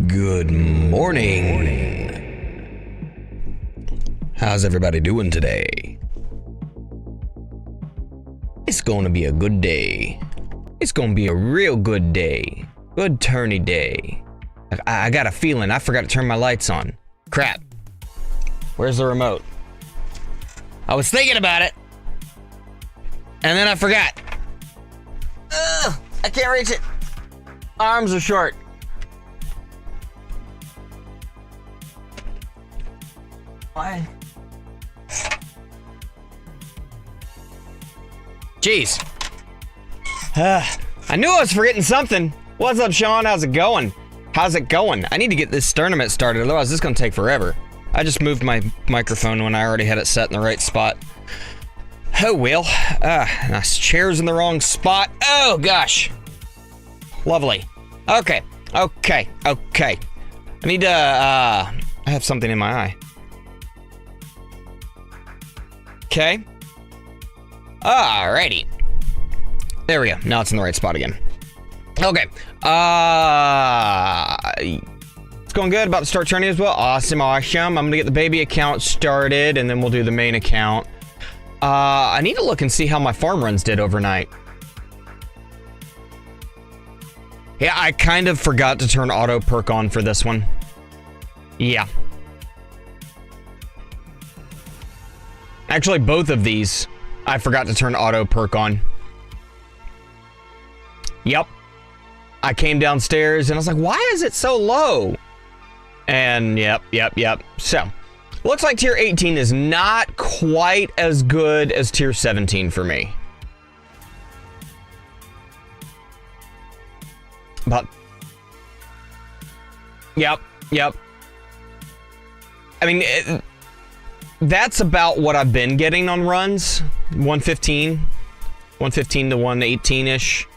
Good morning. How's everybody doing today? It's gonna be a good day. It's gonna be a real good day. Good tourney day. I got a feeling I forgot to turn my lights on. Crap. Where's the remote? I was thinking about it, and then I forgot. Ugh, I can't reach it. Arms are short. Why? Jeez. I knew I was forgetting something. What's up, Sean? How's it going? How's it going? I need to get this tournament started, otherwise this is gonna take forever. I just moved my microphone when I already had it set in the right spot. Oh well. Nice chair's in the wrong spot. Oh gosh. Lovely. Okay. I need to, I have something in my eye. Okay. Alrighty. There we go. Now it's in the right spot again. Okay. It's going good. About to start turning as well. Awesome. I'm gonna get the baby account started, and then we'll do the main account. I need to look and see how my farm runs did overnight. Yeah, I kind of forgot to turn auto perk on for this one. Yeah. Actually, both of these, I forgot to turn auto perk on. Yep. I came downstairs and I was like, why is it so low? And yep. So, looks like tier 18 is not quite as good as tier 17 for me. But, yep. I mean, that's about what I've been getting on runs. 115 to 118-ish.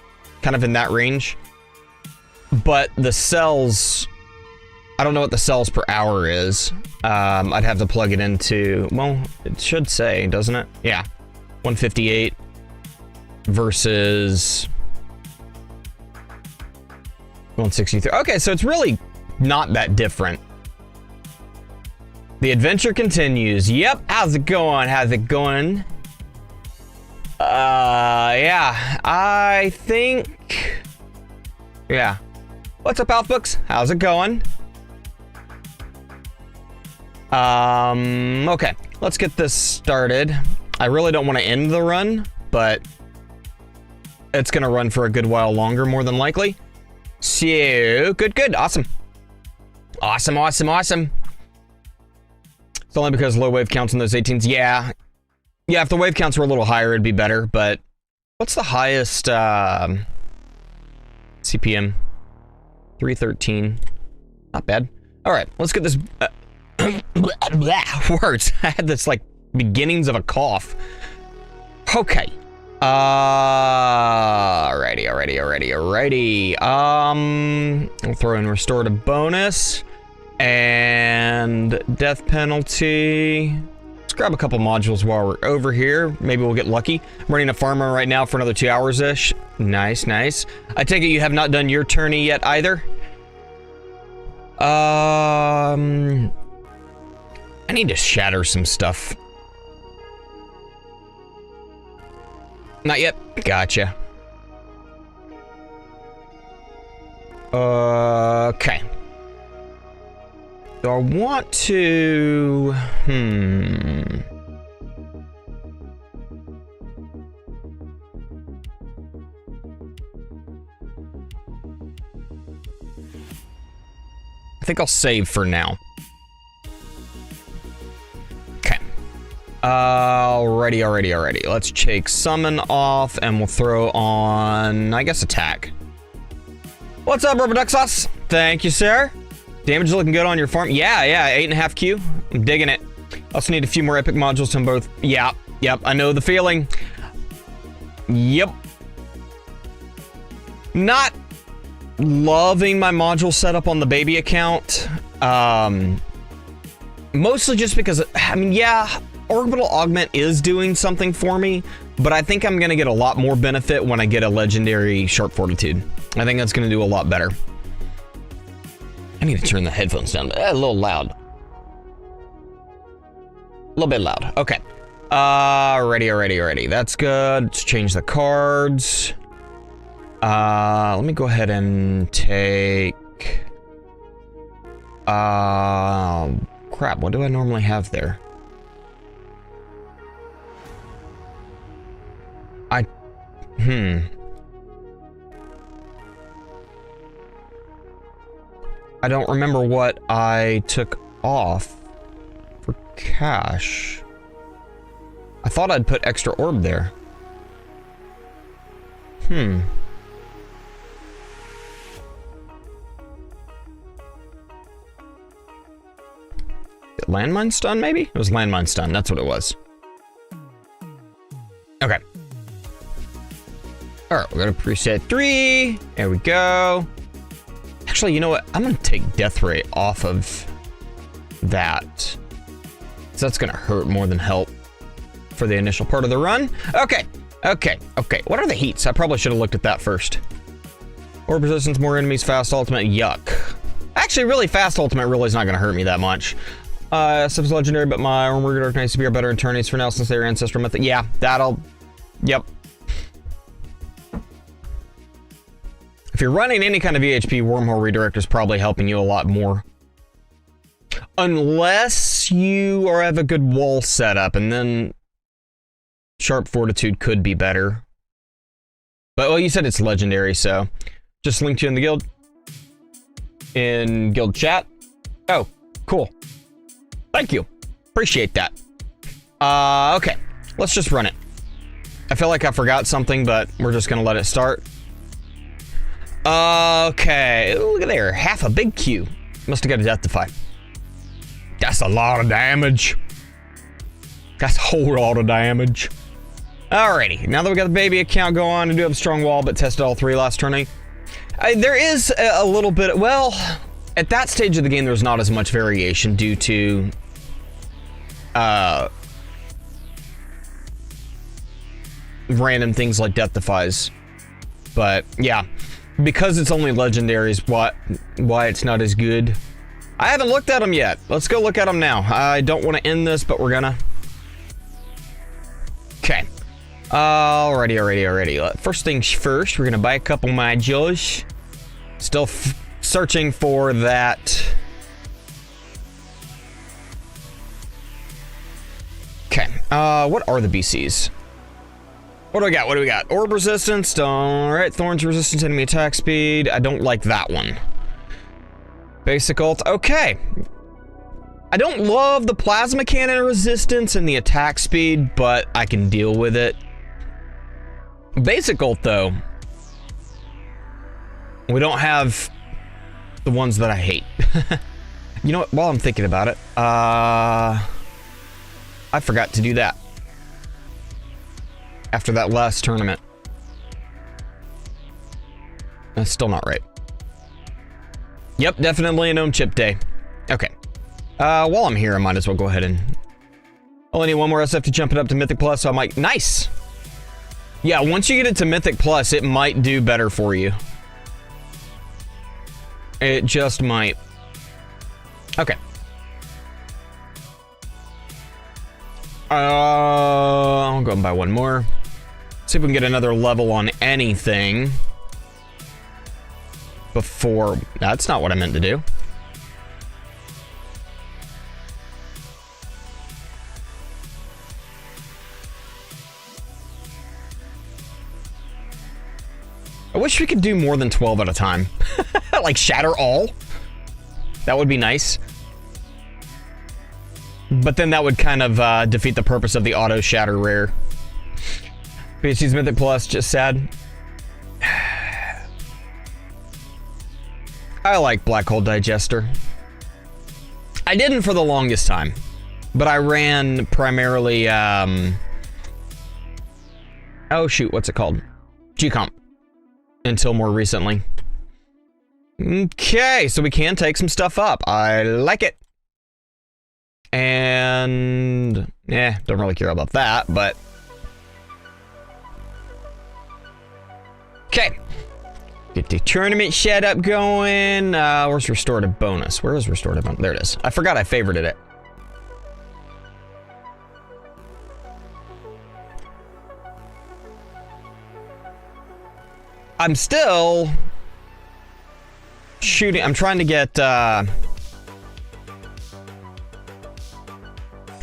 Kind of in that range. But the cells, I don't know what the cells per hour is. I'd have to plug it into, well, it should say, doesn't it? Yeah. 158 versus 163. Okay, so it's really not that different. The adventure continues. Yep. How's it going? Yeah. I think. Yeah. What's up, Alphbooks? How's it going? Okay. Let's get this started. I really don't want to end the run, but it's gonna run for a good while longer, more than likely. So, good. Awesome. It's only because low wave counts in those 18s. Yeah, if the wave counts were a little higher, it'd be better, but what's the highest CPM? 313. Not bad. All right, let's get this words. I had this like beginnings of a cough. Okay. Alrighty. I'll throw in restorative bonus and death penalty. Let's grab a couple modules while we're over here. Maybe we'll get lucky. I'm running a farmer right now for another 2 hours-ish. Nice. I take it you have not done your tourney yet either? I need to shatter some stuff. Not yet. Gotcha. Okay. Do I want to... I think I'll save for now. Okay. Alrighty. Let's take summon off, and we'll throw on, I guess, attack. What's up, Rubber Duck Sauce? Thank you, sir. Damage looking good on your farm. Yeah, 8.5 Q. I'm digging it. Also need a few more epic modules on both. Yep. I know the feeling. Yep. Not loving my module setup on the baby account. Mostly just because, I mean, yeah, Orbital Augment is doing something for me, but I think I'm going to get a lot more benefit when I get a legendary Sharp Fortitude. I think that's going to do a lot better. I need to turn the headphones down. A little loud. A little bit loud. Okay. Ready. That's good. Let's change the cards. Let me go ahead and take... crap, what do I normally have there? I don't remember what I took off for cash. I thought I'd put extra orb there. Landmine stun, maybe? It was landmine stun, that's what it was. Okay. Alright, we're gonna preset 3. There we go. Actually, you know what? I'm gonna take death ray off of that. So that's gonna hurt more than help for the initial part of the run. Okay. What are the heats? I probably should have looked at that first. Orb resistance, more enemies, fast ultimate, yuck. Actually, really fast ultimate really is not gonna hurt me that much. Stuff's legendary, but my armor dark knights are better in tourneys for now since they're ancestral method. Yeah, that'll... Yep. If you're running any kind of EHP, wormhole redirect is probably helping you a lot more. Unless you have a good wall setup, and then sharp fortitude could be better. But, well, you said it's legendary, so just linked you in the guild. In guild chat. Oh, cool. Thank you. Appreciate that. Okay. Let's just run it. I feel like I forgot something, but we're just gonna let it start. Okay. Ooh, look at there. Half a big Q. Must have got a death defy. That's a lot of damage. That's a whole lot of damage. Alrighty. Now that we got the baby account going, I do have a strong wall, but tested all 3 last turning. There is a little bit... Well, at that stage of the game, there's not as much variation due to... random things like death defies. But, yeah. Because it's only legendaries, why it's not as good. I haven't looked at them yet. Let's go look at them now. I don't want to end this, but we're gonna. Okay. Alrighty. First things first, we're gonna buy a couple modules. Still searching for that. Okay. What are the BCs? What do we got? Orb resistance. Alright. Thorns resistance, enemy attack speed. I don't like that one. Basic ult. Okay. I don't love the plasma cannon resistance and the attack speed, but I can deal with it. Basic ult, though. We don't have the ones that I hate. You know what? While I'm thinking about it, I forgot to do that. After that last tournament. That's still not right. Yep, definitely a gnome chip day. Okay. While I'm here, I might as well go ahead and... I'll need one more SF to jump it up to Mythic Plus, so I might... Nice! Yeah, once you get it to Mythic Plus, it might do better for you. It just might. Okay. I'll go and buy one more. See if we can get another level on anything. Before... That's not what I meant to do. I wish we could do more than 12 at a time. Like shatter all. That would be nice. But then that would kind of defeat the purpose of the auto shatter rare. PhD's Mythic Plus, just sad. I like Black Hole Digester. I didn't for the longest time, but I ran primarily, oh shoot, what's it called? GComp. Until more recently. Okay, so we can take some stuff up. I like it. And, don't really care about that, but. Get the tournament setup going. Where's restorative bonus? Where is restorative bonus? There it is. I forgot I favorited it. I'm still shooting. I'm trying to get,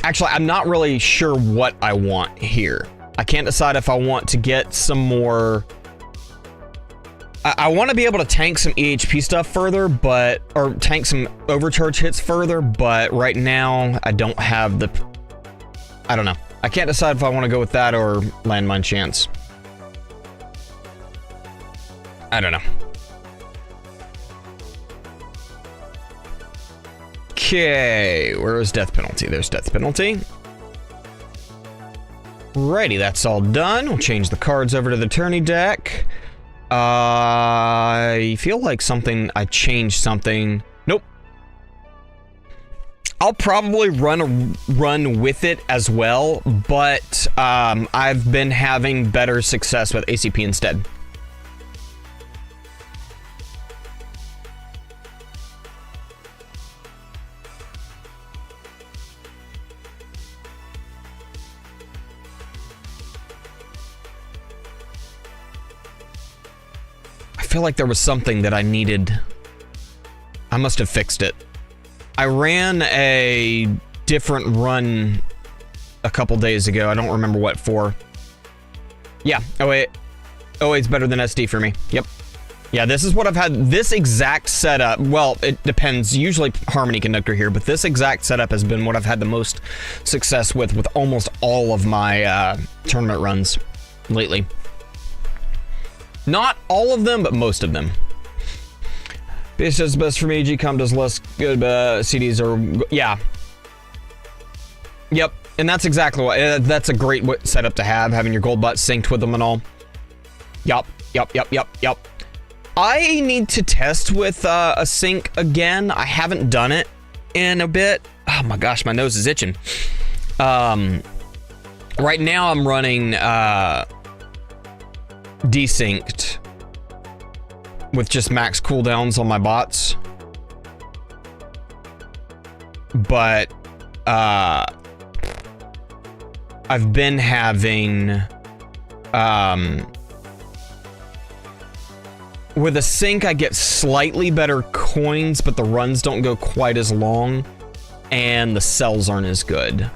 actually, I'm not really sure what I want here. I can't decide if I want to get some more. I want to be able to tank some EHP stuff further, but, or tank some overcharge hits further, but right now I don't have the, I don't know. I can't decide if I want to go with that or landmine chance. I don't know. Okay, where is death penalty? There's death penalty. Righty, that's all done. We'll change the cards over to the tourney deck. I feel like I changed something. Nope. I'll probably run with it as well, but I've been having better success with ACP instead. I feel like there was something that I needed. I must have fixed it. I ran a different run a couple days ago. I don't remember what for. Yeah, oh it's better than SD for me. Yep. Yeah, this is what I've had, this exact setup. Well, it depends. Usually Harmony Conductor here, but this exact setup has been what I've had the most success with almost all of my tournament runs lately. Not all of them, but most of them. This does best for me. GComp does less good. CDs are, yeah. Yep, and that's exactly what. That's a great setup to have, having your gold bot synced with them and all. Yup. I need to test with a sync again. I haven't done it in a bit. Oh my gosh, my nose is itching. Right now I'm running desynced with just max cooldowns on my bots, but I've been having with a sync I get slightly better coins, but the runs don't go quite as long and the cells aren't as good.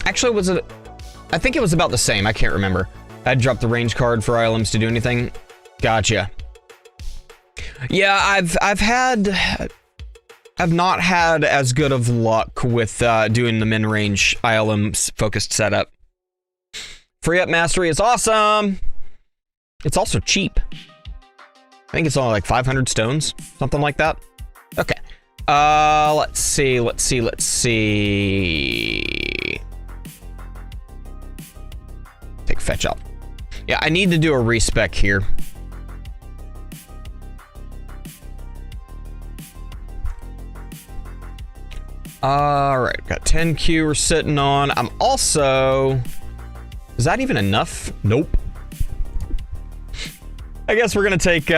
Actually, I think it was about the same. I can't remember. I dropped the range card for ILMs to do anything. Gotcha. Yeah, I've not had as good of luck with doing the min-range ILM focused setup. Free up mastery is awesome. It's also cheap. I think it's only like 500 stones, something like that. Okay. Let's see. Take fetch out. Yeah, I need to do a respec here. All right, got 10Q we're sitting on. I'm also, is that even enough? Nope. I guess we're gonna take,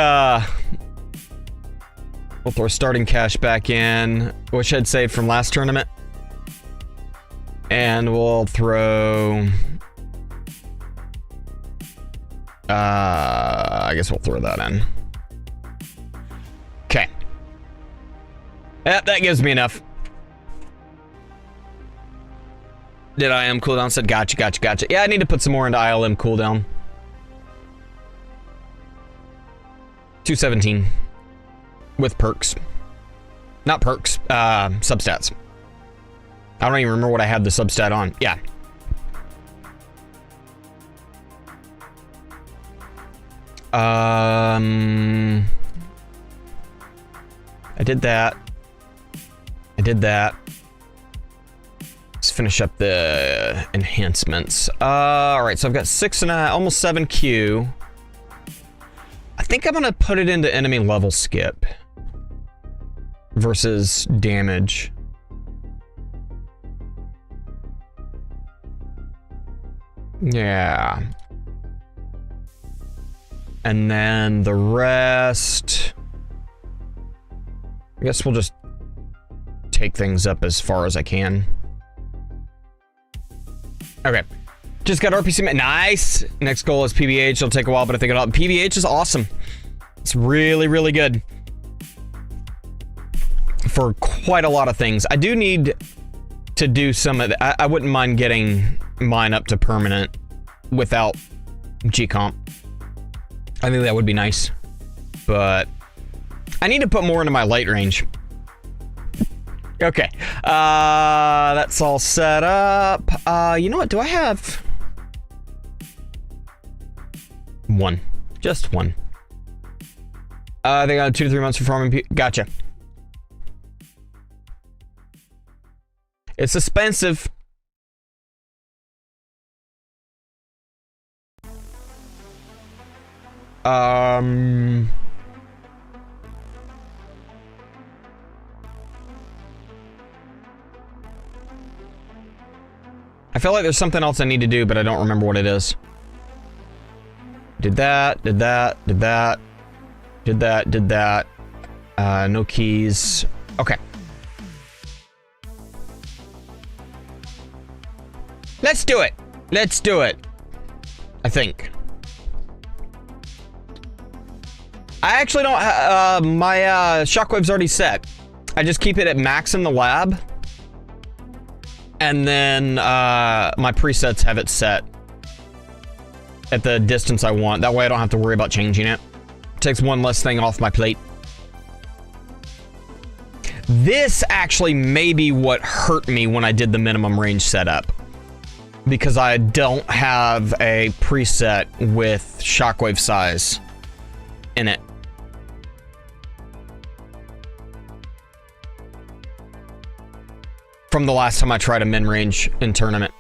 we'll throw starting cash back in, which I'd saved from last tournament. And we'll throw, I guess we'll throw that in. Okay. Yep, that gives me enough. Did ILM cooldown? Said gotcha. Yeah, I need to put some more into ILM cooldown. 217. With perks. Not perks, substats. I don't even remember what I had the substat on. Yeah. I did that. Let's finish up the enhancements. All right, so I've got 6.5, almost 7Q. I think I'm gonna put it into enemy level skip versus damage. Yeah. And then the rest... I guess we'll just take things up as far as I can. Okay. Just got RPC. Nice. Next goal is PBH. It'll take a while, but I think it'll... PBH is awesome. It's really, really good. For quite a lot of things. I do need to do some of the... I wouldn't mind getting mine up to permanent without GComp. I think that would be nice. But I need to put more into my light range. Okay. That's all set up. You know what? Do I have... one. Just one. They got 2 to 3 months for farming. Gotcha. It's expensive. I feel like there's something else I need to do, but I don't remember what it is. Did that, did that, did that, did that, did that. No keys. Okay. Let's do it. Let's do it. I think. I actually don't my shockwave's already set. I just keep it at max in the lab. And then my presets have it set at the distance I want. That way I don't have to worry about changing it. Takes one less thing off my plate. This actually may be what hurt me when I did the minimum range setup. Because I don't have a preset with shockwave size in it. From the last time I tried a min range in tournament.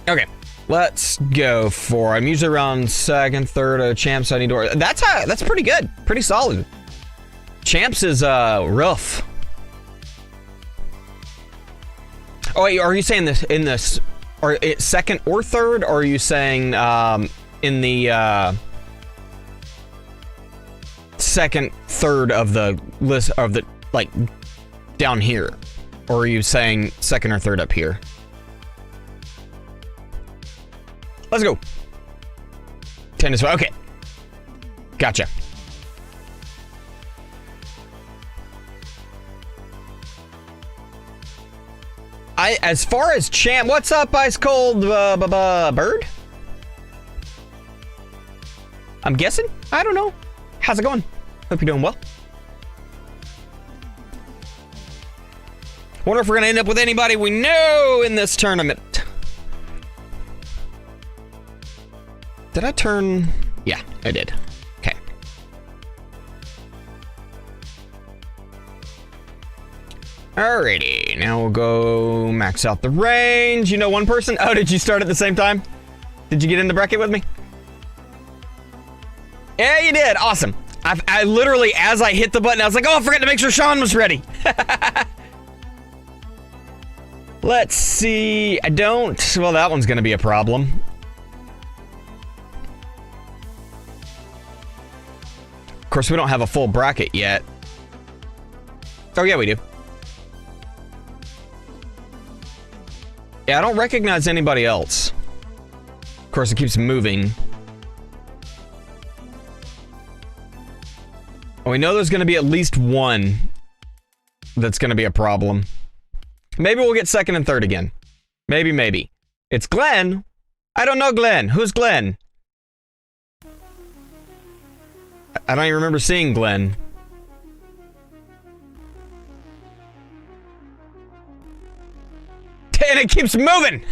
Okay, let's go for... I'm usually around second, third of champs. I need to... That's pretty good. Pretty solid. Champs is rough. Oh, wait, are you saying this in this... Or second or third? Or are you saying in the second, third of the list of the... Like, down here? Or are you saying second or third up here? Let's go. 10 is fine. Okay. Gotcha. As far as champ, what's up, Ice Cold Bird? I'm guessing? I don't know. How's it going? Hope you're doing well. Wonder if we're gonna end up with anybody we know in this tournament. Did I turn? Yeah, I did. Okay. Alrighty, now we'll go max out the range. You know one person? Oh, did you start at the same time? Did you get in the bracket with me? Yeah, you did. Awesome. I literally, as I hit the button, I was like, oh, I forgot to make sure Sean was ready. Let's see. I don't... Well, that one's going to be a problem. Of course, we don't have a full bracket yet. Oh, yeah, we do. Yeah, I don't recognize anybody else. Of course, it keeps moving. Well, we know there's going to be at least one that's going to be a problem. Maybe we'll get second and third again. Maybe, maybe. It's Glenn. I don't know Glenn. Who's Glenn? I don't even remember seeing Glenn. And it keeps moving.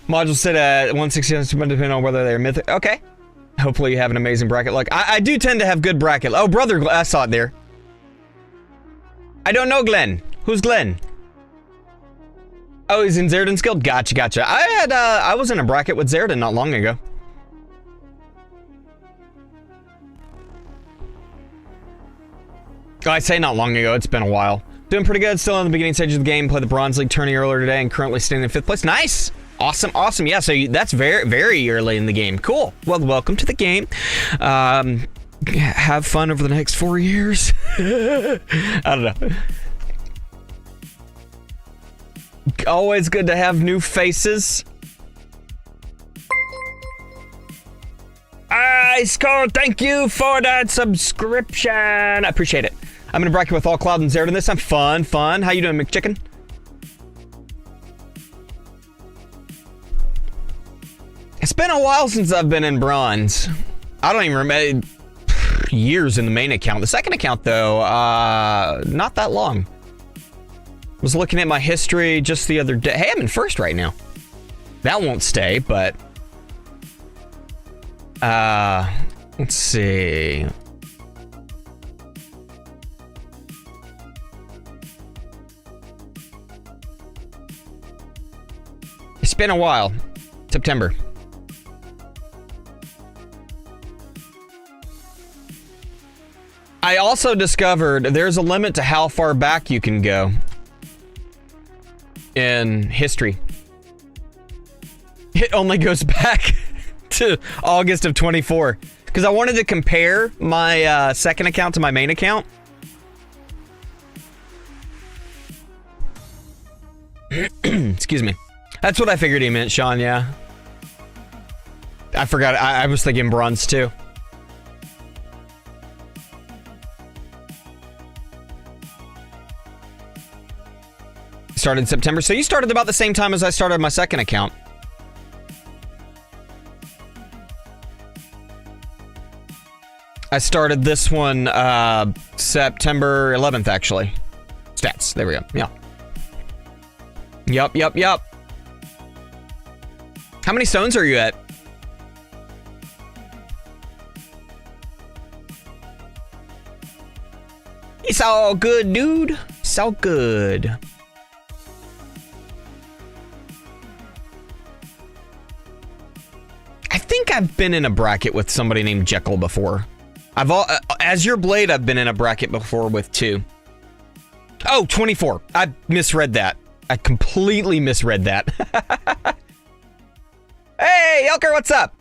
Module said 160, depending on whether they're mythic. Okay. Hopefully you have an amazing bracket luck. I do tend to have good bracket. Oh, brother, I saw it there. I don't know Glenn. Who's Glenn? Oh, he's in Zerdan's guild? Gotcha, gotcha. I was in a bracket with Zerdan not long ago. Oh, I say not long ago. It's been a while. Doing pretty good. Still in the beginning stage of the game. Played the Bronze League tourney earlier today and currently standing in 5th place. Nice! Awesome, awesome. Yeah, so that's very, very early in the game. Cool. Well, welcome to the game. Have fun over the next 4 years. I don't know. Always good to have new faces. Ice Cold, thank you for that subscription. I appreciate it. I'm gonna bracket with all Cloud and Zero in this time. Fun. How you doing, McChicken? It's been a while since I've been in bronze. I don't even remember years in the main account. The second account, though, not that long. Was looking at my history just the other day. Hey, I'm in first right now. That won't stay, but let's see. It's been a while. September. I also discovered there's a limit to how far back you can go in history. It only goes back to August of 24 because I wanted to compare my second account to my main account. Excuse me. That's what I figured he meant, Sean, yeah. I forgot. I was thinking bronze too. Started in September, so you started about the same time as I started my second account. I started this one September 11th, actually. Stats, there we go, yeah. Yup. How many stones are you at? It's all good, dude. It's all good. I think I've been in a bracket with somebody named Jekyll before. As your blade, I've been in a bracket before with two. Oh, 24. I misread that. I completely misread that. Hey, Elker, what's up?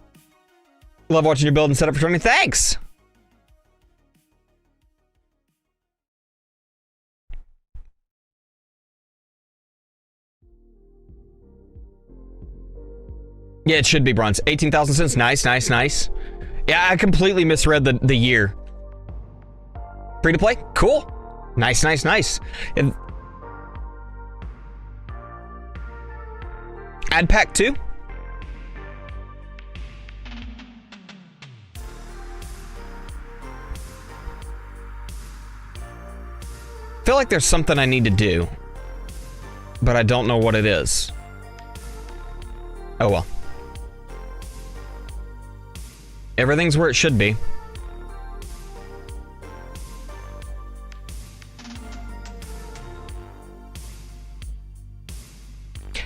Love watching your build and setup for Tourney. Thanks. Yeah, it should be bronze. 18,000 cents. Nice. Yeah, I completely misread the year. Free to play? Cool. Nice. And ad pack 2? Feel like there's something I need to do, but I don't know what it is. Oh well. Everything's where it should be.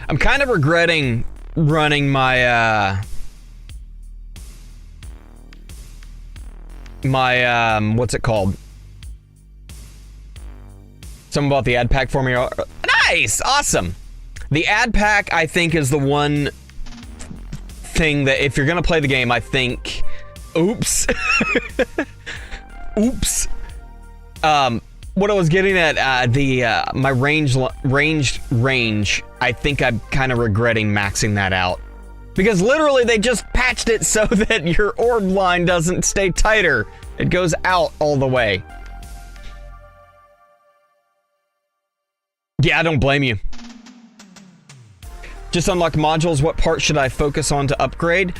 I'm kind of regretting running my what's it called? Someone bought the ad pack for me. Nice! Awesome! The ad pack, I think, is the one thing that if you're gonna play the game, I think... Oops. Oops. What I was getting at, my ranged range, I think I'm kind of regretting maxing that out. Because literally they just patched it so that your orb line doesn't stay tighter. It goes out all the way. Yeah, I don't blame you. Just unlocked modules. What part should I focus on to upgrade?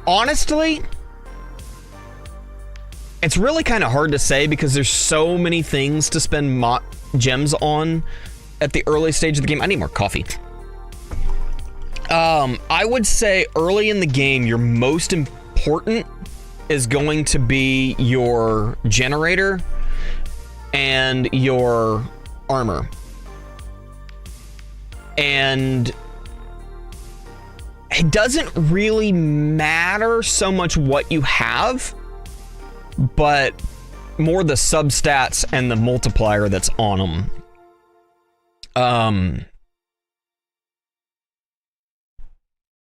Honestly, it's really kind of hard to say because there's so many things to spend gems on at the early stage of the game. I need more coffee. I would say early in the game, your most important is going to be your generator and your armor. And it doesn't really matter so much what you have, but more the substats and the multiplier that's on them.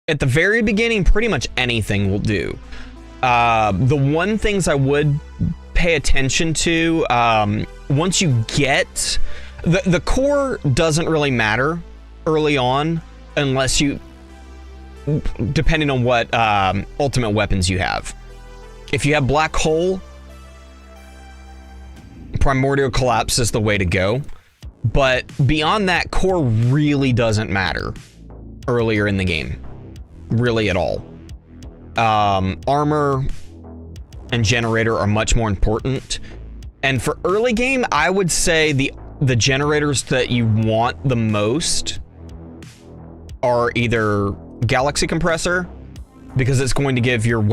At the very beginning, pretty much anything will do. The one things I would pay attention to, once you get... The core doesn't really matter early on, unless you... depending on what ultimate weapons you have. If you have Black Hole, Primordial Collapse is the way to go. But beyond that, core really doesn't matter earlier in the game. Really at all. Armor and generator are much more important. And for early game, I would say the generators that you want the most are either Galaxy Compressor, because it's going to give your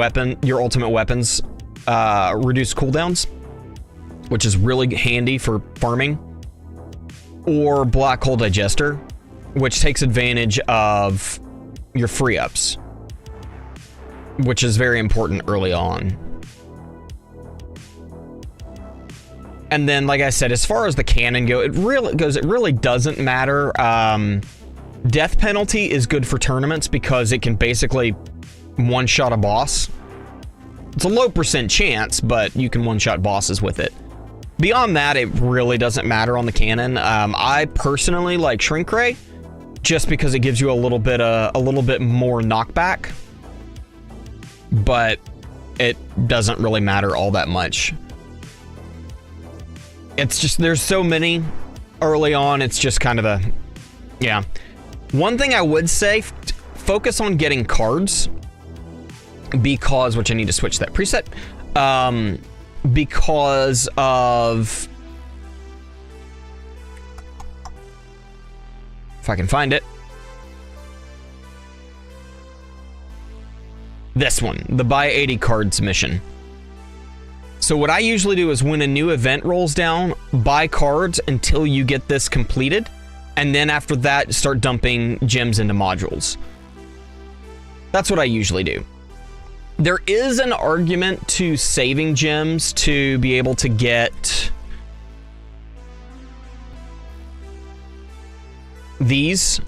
ultimate weapons reduced cooldowns, which is really handy for farming, or Black Hole Digester, which takes advantage of your free ups, which is very important early on. And then, like I said, as far as the cannon it really doesn't matter. Death penalty is good for tournaments because it can basically one-shot a boss. It's a low % chance, but you can one-shot bosses with it. Beyond that, it really doesn't matter on the cannon. I personally like Shrink Ray, just because it gives you a little bit more knockback, but it doesn't really matter all that much. It's just, there's so many early on, it's just kind of a, yeah. One thing I would say, focus on getting cards, because, which I need to switch that preset, because of, if I can find it, this one, the buy 80 cards mission. So what I usually do is when a new event rolls down, buy cards until you get this completed, and then after that, start dumping gems into modules. That's what I usually do. There is an argument to saving gems to be able to get these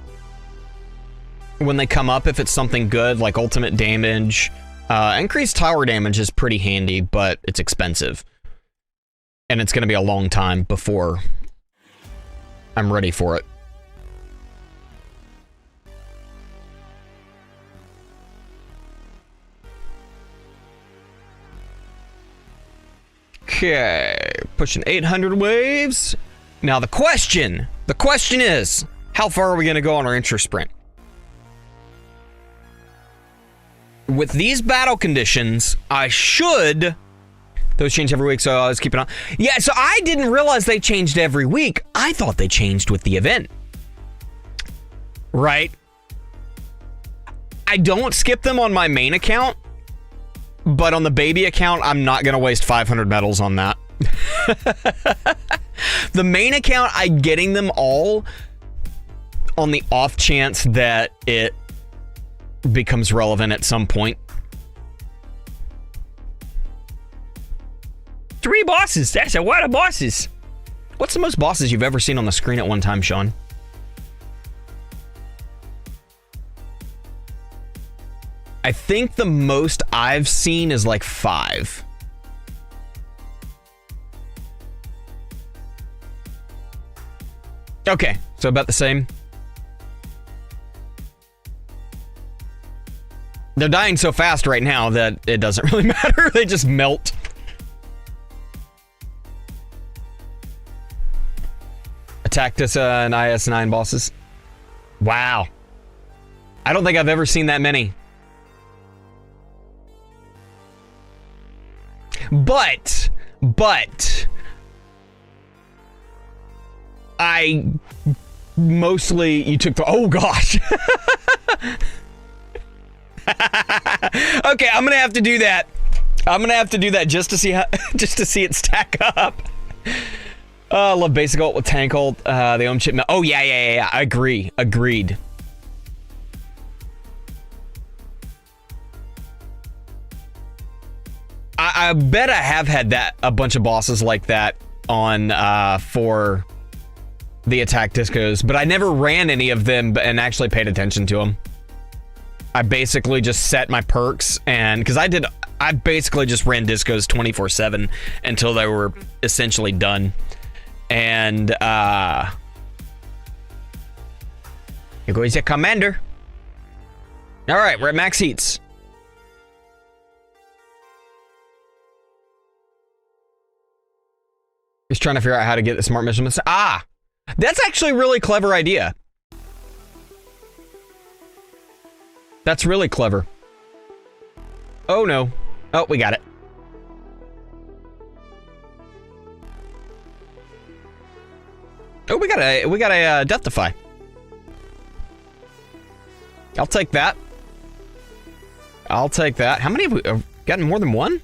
when they come up, if it's something good, like ultimate damage. Increased tower damage is pretty handy, but it's expensive. And it's going to be a long time before I'm ready for it. Okay, pushing 800 waves. Now the question is, how far are we going to go on our intro sprint? With these battle conditions, I should... Those change every week, so I was keeping on. Yeah, so I didn't realize they changed every week. I thought they changed with the event. Right? I don't skip them on my main account, but on the baby account, I'm not going to waste 500 medals on that. The main account, I'm getting them all on the off chance that it becomes relevant at some point. 3 bosses. That's a lot of bosses. What's the most bosses you've ever seen on the screen at one time, Sean? I think the most I've seen is like 5. Okay, so about the same. They're dying so fast right now that it doesn't really matter. They just melt. Tactus and IS9 bosses. Wow. I don't think I've ever seen that many. But I mostly, you took the, oh gosh. Okay, I'm gonna have to do that. I'm gonna have to do that just to see how, just to see it stack up. I love basic ult with tank ult. The ohm chip. Oh yeah. I agree. Agreed. I bet I have had a bunch of bosses like that on for the attack discos, but I never ran any of them and actually paid attention to them. I basically just set my perks, and because I basically just ran discos 24/7 until they were essentially done. And here goes your commander. All right, we're at max heats. He's trying to figure out how to get the smart measurements. Ah, that's actually a really clever idea. That's really clever. Oh no. Oh, we got it. Oh, we got a Deathify. I'll take that. I'll take that. How many have we gotten? More than one?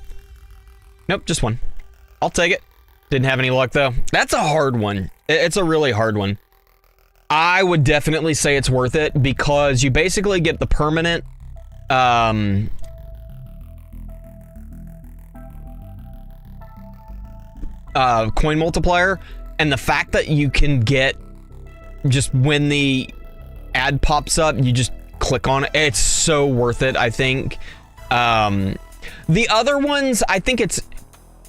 Nope, just one. I'll take it. Didn't have any luck though. That's a hard one. It's a really hard one. I would definitely say it's worth it because you basically get the permanent coin multiplier, and the fact that you can get, just when the ad pops up, you just click on it. It's so worth it, I think. The other ones, I think it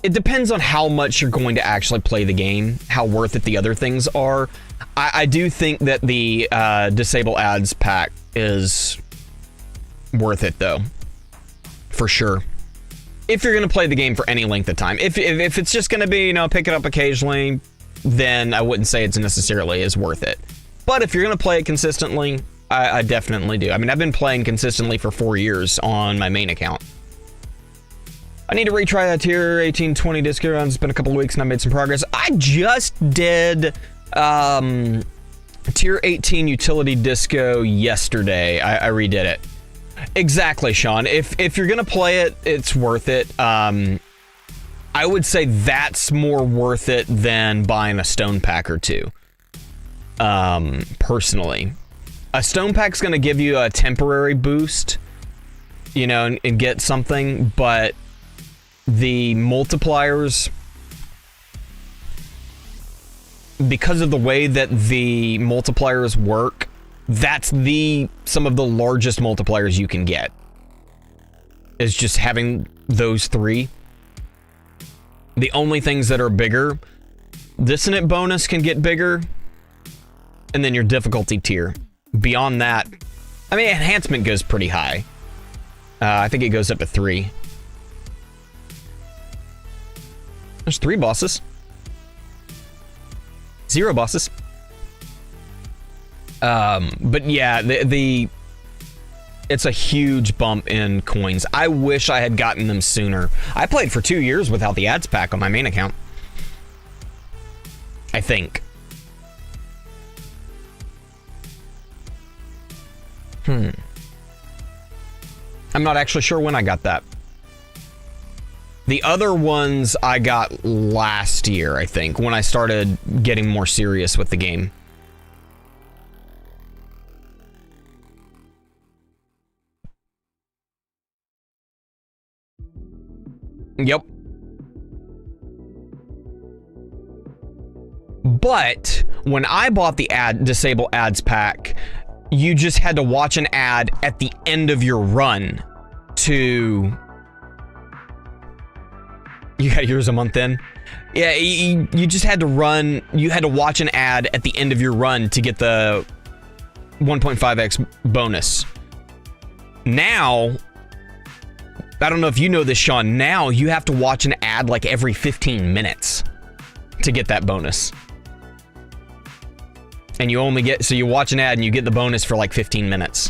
depends on how much you're going to actually play the game, how worth it the other things are. I do think that the disable ads pack is worth it though, for sure. If you're going to play the game for any length of time. If it's just going to be, you know, pick it up occasionally, then I wouldn't say it's necessarily as worth it. But if you're going to play it consistently, I definitely do. I mean, I've been playing consistently for 4 years on my main account. I need to retry that tier 1820 disco rounds. It's been a couple of weeks and I made some progress. I just did tier 18 utility disco yesterday. I redid it. Exactly, Sean. If you're gonna play it, it's worth it. I would say that's more worth it than buying a stone pack or two. Personally, a stone pack's gonna give you a temporary boost, you know, and get something, but the multipliers, because of the way that the multipliers work, that's some of the largest multipliers you can get, is just having those three. The only things that are bigger, dissonant bonus can get bigger, and then your difficulty tier. Beyond that, I mean, enhancement goes pretty high. I think it goes up to 3. There's 3 bosses. 0 bosses. But yeah, it's a huge bump in coins. I wish I had gotten them sooner. I played for 2 years without the ads pack on my main account, I think. I'm not actually sure when I got that. The other ones I got last year, I think, when I started getting more serious with the game. Yep. But when I bought the disable ads pack, you just had to watch an ad at the end of your run to... You got yours a month in? Yeah, you just had to run, you had to watch an ad at the end of your run to get the 1.5x bonus. Now, I don't know if you know this, Sean, now you have to watch an ad like every 15 minutes to get that bonus. And you only get, so you watch an ad and you get the bonus for like 15 minutes.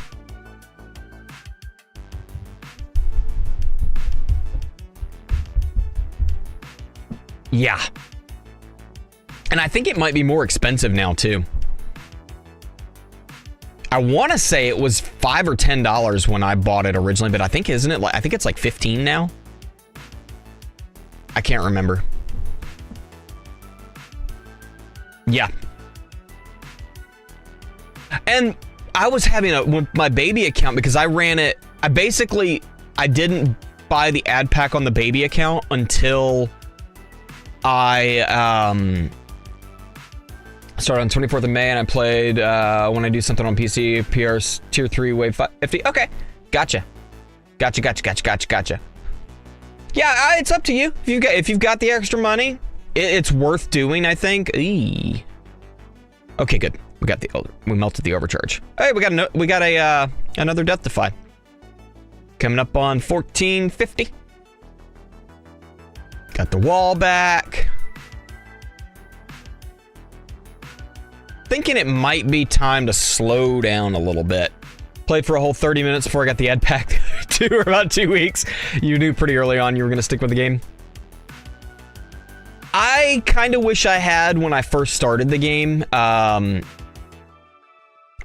Yeah. And I think it might be more expensive now too. I want to say it was $5 or $10 when I bought it originally, but I think, isn't it like, I think it's like 15 now. I can't remember. Yeah. And I was having with my baby account, because I ran it, I didn't buy the ad pack on the baby account until I started on 24th of May, and I played when I do something on PC, PR's tier 3 wave 50. Okay. Gotcha. Gotcha. Yeah, it's up to you. If you've got the extra money, it's worth doing, I think. Eee. Okay, good. We melted the overcharge. Hey, we got another death defy. Coming up on 1450. Got the wall back. Thinking it might be time to slow down a little bit. Played for a whole 30 minutes before I got the ed pack for about 2 weeks. You knew pretty early on you were gonna stick with the game. I kind of wish I had when I first started the game. I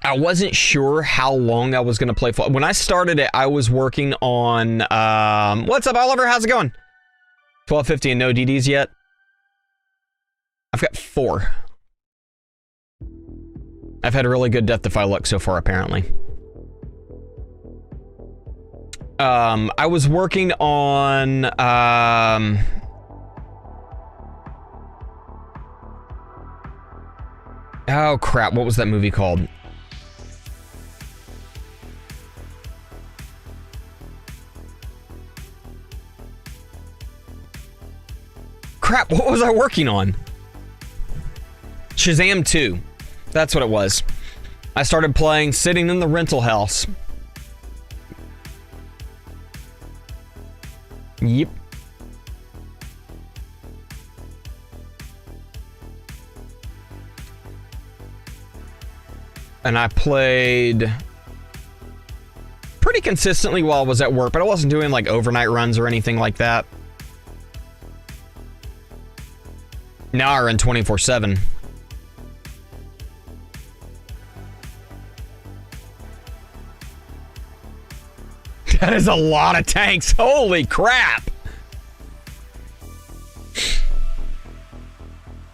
wasn't sure how long I was gonna play for. When I started it, I was working on, what's up, Oliver? How's it going? 1250 and no DDs yet. I've got 4. I've had a really good death defy luck so far, apparently. I was working on, oh crap, what was that movie called? Crap, what was I working on? Shazam 2. That's what it was. I started playing sitting in the rental house. Yep. And I played pretty consistently while I was at work, but I wasn't doing like overnight runs or anything like that. Now I run 24/7. That is a lot of tanks. Holy crap.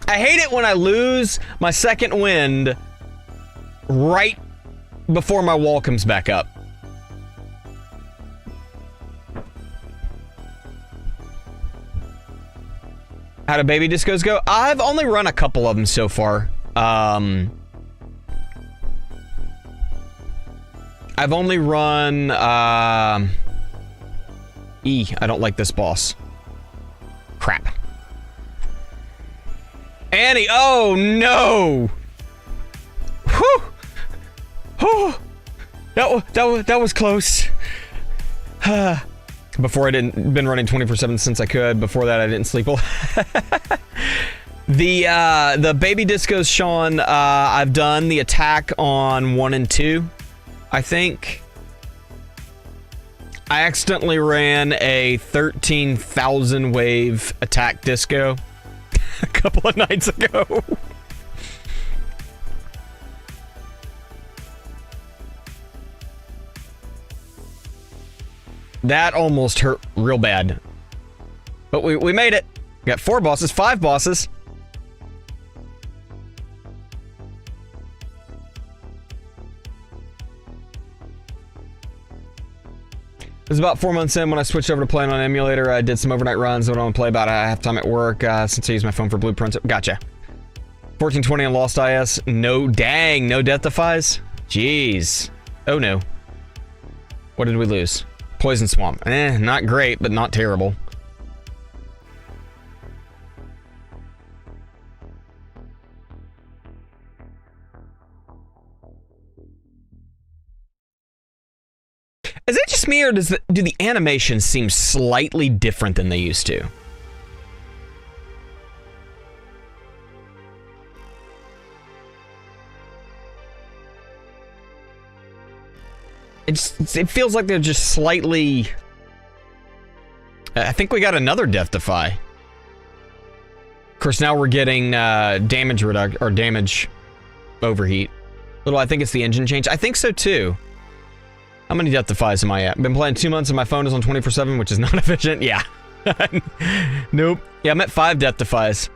I hate it when I lose my second wind right before my wall comes back up. How do baby discos go? I've only run a couple of them so far. I've only run, I don't like this boss. Crap. Annie, oh no! Whew! Oh, that was close. Before I been running 24/7 since I could. Before that I didn't sleep well. The baby discos, Sean, I've done the attack on 1 and 2. I think I accidentally ran a 13,000 wave attack disco a couple of nights ago. That almost hurt real bad. But we made it. We got 4 bosses, 5 bosses. It was about 4 months in when I switched over to playing on Emulator. I did some overnight runs. I would only play about half time at work since I use my phone for blueprints. Gotcha. 1420 on Lost IS. No, dang, no death defies? Jeez. Oh no. What did we lose? Poison Swamp. Not great, but not terrible. Is it just me, or do the animations seem slightly different than they used to? It feels like they're just slightly... I think we got another death defy. Of course, now we're getting damage reduction, or damage overheat. I think it's the engine change. I think so too. How many death defies am I at? Been playing 2 months and my phone is on 24/7, which is not efficient. Yeah. Nope. Yeah, I'm at 5 death defies.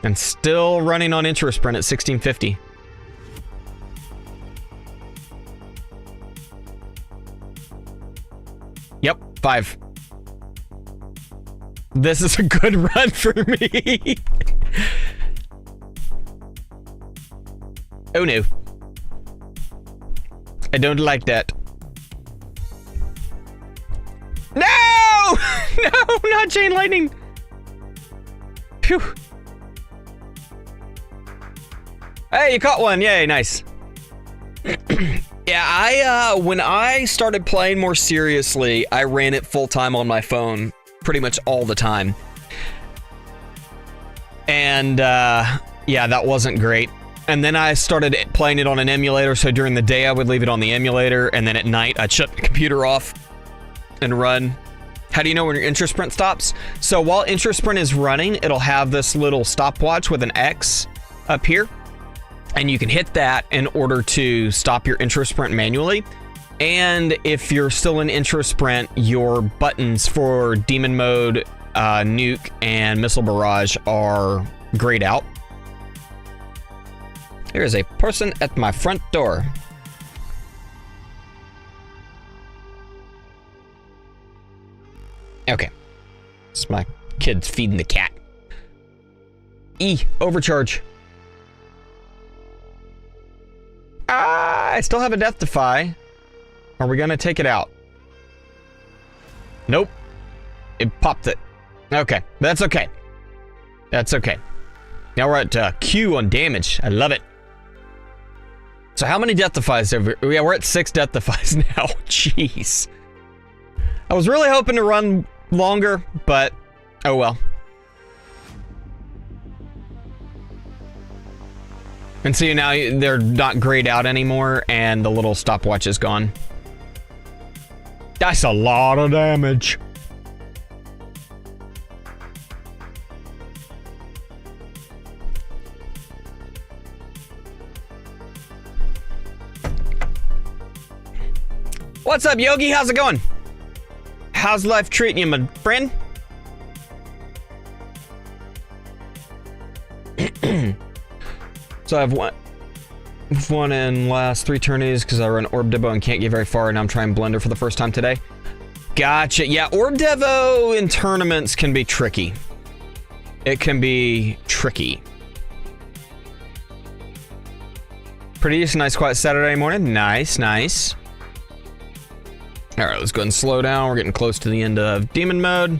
And still running on intro sprint at 1650. Yep, 5. This is a good run for me. Oh no. I don't like that. No! No, not chain lightning. Phew. Hey, you caught one. Yay, nice. Yeah, when I started playing more seriously, I ran it full time on my phone pretty much all the time. And yeah, that wasn't great. And then I started playing it on an emulator, so during the day I would leave it on the emulator, and then at night I'd shut the computer off and run. How do you know when your intro sprint stops? So while intro sprint is running, it'll have this little stopwatch with an X up here, and you can hit that in order to stop your intro sprint manually. And if you're still in intro sprint, your buttons for demon mode, nuke, and missile barrage are grayed out. There is a person at my front door. Okay. It's my kid's feeding the cat. Overcharge. I still have a death defy. Are we gonna take it out? Nope. It popped it. Okay, that's okay. That's okay. Now we're at Q on damage. I love it. So how many death defies have we? Yeah, we're at 6 death defies now. Jeez. I was really hoping to run longer, but oh well. And see, now they're not grayed out anymore, and the little stopwatch is gone. That's a lot of damage. What's up, Yogi? How's it going? How's life treating you, my friend? So I've won in last 3 tourneys because I run Orb Devo and can't get very far, and I'm trying Blender for the first time today. Gotcha. Yeah, Orb Devo in tournaments can be tricky. It can be tricky. Pretty decent, nice quiet Saturday morning. Nice, nice. All right, let's go ahead and slow down. We're getting close to the end of demon mode.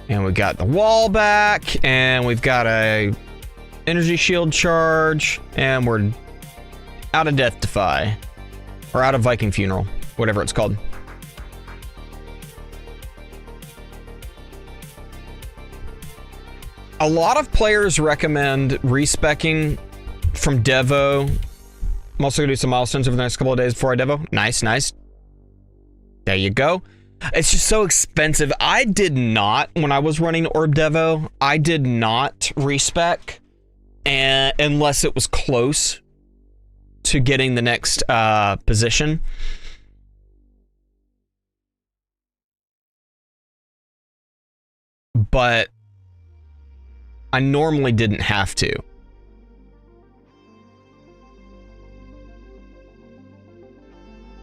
And we got the wall back, and we've got a energy shield charge, and we're out of death defy. Or out of Viking funeral, whatever it's called. A lot of players recommend respecing from Devo. I'm also gonna do some milestones over the next couple of days before I Devo. Nice, nice. There you go. It's just so expensive. I did not, when I was running Orb Devo, I did not respec unless it was close to getting the next position. But I normally didn't have to.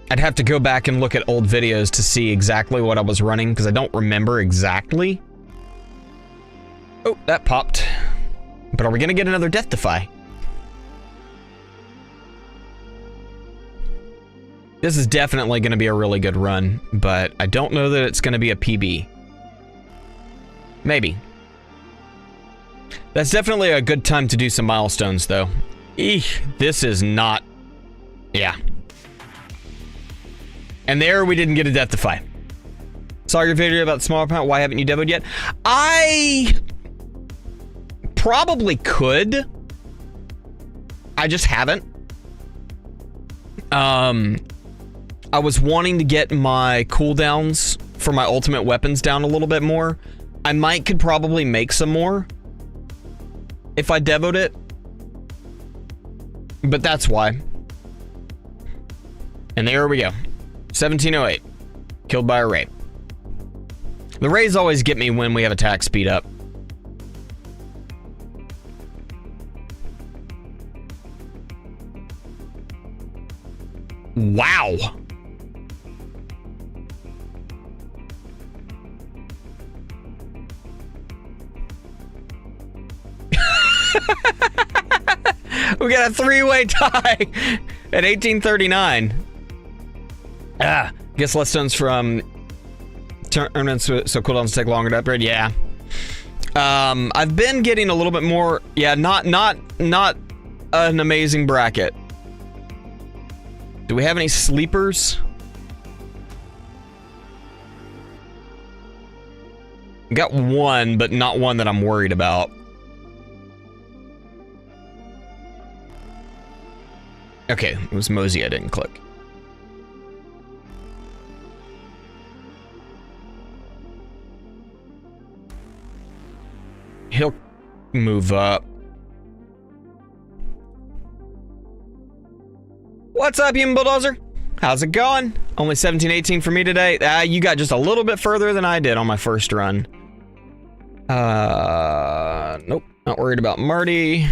I'd have to go back and look at old videos to see exactly what I was running, because I don't remember exactly. Oh, that popped. But are we going to get another death defy? This is definitely going to be a really good run, but I don't know that it's going to be a PB. Maybe. That's definitely a good time to do some milestones, though. Eesh, this is not... Yeah. And there we didn't get a death defy. Saw your video about the smaller amount. Why haven't you demoed yet? I probably could. I just haven't. I was wanting to get my cooldowns for my ultimate weapons down a little bit more. I could probably make some more if I devoed it. But that's why. And there we go. 1708. Killed by a ray. The rays always get me when we have attack speed up. Wow. We got a three-way tie at 1839. Guess less stones from tournaments, so cooldowns take longer to upgrade. Yeah. I've been getting a little bit more. Yeah, not an amazing bracket. Do we have any sleepers? Got one, but not one that I'm worried about. Okay, it was Mosey I didn't click. He'll move up. What's up, human bulldozer? How's it going? Only 17-18 for me today. You got just a little bit further than I did on my first run. Nope, not worried about Marty.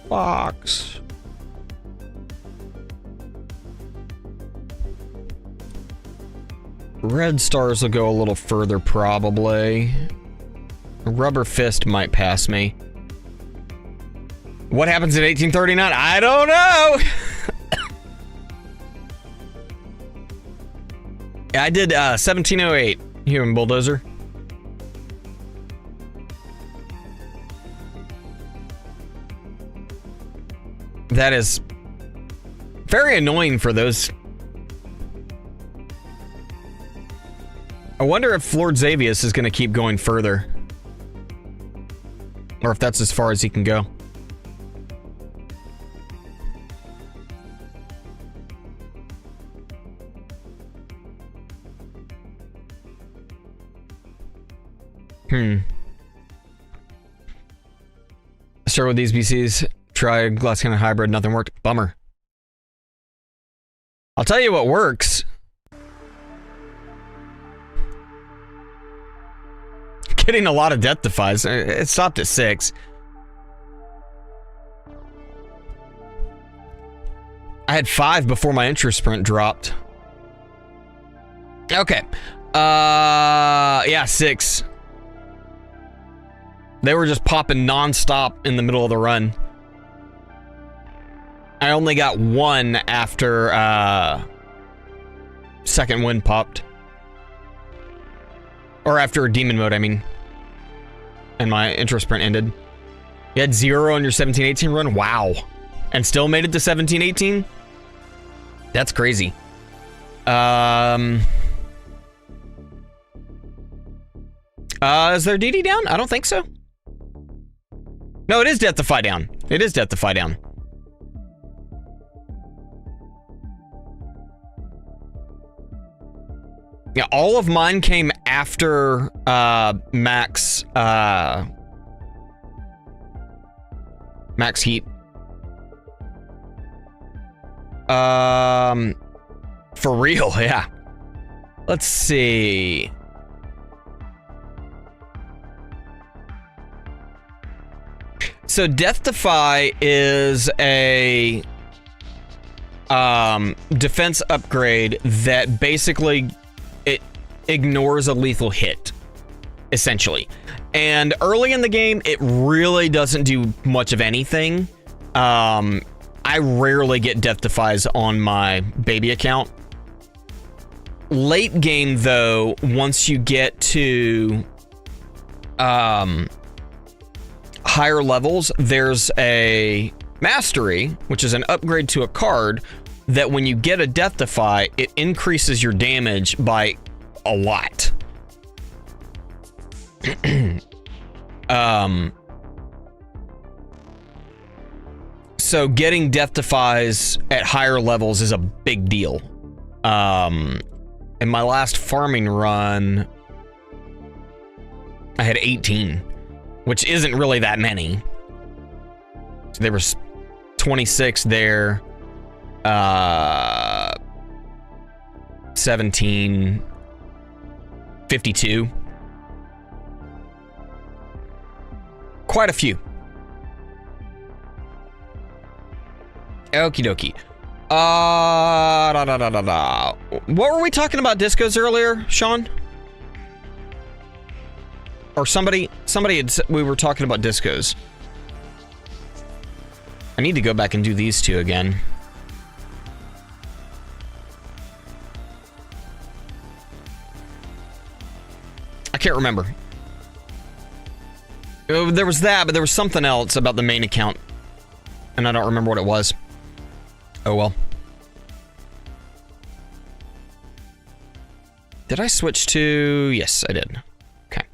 Fox. Red stars will go a little further, probably. Rubber fist might pass me. What happens at 1839? I don't know! I did 1708, human bulldozer. That is very annoying for those. I wonder if Lord Xavius is going to keep going further. Or if that's as far as he can go. Start with these BCs. Try glass cannon hybrid. Nothing worked. Bummer. I'll tell you what works. Getting a lot of death defies. It stopped at 6. I had 5 before my intro sprint dropped. Okay. Yeah, 6. They were just popping non-stop in the middle of the run. I only got 1 after second wind popped. Or after demon mode, I mean. And my intro sprint ended. You had 0 on your 17-18 run? Wow. And still made it to 17-18? That's crazy. Is there DD down? I don't think so. No, it is Death Defy down. It is Death Defy down. Yeah, all of mine came after max heat. For real, yeah. Let's see. So Death Defy is a defense upgrade that basically it ignores a lethal hit, essentially. And early in the game, it really doesn't do much of anything. I rarely get Death Defies on my baby account. Late game, though, once you get to higher levels, there's a mastery, which is an upgrade to a card that when you get a Death Defy, it increases your damage by a lot. So getting Death Defies at higher levels is a big deal. In my last farming run, I had 18, which isn't really that many. So there was 26 there, 17, 52. Quite a few. Okie dokie. What were we talking about discos earlier, Sean? Or somebody we were talking about discos. I need to go back and do these two again. I can't remember. There was that, but there was something else about the main account. And I don't remember what it was. Oh well. Did I switch to... Yes, I did. Okay.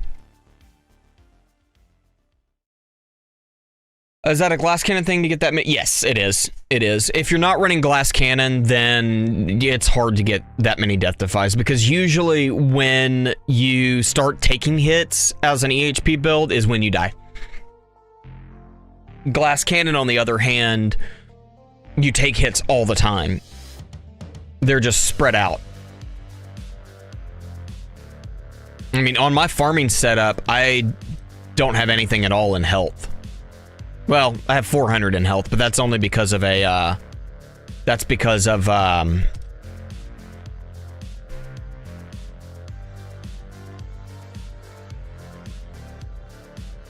Is that a glass cannon thing to get that? Yes, it is. It is. If you're not running glass cannon, then it's hard to get that many death defies, because usually when you start taking hits as an EHP build is when you die. Glass cannon, on the other hand, you take hits all the time. They're just spread out. I mean, on my farming setup, I don't have anything at all in health. Well, I have 400 in health, but that's only because of a, that's because of,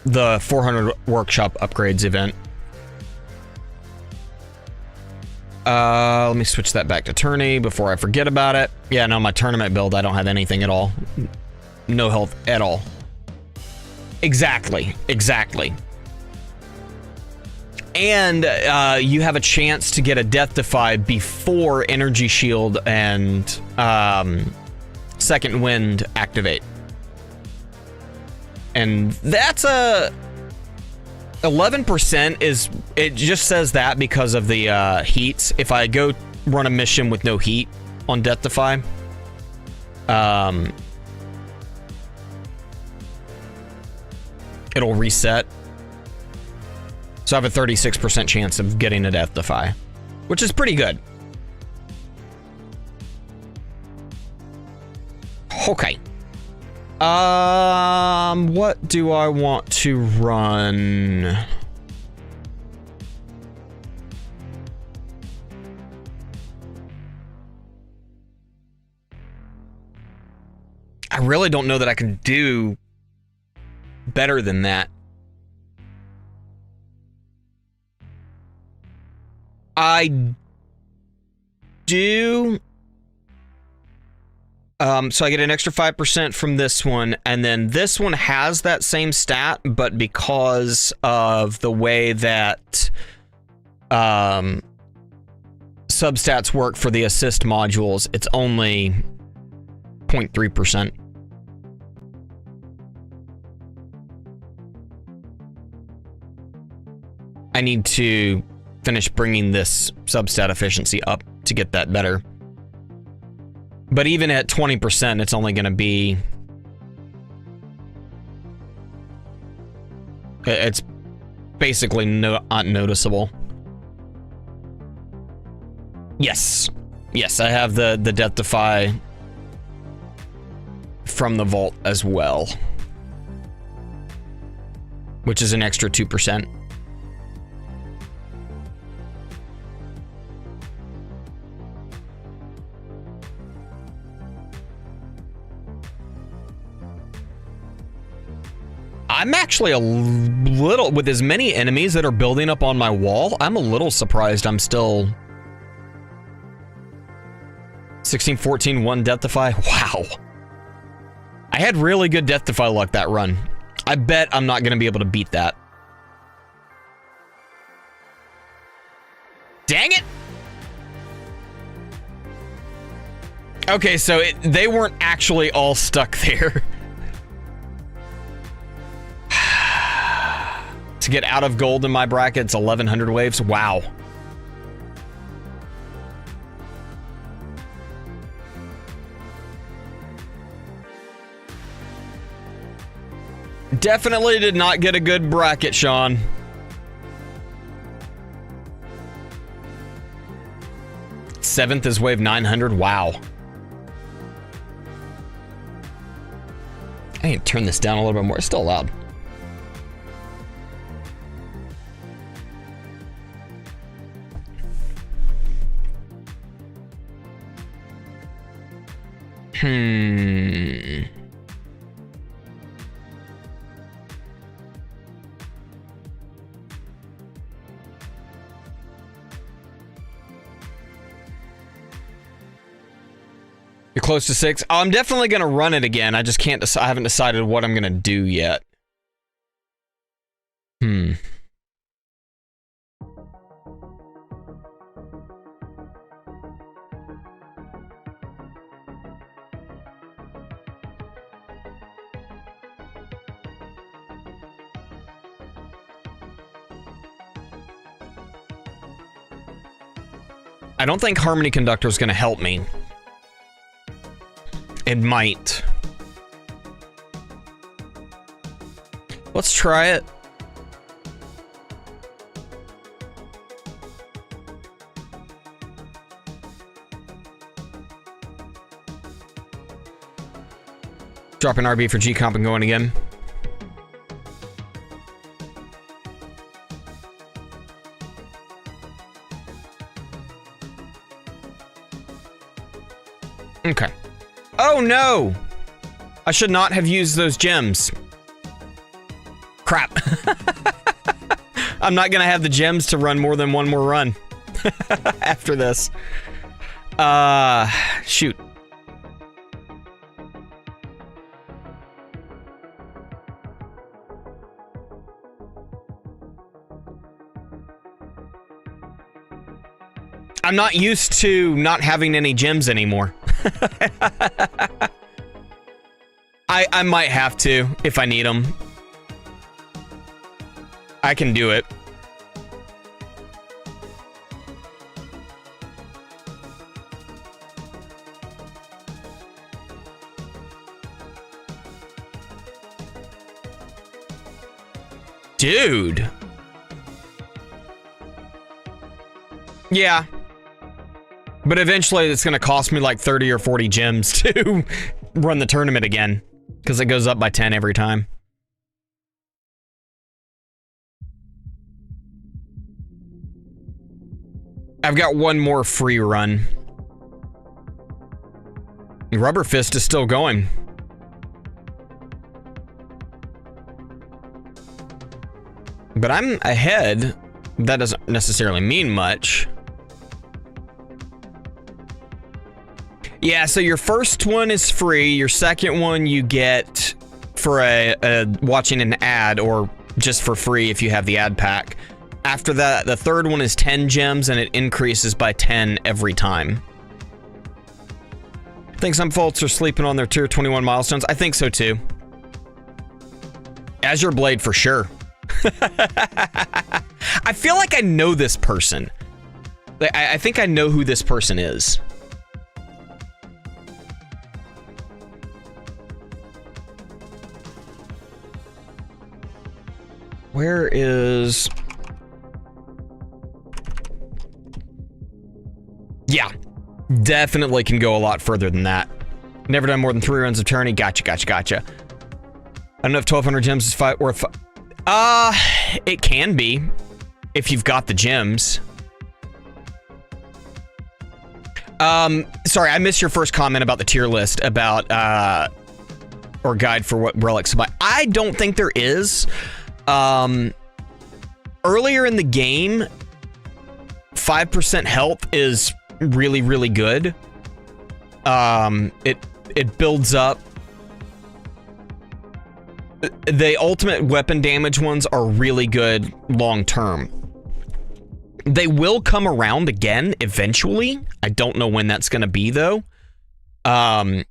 the 400 workshop upgrades event. Let me switch that back to tourney before I forget about it. Yeah, no, my tournament build, I don't have anything at all. No health at all. Exactly, exactly. And you have a chance to get a death defy before energy shield and second wind activate. And that's a 11% is, it just says that because of the heats. If I go run a mission with no heat on death defy, it'll reset. So I have a 36% chance of getting a death defy, which is pretty good. Okay. What do I want to run? I really don't know that I can do better than that. I do. So I get an extra 5% from this one, and then this one has that same stat, but because of the way that substats work for the assist modules, it's only 0.3%. I need to finish bringing this substat efficiency up to get that better. But even at 20%, it's only going to be... It's basically not noticeable. Yes. Yes, I have the death defy from the vault as well, which is an extra 2%. I'm actually a little, with as many enemies that are building up on my wall, I'm a little surprised I'm still 16, 14, 1 death defy. Wow. I had really good death defy luck that run. I bet I'm not going to be able to beat that. Dang it. Okay, so they weren't actually all stuck there. To get out of gold in my bracket, it's 1100 waves. Wow. Definitely did not get a good bracket, Sean. Seventh is wave 900. Wow. I need to turn this down a little bit more. It's still loud. You're close to 6. Oh, I'm definitely gonna run it again. I just can't. I haven't decided what I'm gonna do yet. I don't think Harmony Conductor is gonna help me. It might. Let's try it. Dropping RB for GComp and going again. Okay. Oh no! I should not have used those gems. Crap. I'm not gonna have the gems to run more than one more run after this. Shoot. I'm not used to not having any gems anymore. I might have to if I need them. I can do it. Dude. Yeah. But eventually it's gonna cost me like 30 or 40 gems to run the tournament again. Because it goes up by 10 every time. I've got one more free run. Rubber Fist is still going. But I'm ahead. That doesn't necessarily mean much. Yeah, so your first one is free. Your second one you get for watching an ad, or just for free if you have the ad pack. After that, the third one is 10 gems, and it increases by 10 every time. I think some folks are sleeping on their tier 21 milestones. I think so too. Azure Blade for sure. I feel like I know this person. Like, I think I know who this person is. Where is... Yeah, definitely can go a lot further than that. Never done more than 3 runs of Tourney. Gotcha. I don't know if 1,200 gems is worth... it can be, if you've got the gems. Sorry, I missed your first comment about the tier list, about, or guide for what relics to buy. I don't think there is. Earlier in the game, 5% health is really, really good. It builds up. The ultimate weapon damage ones are really good long term. They will come around again eventually. I don't know when that's going to be though. I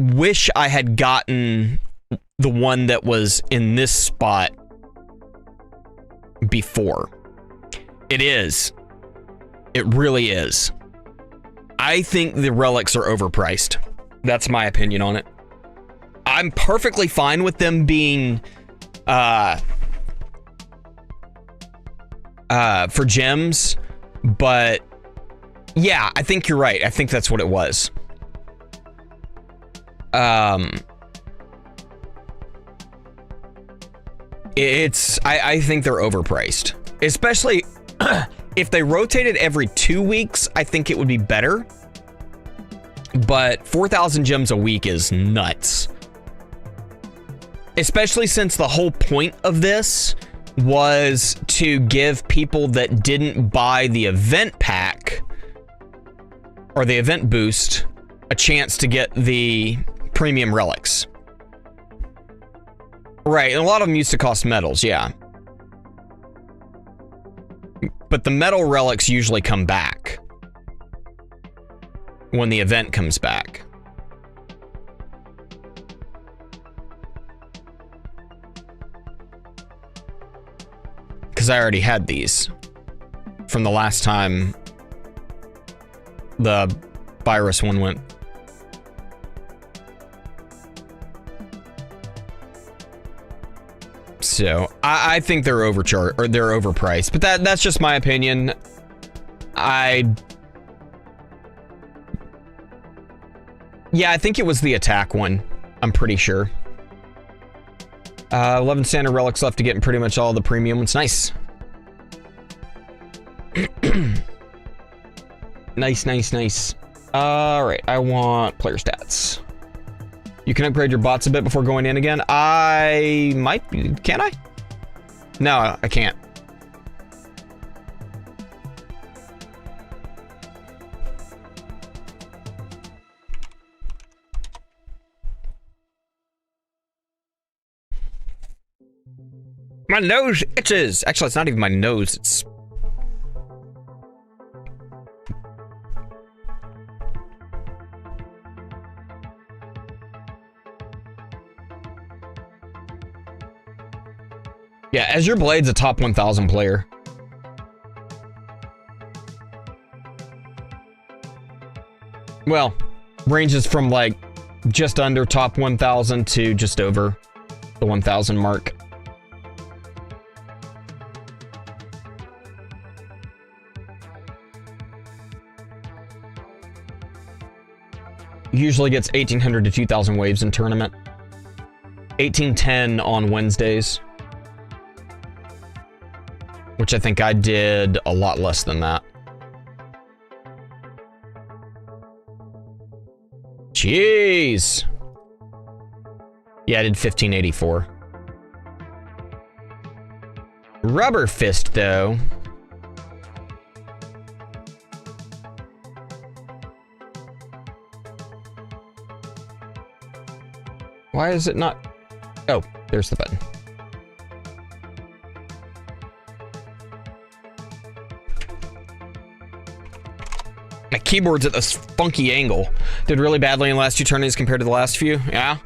wish I had gotten the one that was in this spot before. It is. It really is. I think the relics are overpriced. That's my opinion on it. I'm perfectly fine with them being for gems, but yeah, I think you're right. I think that's what it was. I think they're overpriced, especially if they rotated every 2 weeks. I think it would be better. But 4,000 gems a week is nuts. Especially since the whole point of this was to give people that didn't buy the event pack or the event boost a chance to get the premium relics. Right, and a lot of them used to cost medals, yeah. But the medal relics usually come back when the event comes back. Because I already had these from the last time the virus one went. So I think they're overcharged or they're overpriced, but that's just my opinion. Yeah, I think it was the attack one. I'm pretty sure. 11 standard relics left to get in pretty much all the premium ones. Nice. Nice. All right, I want player stats. You can upgrade your bots a bit before going in again. I might, can I? No, I can't. My nose itches. Actually, it's not even my nose. It's... Yeah, Azure Blade's a top 1,000 player. Well, ranges from like just under top 1,000 to just over the 1,000 mark. Usually gets 1,800 to 2,000 waves in tournament. 1810 on Wednesdays. Which I think I did a lot less than that. Jeez. Yeah, I did 1584. Rubber Fist, though. Why is it not? Oh, there's the button. My keyboard's at this funky angle. Did really badly in the last 2 tournaments compared to the last few. Yeah.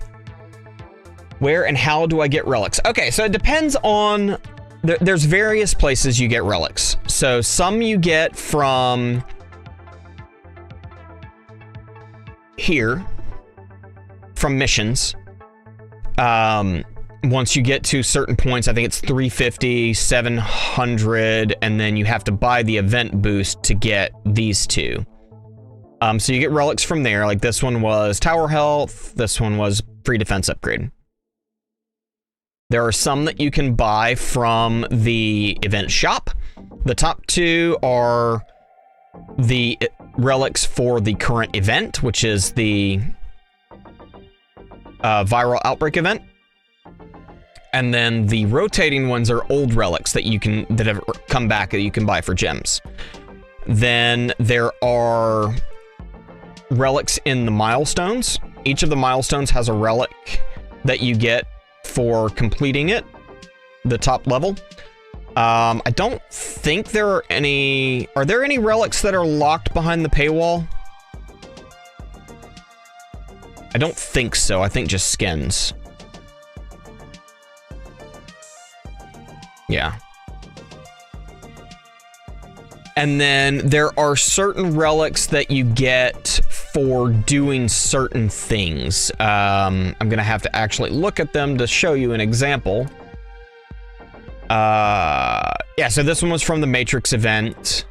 Where and how do I get relics? Okay, so it depends on... There's various places you get relics. So some you get from... here. From missions. Once you get to certain points, I think it's 350, 700, and then you have to buy the event boost to get these two. So you get relics from there, like this one was tower health, this one was free defense upgrade. There are some that you can buy from the event shop. The top 2 are the relics for the current event, which is the viral outbreak event. And then the rotating ones are old relics that that have come back that you can buy for gems. Then there are relics in the milestones. Each of the milestones has a relic that you get for completing it, the top level. I don't think there are any... Are there any relics that are locked behind the paywall? I don't think so. I think just skins. Yeah. And then there are certain relics that you get for doing certain things. I'm gonna have to actually look at them to show you an example. Yeah, so this one was from the Matrix event.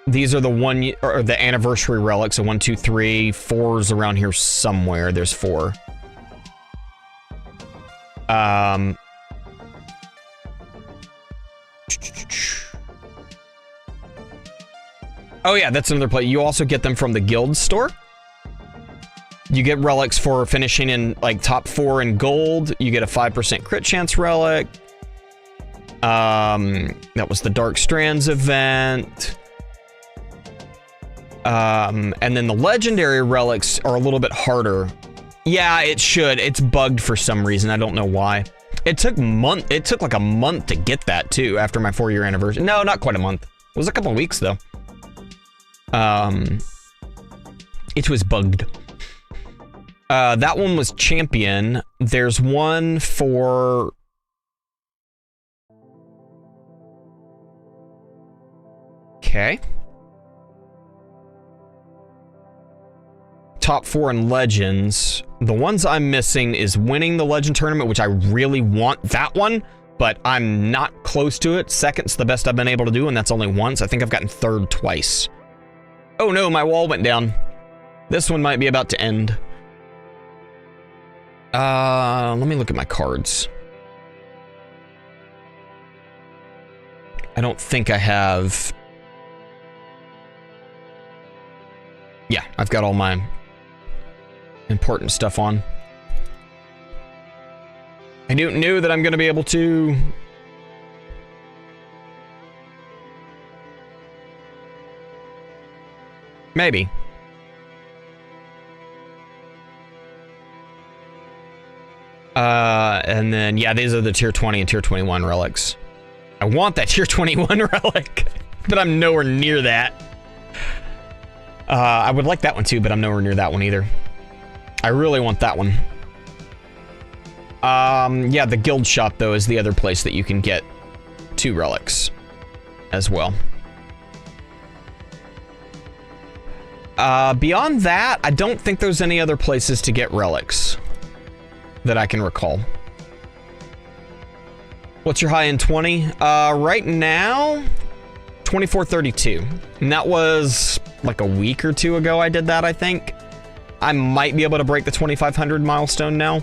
These are the anniversary relics. So 1, 2, 3, 4's around here somewhere. There's 4. Oh yeah, that's another place. You also get them from the guild store. You get relics for finishing in like top 4 in gold. You get a 5% crit chance relic. That was the Dark Strands event. And then the legendary relics are a little bit harder. Yeah, it should. It's bugged for some reason. I don't know why. It took like a month to get that too after my 4-year anniversary. No, not quite a month. It was a couple of weeks though. It was bugged. That one was champion. There's one for... Okay. Top 4 in legends. The ones I'm missing is winning the legend tournament, which I really want that one, but I'm not close to it. Second's the best I've been able to do, and that's only once. I think I've gotten third twice. Oh no, my wall went down. This one might be about to end. Let me look at my cards. I don't think I have... Yeah, I've got all my important stuff on. I don't know that I'm going to be able to... Maybe. And then, yeah, these are the tier 20 and tier 21 relics. I want that tier 21 relic, but I'm nowhere near that. I would like that one too, but I'm nowhere near that one either. I really want that one. Yeah, the guild shop, though, is the other place that you can get 2 relics as well. Beyond that, I don't think there's any other places to get relics that I can recall. What's your high in 20? Right now, 2432. And that was like a week or 2 ago I did that, I think. I might be able to break the 2500 milestone now.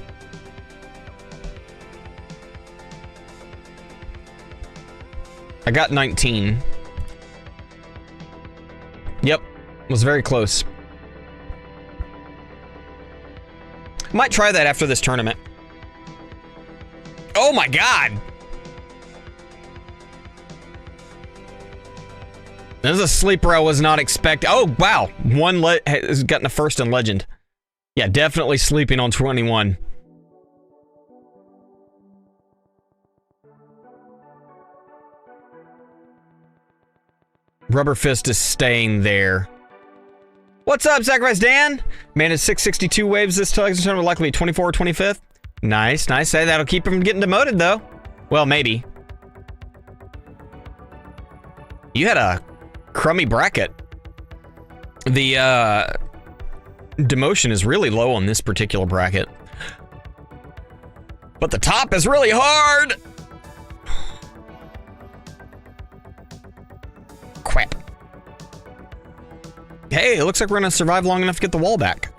I got 19. Yep, was very close. Might try that after this tournament. Oh my god! This is a sleeper I was not expecting. Oh, wow. One has gotten a first in legend. Yeah, definitely sleeping on 21. Rubber Fist is staying there. What's up, Sacrifice Dan? Managed 662 waves this tournament, will likely be 24 or 25th. Nice, nice. Hey, that'll keep him getting demoted, though. Well, maybe. You had a crummy bracket. The demotion is really low on this particular bracket. But the top is really hard! Crap. Hey, it looks like we're gonna survive long enough to get the wall back.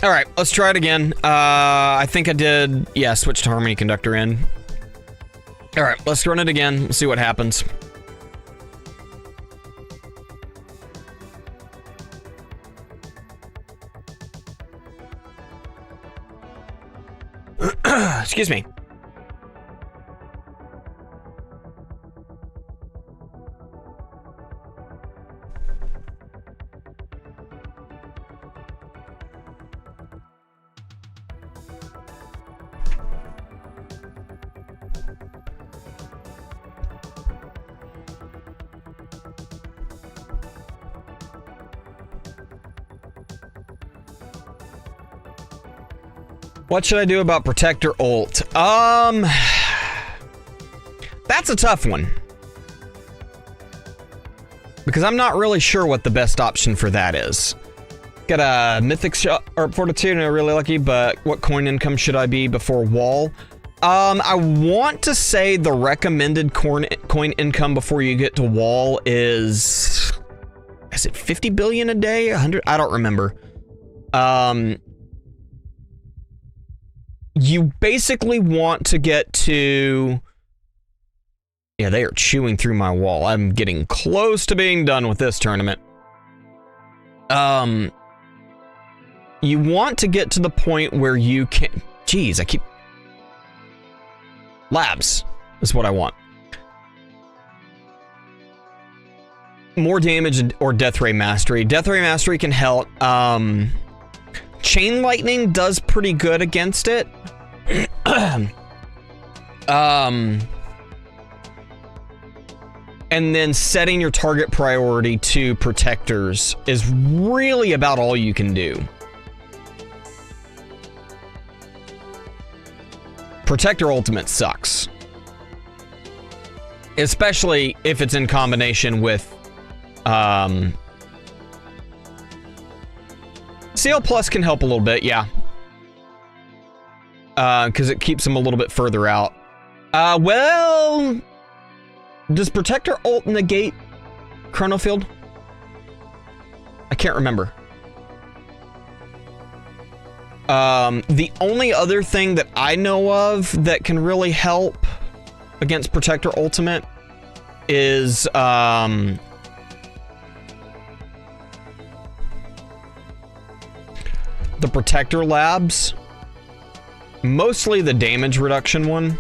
All right, let's try it again. I think I did, yeah, switch to Harmony Conductor in. All right, let's run it again. We'll see what happens. Excuse me. What should I do about Protector ult? That's a tough one. Because I'm not really sure what the best option for that is. Got a Mythic or Fortitude and I'm really lucky, but what coin income should I be before wall? I want to say the recommended coin income before you get to wall is it 50 billion a day? 100? I don't remember. you basically want to get to... Yeah, they are chewing through my wall. I'm getting close to being done with this tournament. You want to get to the point where you can... Jeez, I keep... Labs is what I want. More damage or Death Ray Mastery. Death Ray Mastery can help. Chain Lightning does pretty good against it. And then setting your target priority to protectors is really about all you can do. Protector ultimate sucks. Especially if it's in combination with CL Plus can help a little bit, yeah. Because it keeps them a little bit further out. Well, does Protector ult negate Chrono Field? I can't remember. The only other thing that I know of that can really help against Protector Ultimate is the Protector Labs. Mostly the damage reduction one.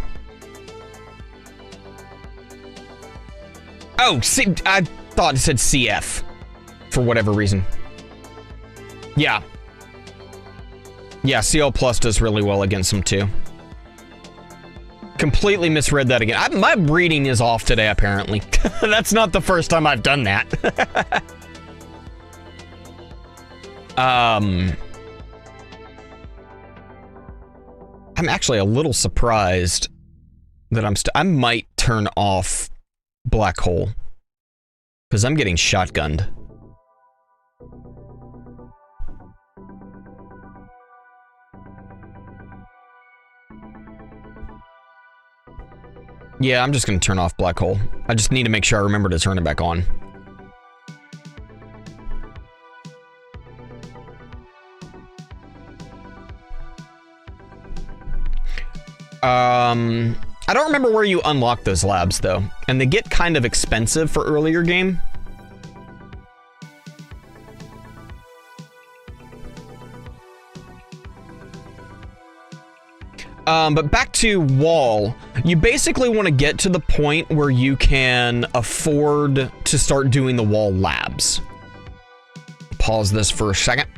Oh, see, I thought it said CF for whatever reason. Yeah. Yeah, CL Plus does really well against them too. Completely misread that again. My reading is off today, apparently. That's not the first time I've done that. I'm actually a little surprised that I might turn off Black Hole because I'm getting shotgunned. Yeah, I'm just gonna turn off Black Hole. I just need to make sure I remember to turn it back on. I don't remember where you unlock those labs though, and they get kind of expensive for earlier game. But back to Wall, you basically want to get to the point where you can afford to start doing the Wall labs. Pause this for a second.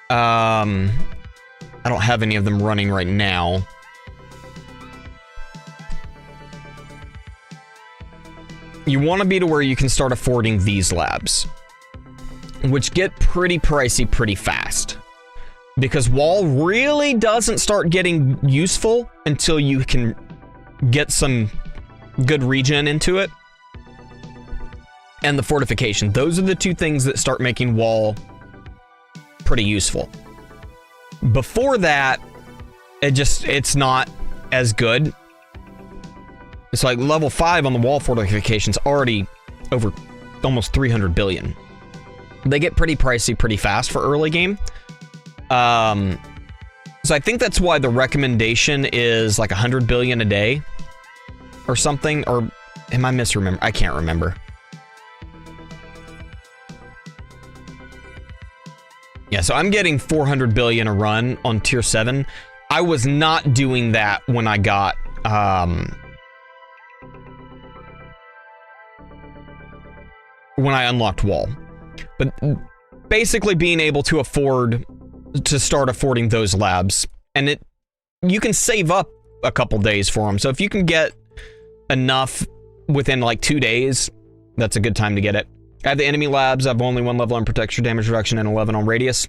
I don't have any of them running right now. You want to be to where you can start affording these labs, which get pretty pricey pretty fast. Because Wall really doesn't start getting useful until you can get some good regen into it. And the fortification. Those are the two things that start making Wall pretty useful. Before that, it's not as good. It's like level 5 on the Wall fortification's already over almost 300 billion. They get pretty pricey pretty fast for early game. So I think that's why the recommendation is like 100 billion a day or something, or am I misremember? I can't remember. Yeah, so I'm getting 400 billion a run on tier 7. I was not doing that when I got, when I unlocked Wall. But basically being able to afford to start affording those labs, and you can save up a couple days for them. So if you can get enough within like 2 days, that's a good time to get it. I have the enemy labs. I have only 1 level on protection damage reduction and 11 on radius.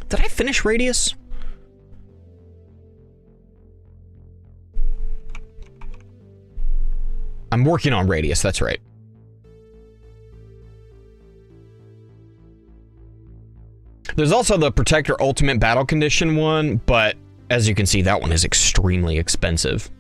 Did I finish radius? I'm working on radius, that's right. There's also the Protector Ultimate Battle Condition one, but as you can see, that one is extremely expensive.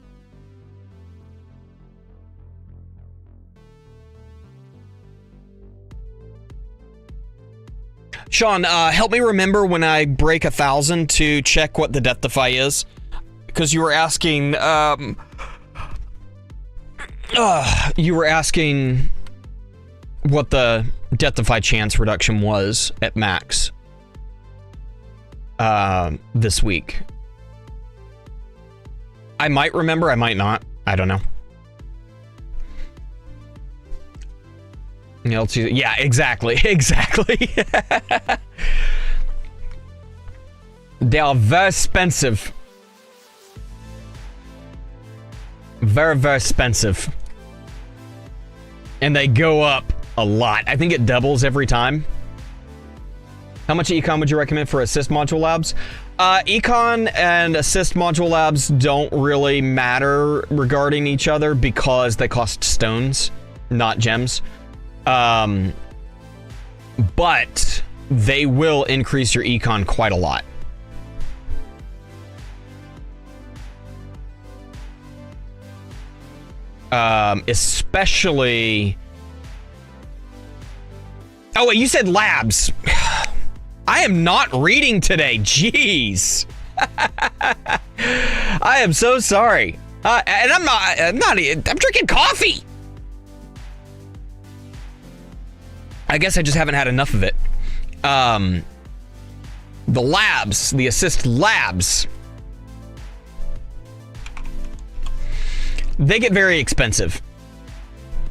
Sean, help me remember when I break 1,000 to check what the death defy is, because you were asking. You were asking what the death defy chance reduction was at max this week. I might remember, I might not. I don't know. Yeah, exactly. Exactly. They are very expensive. Very, very expensive. And they go up a lot. I think it doubles every time. How much econ would you recommend for assist module labs? Econ and assist module labs don't really matter regarding each other because they cost stones, not gems. But they will increase your econ quite a lot. Especially... Oh, wait, you said labs. I am not reading today. Jeez. I am so sorry. And I'm drinking coffee. I guess I just haven't had enough of it. The labs, the assist labs, they get very expensive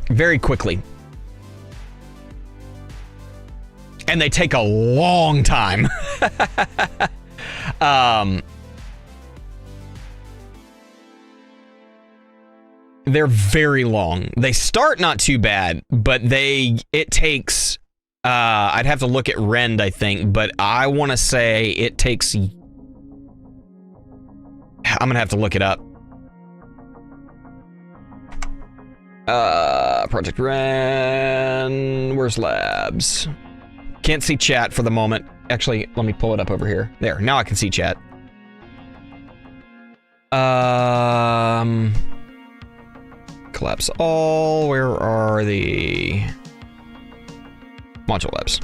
very quickly. And they take a long time. They're very long. They start not too bad, but it takes, I'd have to look at Rend, I think, but I want to say it takes, I'm going to have to look it up. Project Rend, where's labs? Can't see chat for the moment. Actually, let me pull it up over here. There, now I can see chat. Collapse all. Where are the module labs?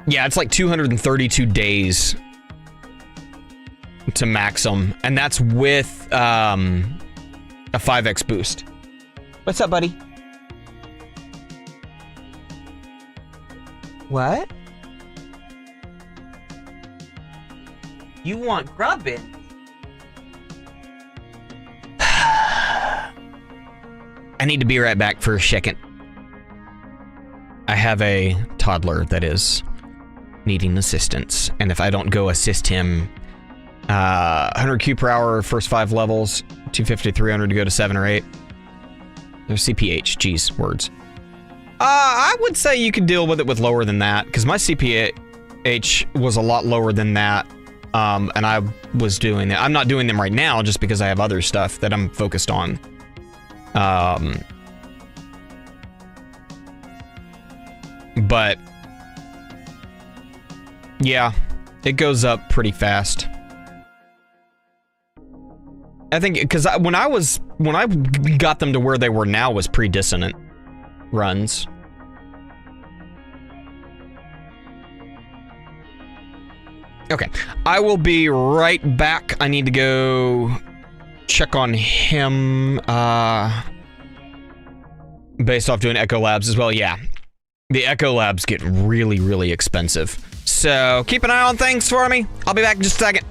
Yeah, it's like 232 days to max them, and that's with a 5x boost. What's up, buddy? What? You want grubbin? I need to be right back for a second. I have a toddler that is needing assistance, and if I don't go assist him, 100 Q per hour, first 5 levels, 250 to 300 to go to 7 or 8. There's CPH, geez, words. I would say you could deal with it with lower than that, because my CPH was a lot lower than that, and I was doing that. I'm not doing them right now just because I have other stuff that I'm focused on. But yeah, it goes up pretty fast. I think because when I got them to where they were now was pre-dissonant runs. Okay, I will be right back. I need to go check on him based off doing Echo Labs as well. Yeah, the Echo Labs get really, really expensive. So keep an eye on things for me. I'll be back in just a second.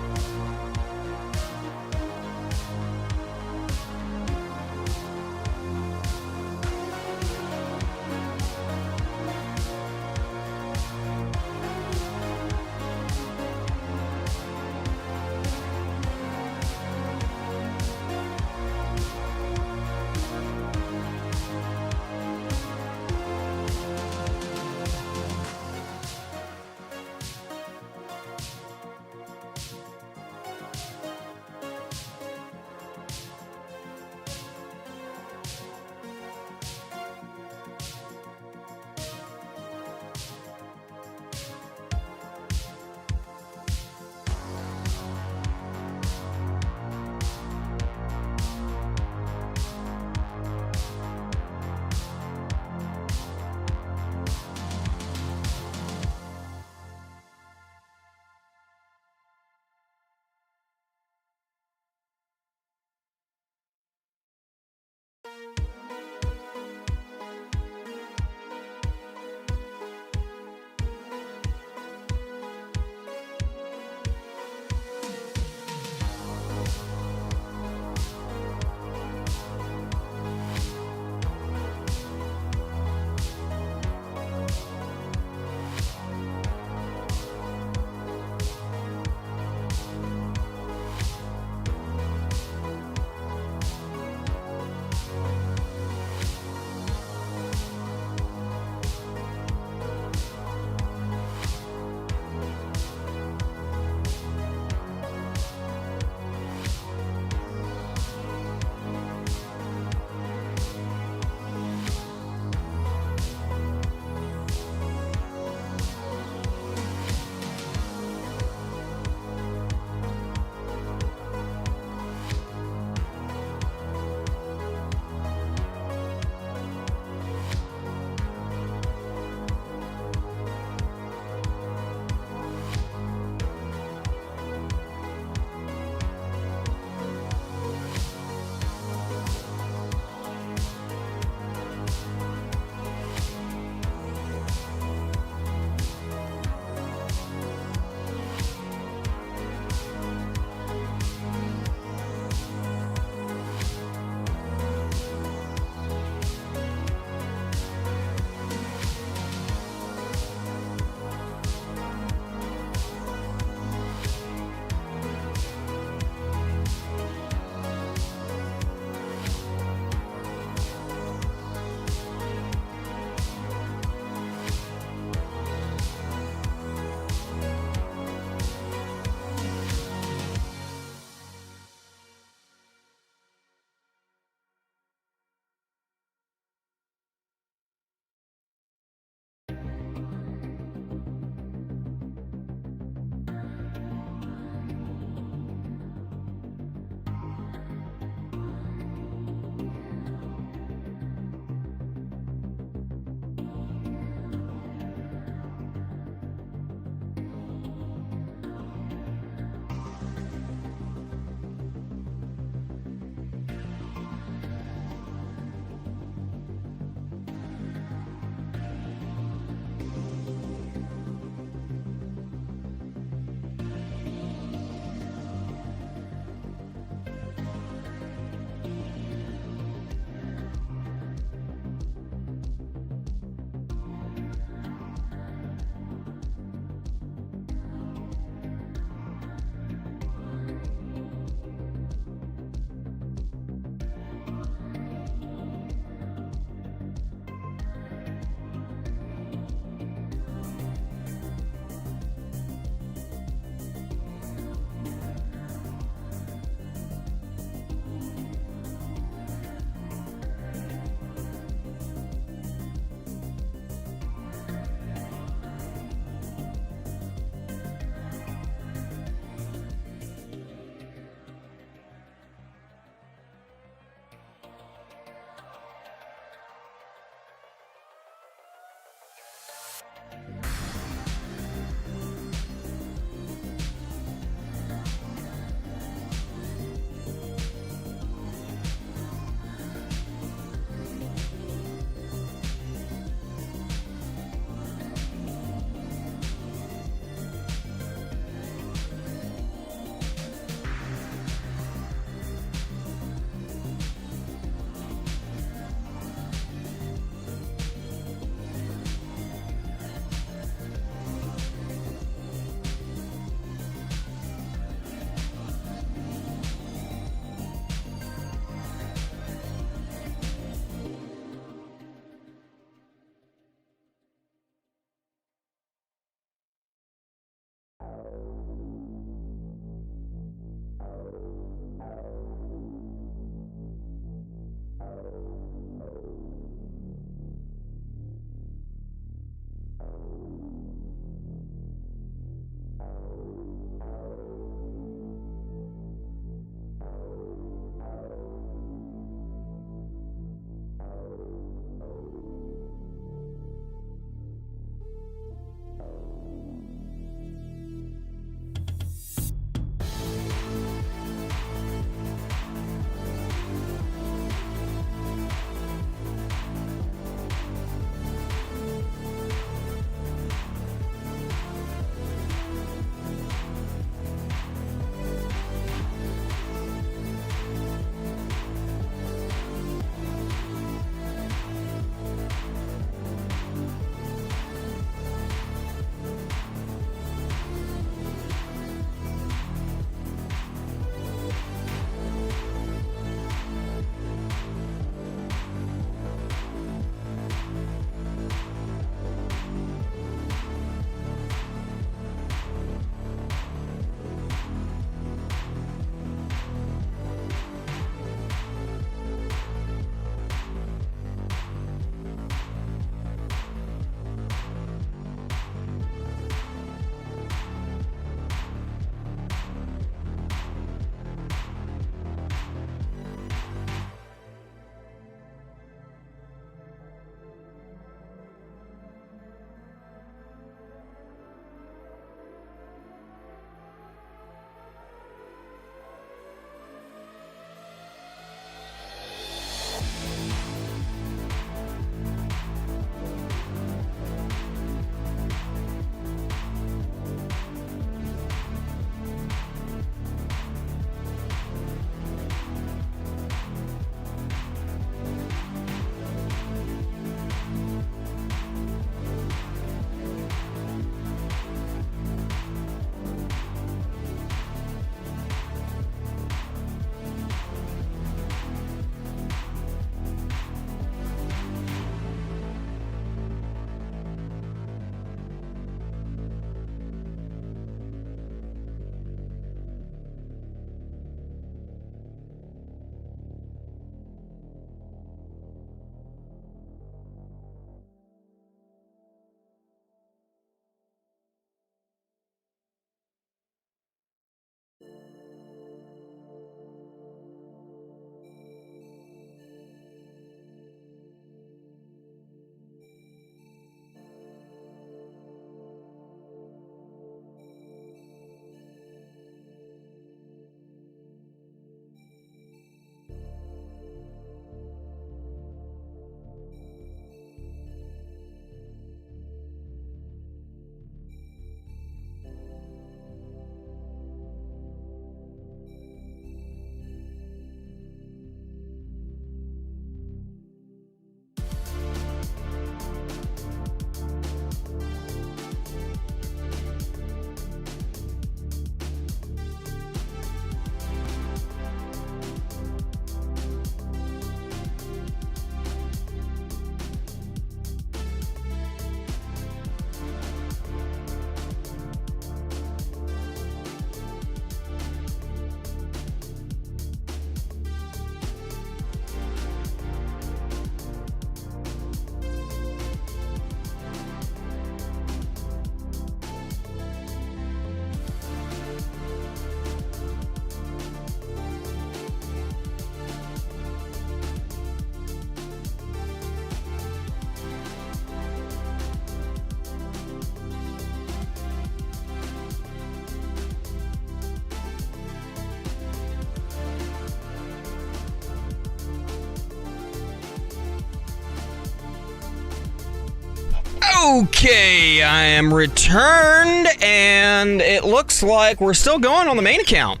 Okay, I am returned, and it looks like we're still going on the main account.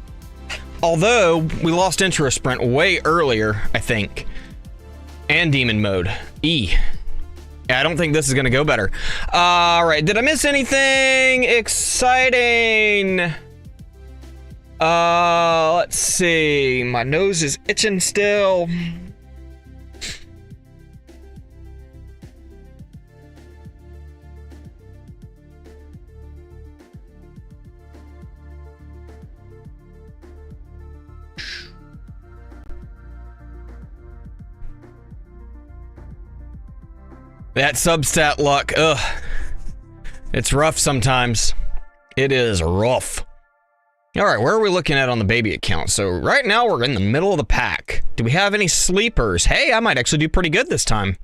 Although, we lost intro sprint way earlier, I think. And demon mode. Yeah, I don't think this is gonna go better. Alright, did I miss anything exciting? Let's see. My nose is itching still. That substat luck, ugh. It's rough sometimes. It is rough. All right, where are we looking at on the baby account? So right now we're in the middle of the pack. Do we have any sleepers? Hey, I might actually do pretty good this time.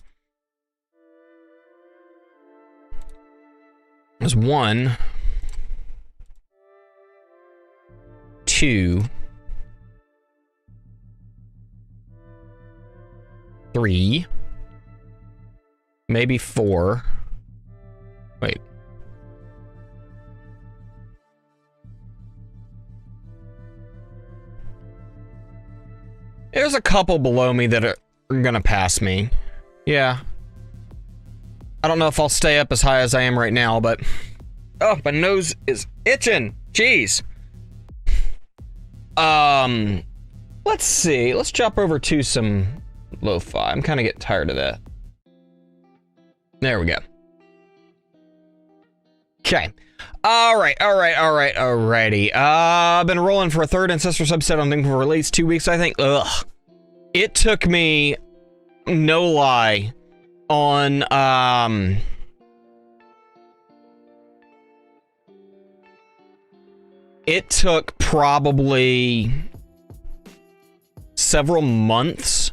There's 1, 2, 3. Maybe 4. Wait. There's a couple below me that are gonna pass me. Yeah. I don't know if I'll stay up as high as I am right now, but... Oh, my nose is itching. Jeez. Let's see. Let's jump over to some lo-fi. I'm kind of getting tired of that. There we go. Okay. Alrighty. I've been rolling for a third Ancestor subset on thing for release 2 weeks, I think. Ugh. It took me, no lie, on, it took probably several months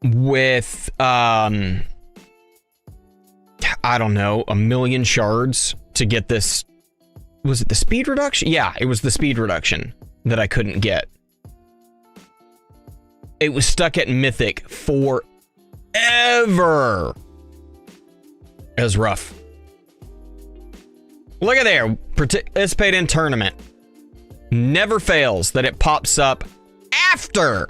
with, I don't know, 1 million shards to get this. Was it the speed reduction? Yeah, it was the speed reduction that I couldn't get. It was stuck at Mythic forever. It was rough. Look at there, participate in tournament. Never fails that it pops up after.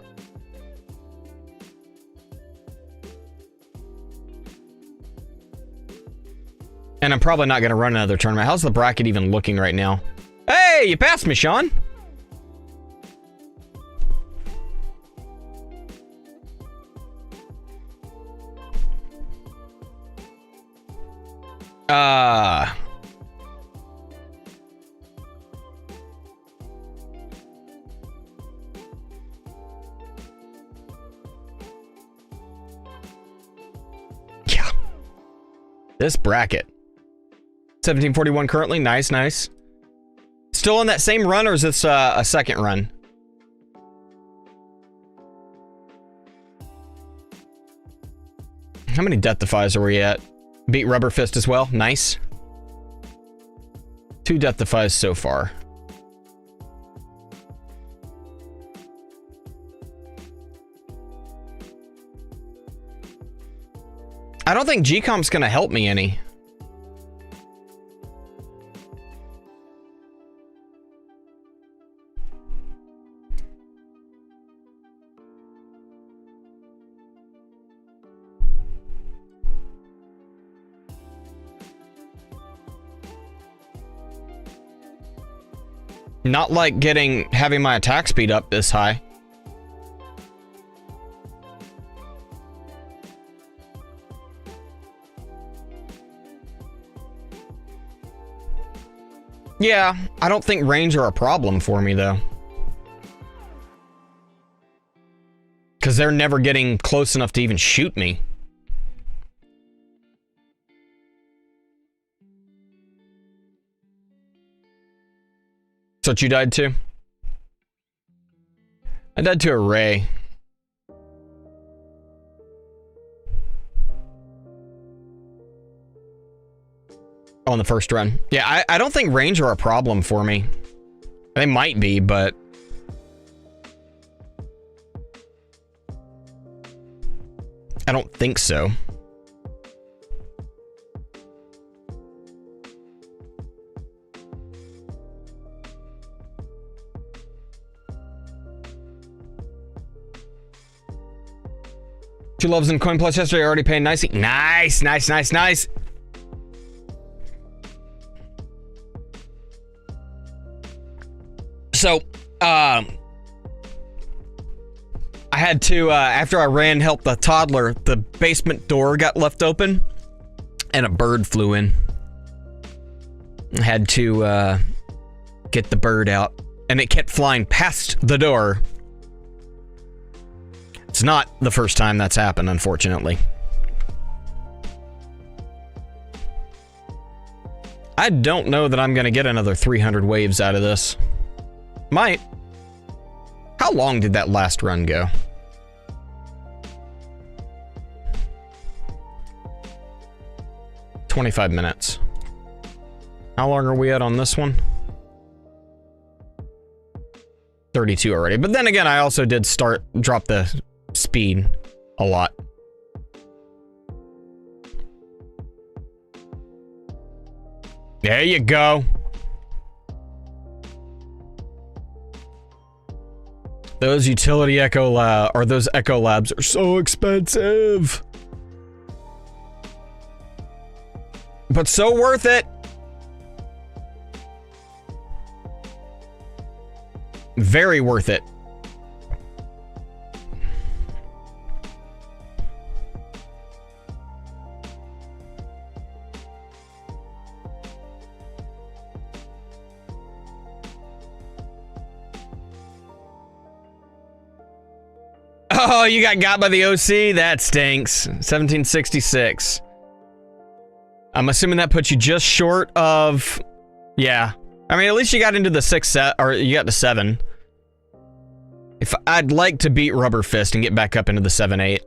And I'm probably not going to run another tournament. How's the bracket even looking right now? Hey, you passed me, Sean. Yeah. This bracket. 1741 currently. Nice. Still on that same run, or is this a second run? How many death defies are we at? Beat Rubber Fist as well. Nice. 2 death defies so far. I don't think GComp's gonna help me any. Not like having my attack speed up this high. Yeah, I don't think range are a problem for me though. Because they're never getting close enough to even shoot me. So what you died to? I died to a ray. On the first run. Yeah, I don't think range are a problem for me. They might be, but... I don't think so. Two loves in Coin Plus yesterday, already paying nicely. Nice, nice, nice, nice. So, I had to, after I ran help the toddler, the basement door got left open and a bird flew in. I had to, get the bird out and it kept flying past the door. It's not the first time that's happened, unfortunately. I don't know that I'm gonna get another 300 waves out of this. Might. How long did that last run go? "25 minutes. How long are we at on this one? 32 already. But then again, I also did drop the speed a lot. There you go. Those utility Echo or those Echo Labs are so expensive. But so worth it. Very worth it. Oh, you got by the OC? That stinks. 1766. I'm assuming that puts you just short of... Yeah. I mean, at least you got into the 6 set, or you got to 7. If I'd like to beat Rubber Fist and get back up into the 7-8.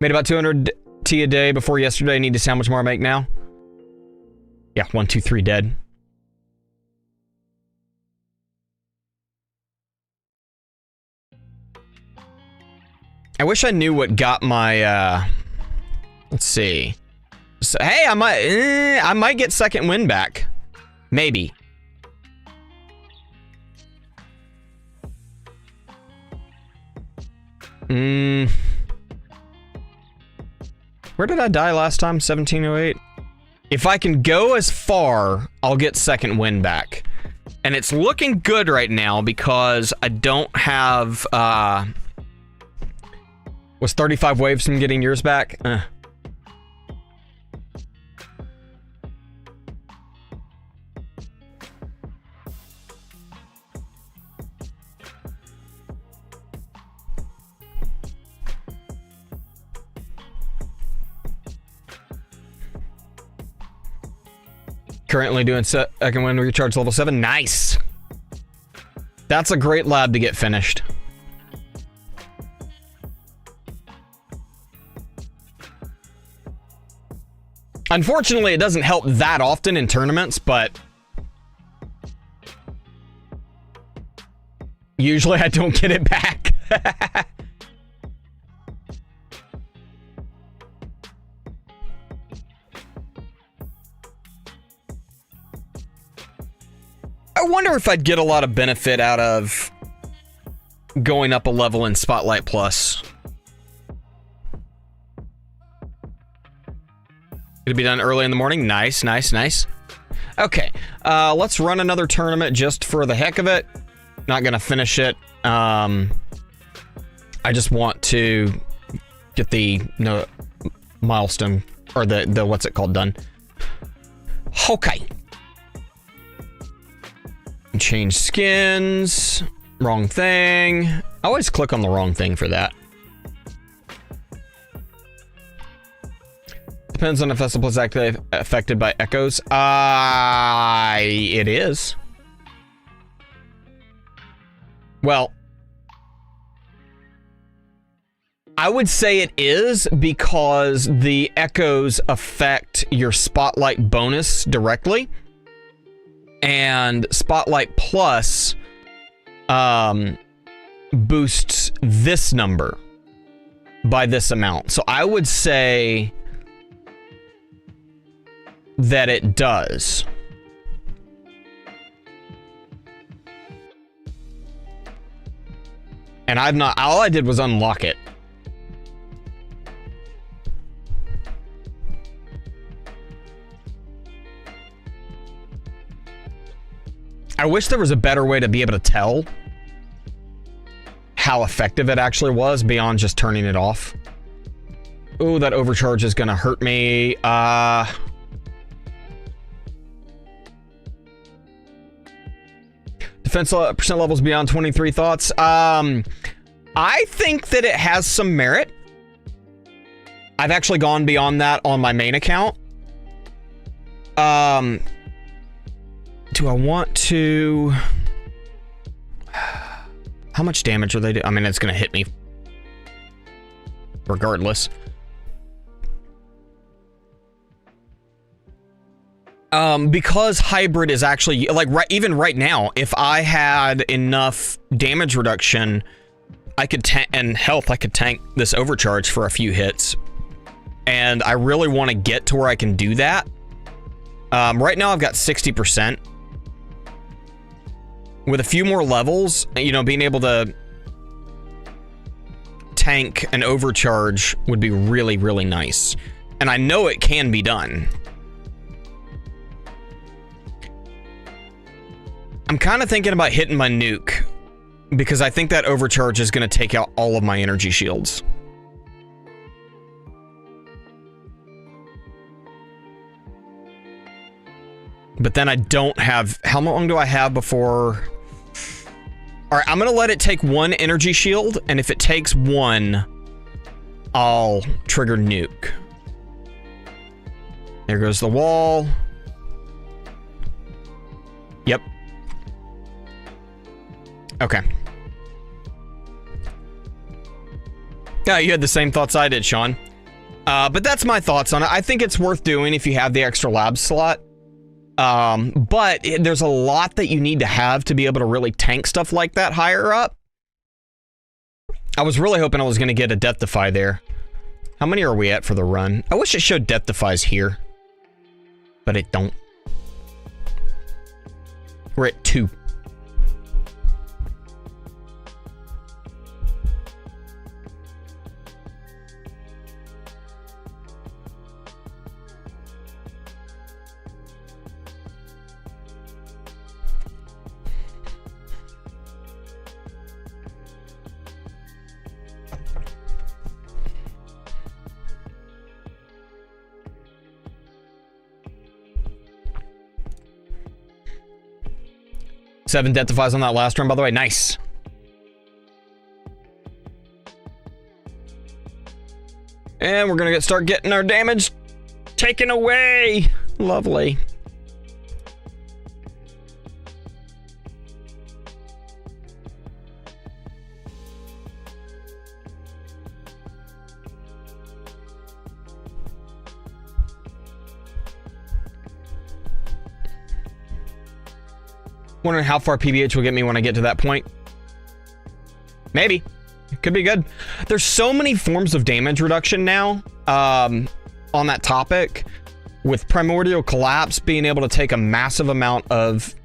Made about 200 T a day before yesterday. Need to see how much more I make now. Yeah, 1, 2, 3 dead. I wish I knew what got my, let's see. So, hey, I might get second win back. Maybe. Where did I die last time? 1708? If I can go as far, I'll get second win back. And it's looking good right now because I don't have, was 35 waves from getting yours back? Currently doing second win recharge level 7. Nice. That's a great lab to get finished. Unfortunately, it doesn't help that often in tournaments, but usually I don't get it back. I wonder if I'd get a lot of benefit out of going up a level in Spotlight Plus. Gonna be done early in the morning. Nice, nice, nice. Okay, let's run another tournament just for the heck of it. Not gonna finish it. I just want to get the milestone, or the what's it called, done. Okay. Change skins. Wrong thing. I always click on the wrong thing for that. Depends on if Festival is actually affected by echoes. It is. Well, I would say it is because the echoes affect your Spotlight bonus directly. And Spotlight Plus boosts this number by this amount. So I would say that it does. And I've not, all I did was unlock it. I wish there was a better way to be able to tell how effective it actually was beyond just turning it off. Ooh, that overcharge is gonna hurt me. Defense percent levels beyond 23 thoughts. I think that it has some merit. I've actually gone beyond that on my main account. Do I want to... How much damage are they doing? I mean, it's going to hit me regardless. Because hybrid is actually, like, even right now, if I had enough damage reduction, I could and health, I could tank this overcharge for a few hits. And I really want to get to where I can do that. Right now I've got 60%. With a few more levels, you know, being able to tank an overcharge would be really, really nice. And I know it can be done. I'm kind of thinking about hitting my nuke, because I think that overcharge is going to take out all of my energy shields. But then I don't have... How long do I have before... Alright, I'm going to let it take one energy shield, and if it takes one, I'll trigger nuke. There goes the wall. Yep. Okay. Yeah, you had the same thoughts I did, Sean. But that's my thoughts on it. I think it's worth doing if you have the extra lab slot. But there's a lot that you need to have to be able to really tank stuff like that higher up. I was really hoping I was going to get a death defy there. How many are we at for the run? I wish it showed death defies here, but it don't. We're at 2. Seven death defies on that last run, by the way. Nice. And we're gonna start getting our damage taken away. Lovely. Wondering how far PBH will get me when I get to that point. Maybe. It could be good. There's so many forms of damage reduction now on that topic. With Primordial Collapse being able to take a massive amount of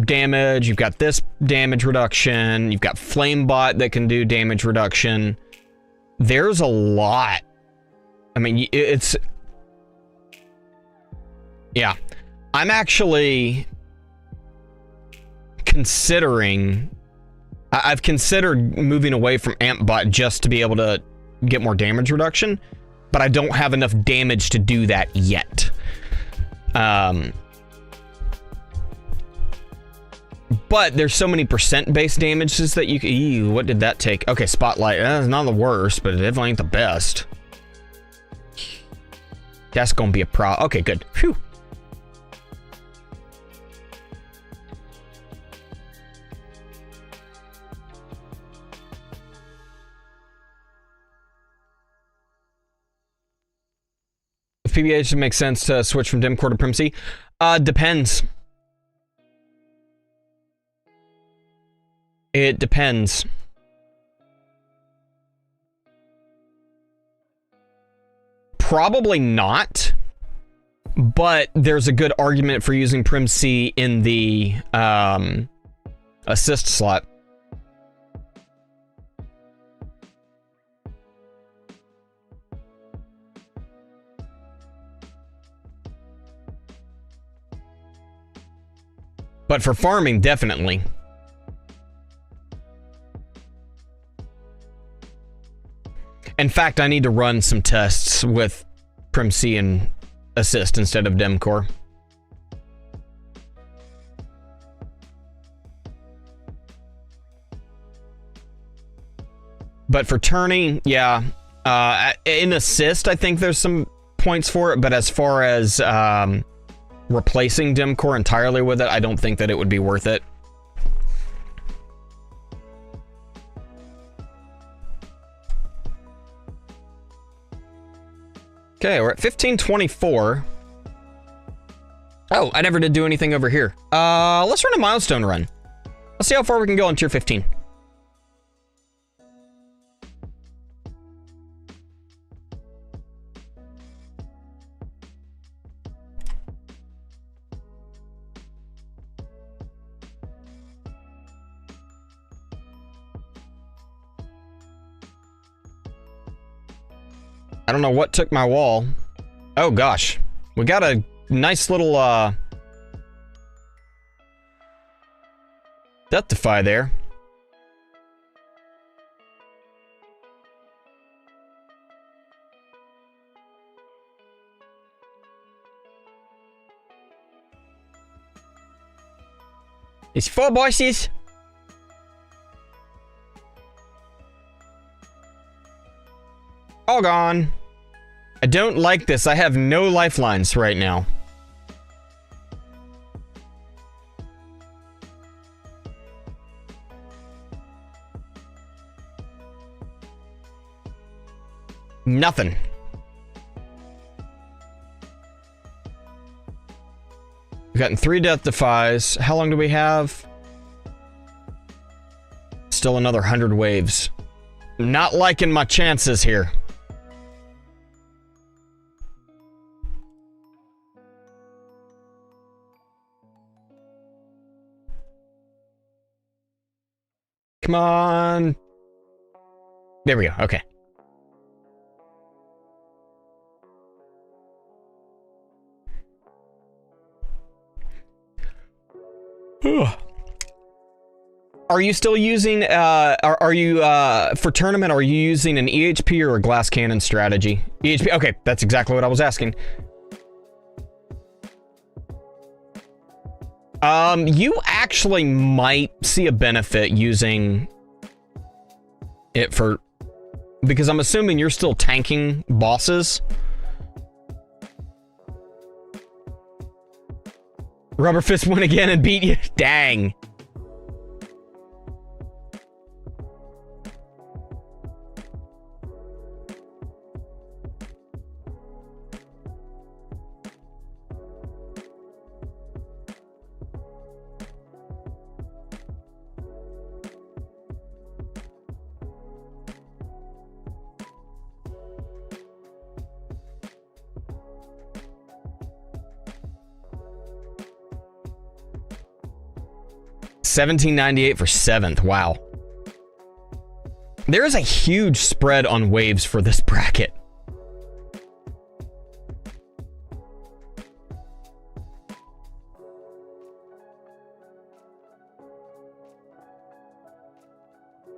damage. You've got this damage reduction. You've got Flamebot that can do damage reduction. There's a lot. I mean, it's... Yeah. I'm actually... considering... I've considered moving away from Ampbot just to be able to get more damage reduction, but I don't have enough damage to do that yet. But there's so many percent-based damages that you can... Ew, what did that take? Okay, Spotlight. That's not the worst, but it definitely ain't the best. That's gonna be a okay, good. Phew. PBH makes sense to switch from dim core to Primc. Depends. It depends. Probably not, but there's a good argument for using Primc in the assist slot. But for farming, definitely. In fact, I need to run some tests with PrimC and Assist instead of DemCore. But for Tourney, yeah. In Assist, I think there's some points for it, but as far as replacing DemCore entirely with it, I don't think that it would be worth it. Okay, we're at 1524. Oh, I never did do anything over here. Let's run a milestone run. Let's see how far we can go on tier 15. I don't know what took my wall. Oh gosh. We got a nice little Deathify there. It's 4 bosses. All gone. I don't like this. I have no lifelines right now. Nothing. We've gotten 3 death defies. How long do we have? Still another 100 waves. Not liking my chances here. Come on. There we go. Okay. Are you still using, are you, for tournament, are you using an EHP or a glass cannon strategy? EHP, okay, that's exactly what I was asking. You actually might see a benefit using it for, because I'm assuming you're still tanking bosses. Rubber Fist win again and beat you. Dang. $17.98 for 7th. Wow. There is a huge spread on waves for this bracket.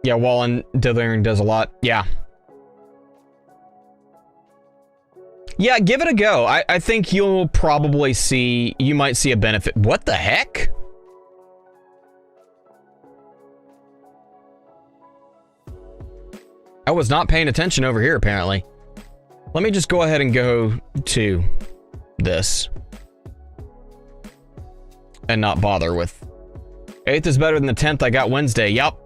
Yeah, wall and dithering does a lot. Yeah. Yeah, give it a go. I think you'll probably see, you might see a benefit. What the heck? I was not paying attention over here, apparently. Let me just go ahead and go to this. And not bother with... 8th is better than the 10th. I got Wednesday. Yup.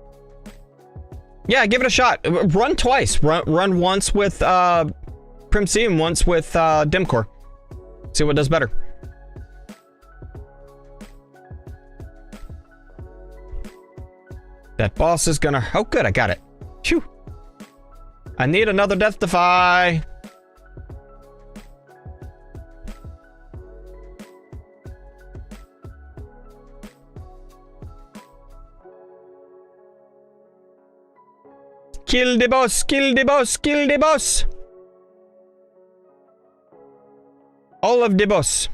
Yeah, give it a shot. Run twice. Run once with PrimC and once with DemCore. See what does better. That boss is gonna... Oh, good. I got it. Phew. I need another death defy. Kill the boss, kill the boss, kill the boss. All of the boss.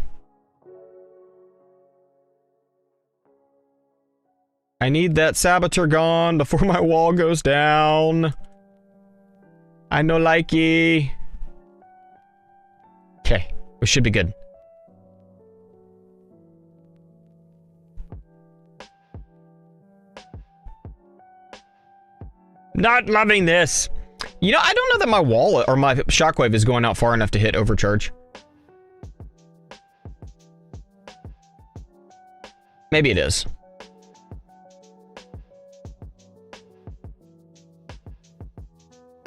I need that saboteur gone before my wall goes down. I no likey. Okay, we should be good. Not loving this. You know, I don't know that my wall or my shockwave is going out far enough to hit overcharge. Maybe it is.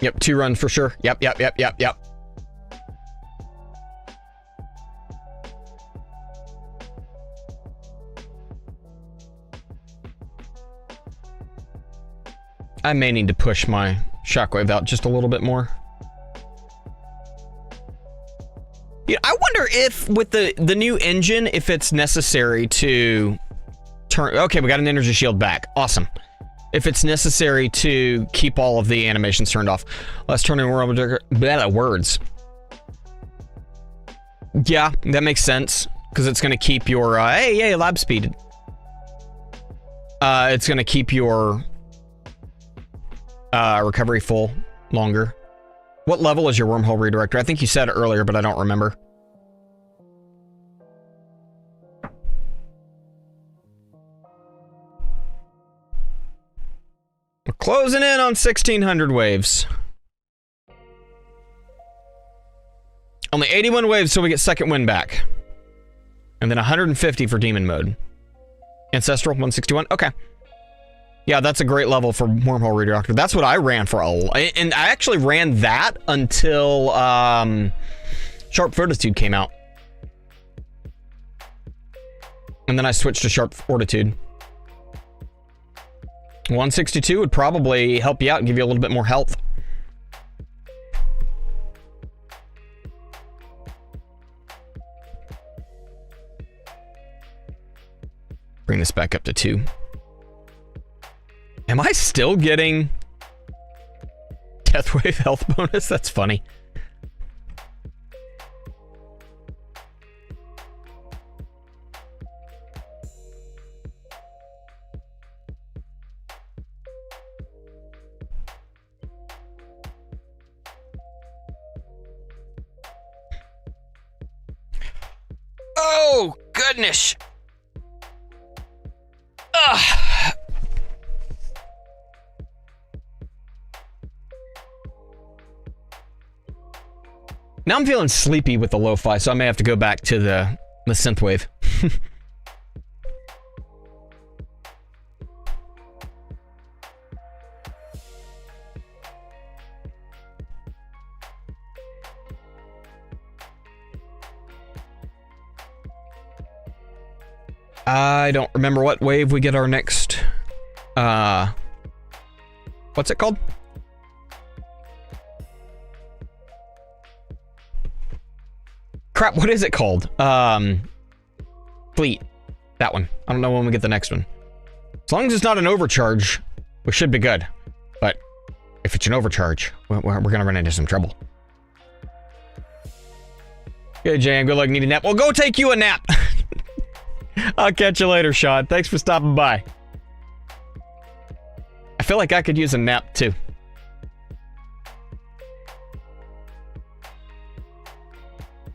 Yep, 2 runs for sure. Yep. I may need to push my shockwave out just a little bit more. Yeah, I wonder if with the new engine, if it's necessary to turn... Okay, we got an energy shield back. Awesome. If it's necessary to keep all of the animations turned off. Let's turn in words. Yeah, that makes sense. Because it's going to keep your... hey, lab speed. It's going to keep your... recovery full longer. What level is your wormhole redirector? I think you said it earlier, but I don't remember. We're closing in on 1600 waves. Only 81 waves till we get second wind back. And then 150 for demon mode. Ancestral 161. Okay. Yeah, that's a great level for wormhole redirector. That's what I ran for and I actually ran that until Sharp Fortitude came out. And then I switched to Sharp Fortitude. 162 would probably help you out and give you a little bit more health. Bring this back up to 2. Am I still getting Deathwave health bonus? That's funny. Oh, goodness. Ugh. Now I'm feeling sleepy with the lo-fi, so I may have to go back to the synthwave. I don't remember what wave we get our next, what's it called? Crap, what is it called? Fleet. That one. I don't know when we get the next one. As long as it's not an overcharge, we should be good. But if it's an overcharge, we're gonna run into some trouble. Okay, Jam, good luck, need a nap. Well, go take you a nap. I'll catch you later, Sean. Thanks for stopping by. I feel like I could use a nap, too.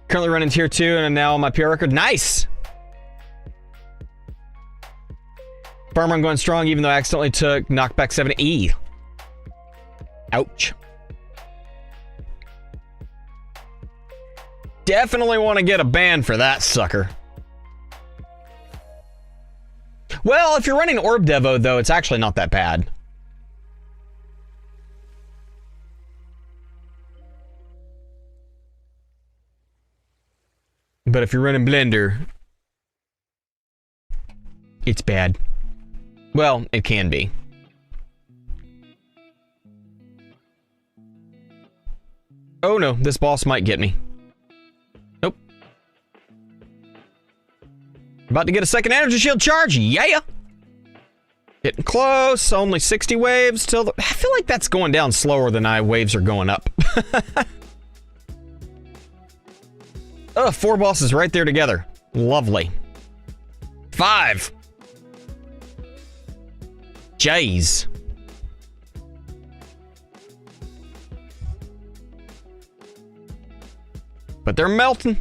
Currently running tier 2 and now on my PR record. Nice! Farm run going strong even though I accidentally took knockback 7E. Ouch. Definitely want to get a ban for that sucker. Well, if you're running Orb Devo, though, it's actually not that bad. But if you're running Blender, it's bad. Well, it can be. Oh no, this boss might get me. Nope. About to get a second energy shield charge, yeah! Getting close, only 60 waves till the... I feel like that's going down slower than waves are going up. Oh, 4 bosses right there together. Lovely. 5. Jeez. But they're melting.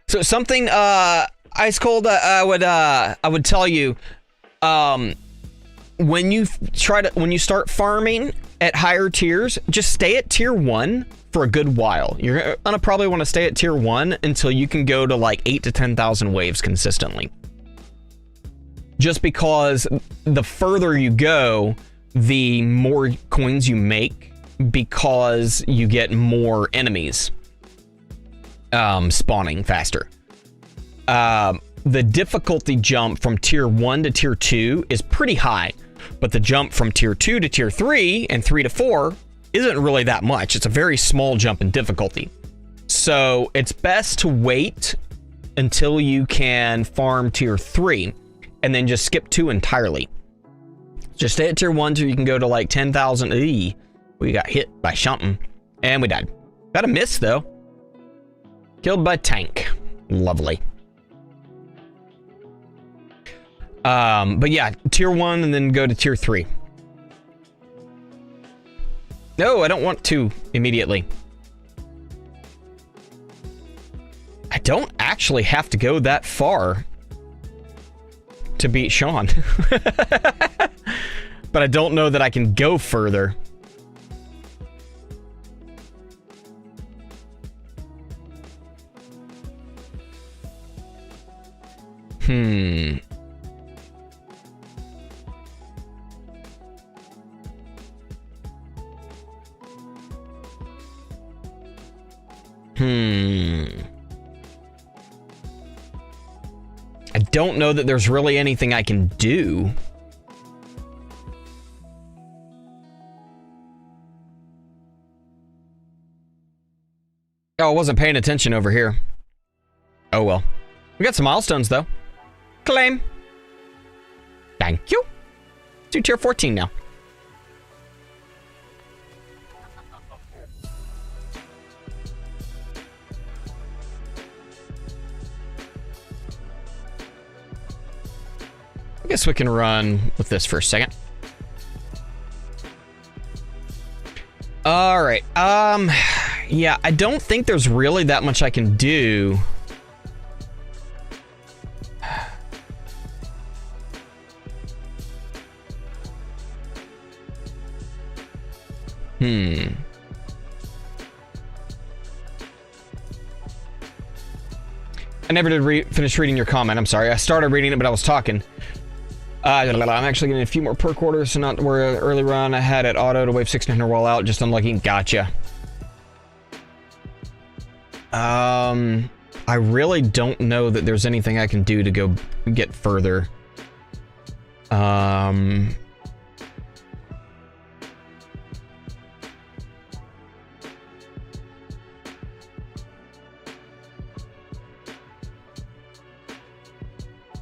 So something ice cold I would tell you, when you start farming at higher tiers, just stay at tier 1 for a good while. You're gonna probably want to stay at tier 1 until you can go to like 8 to 10,000 waves consistently. Just because the further you go, the more coins you make, because you get more enemies spawning faster. The difficulty jump from tier 1 to tier 2 is pretty high, but the jump from tier 2 to tier 3 and 3 to 4 isn't really that much. It's a very small jump in difficulty. So it's best to wait until you can farm tier 3 and then just skip 2 entirely. Just stay at tier 1 so you can go to like 10,000. We got hit by something and we died. Got a miss though. Killed by tank. Lovely. But yeah, tier 1 and then go to tier 3. No, I don't want to immediately. I don't actually have to go that far to beat Sean. But I don't know that I can go further. I don't know that there's really anything I can do. Oh, I wasn't paying attention over here. Oh well. We got some milestones though. Claim. Thank you. To tier 14 now. I guess we can run with this for a second. All right. Yeah, I don't think there's really that much I can do. I never did finish reading your comment. I'm sorry. I started reading it, but I was talking. I'm actually getting a few more perk orders, so not where early run I had it auto to wave 1600 while out. Just unlucky. Gotcha. I really don't know that there's anything I can do to go get further. I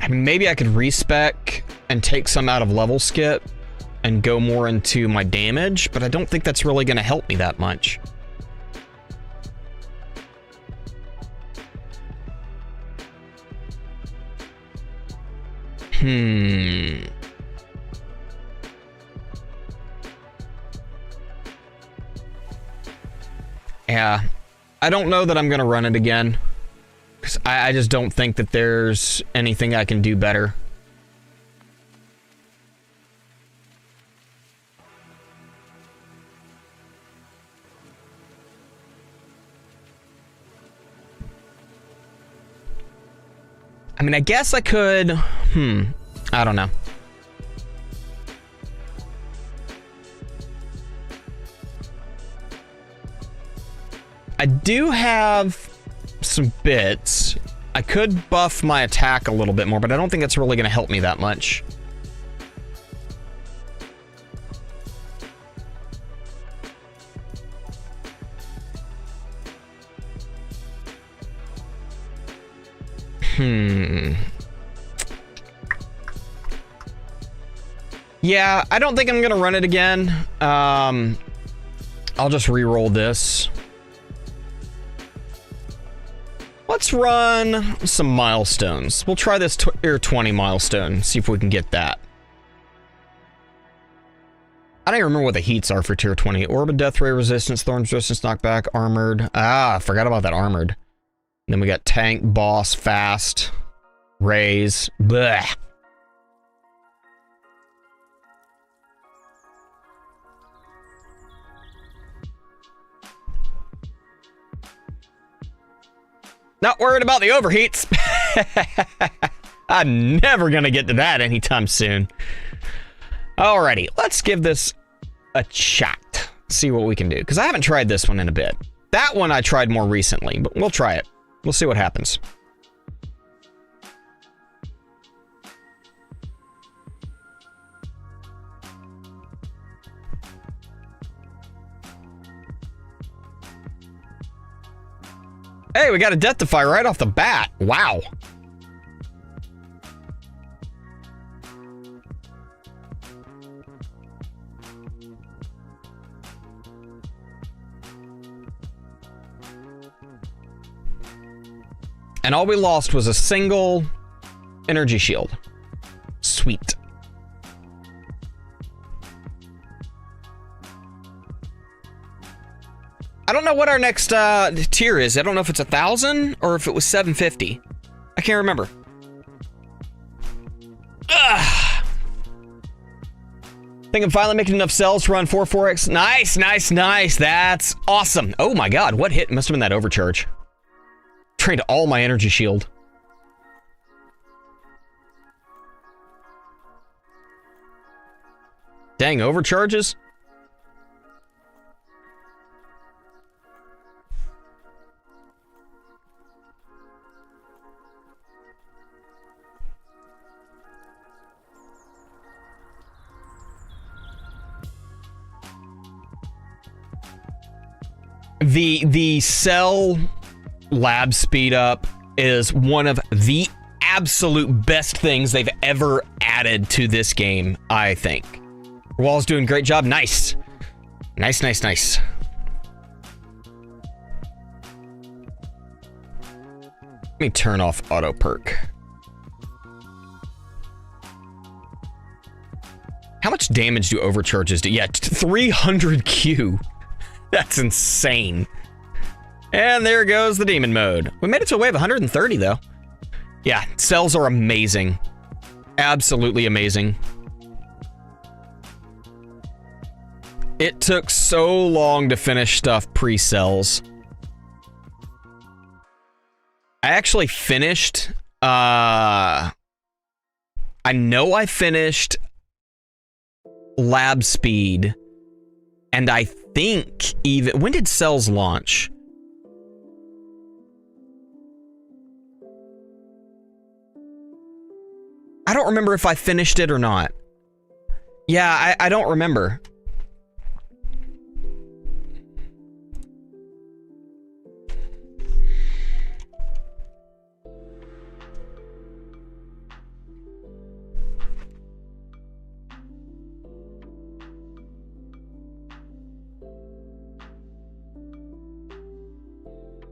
mean, maybe I could respec and take some out of level skip and go more into my damage, but I don't think that's really going to help me that much. Yeah, I don't know that I'm going to run it again. 'Cause I just don't think that there's anything I can do better. I mean, I guess I could... I don't know. I do have some bits. I could buff my attack a little bit more, but I don't think that's really going to help me that much. Yeah, I don't think I'm gonna run it again. I'll just re-roll this. Let's run some milestones. We'll try this tier 20 milestone, see if we can get that. I don't even remember what the heats are for tier 20. Orb, death ray resistance, thorns resistance, knockback, armored. Ah, I forgot about that armored. And then we got tank, boss, fast, raise. Blech. Not worried about the overheats. I'm never gonna get to that anytime soon. Alrighty, let's give this a shot. See what we can do. Because I haven't tried this one in a bit. That one I tried more recently, but we'll try it. We'll see what happens. Hey, we got a death defy right off the bat. Wow. And all we lost was a single energy shield. Sweet. I don't know what our next tier is. I don't know if it's 1,000 or if it was 750. I can't remember. Ugh. Think I'm finally making enough cells to run 4x. Nice, nice, nice. That's awesome. Oh my god, what hit? Must have been that overcharge. Drained all my energy shield. Dang, overcharges? The cell lab speed up is one of the absolute best things they've ever added to this game, I think. Wall's doing a great job. Nice. Nice, nice, nice. Let me turn off auto perk. How much damage do overcharges do? Yeah, 300 Q. That's insane. And there goes the demon mode. We made it to a wave 130 though. Yeah, cells are amazing. Absolutely amazing. It took so long to finish stuff pre-cells. I actually finished, I know I finished lab speed, and I think even, when did cells launch? I don't remember if I finished it or not. Yeah, I don't remember.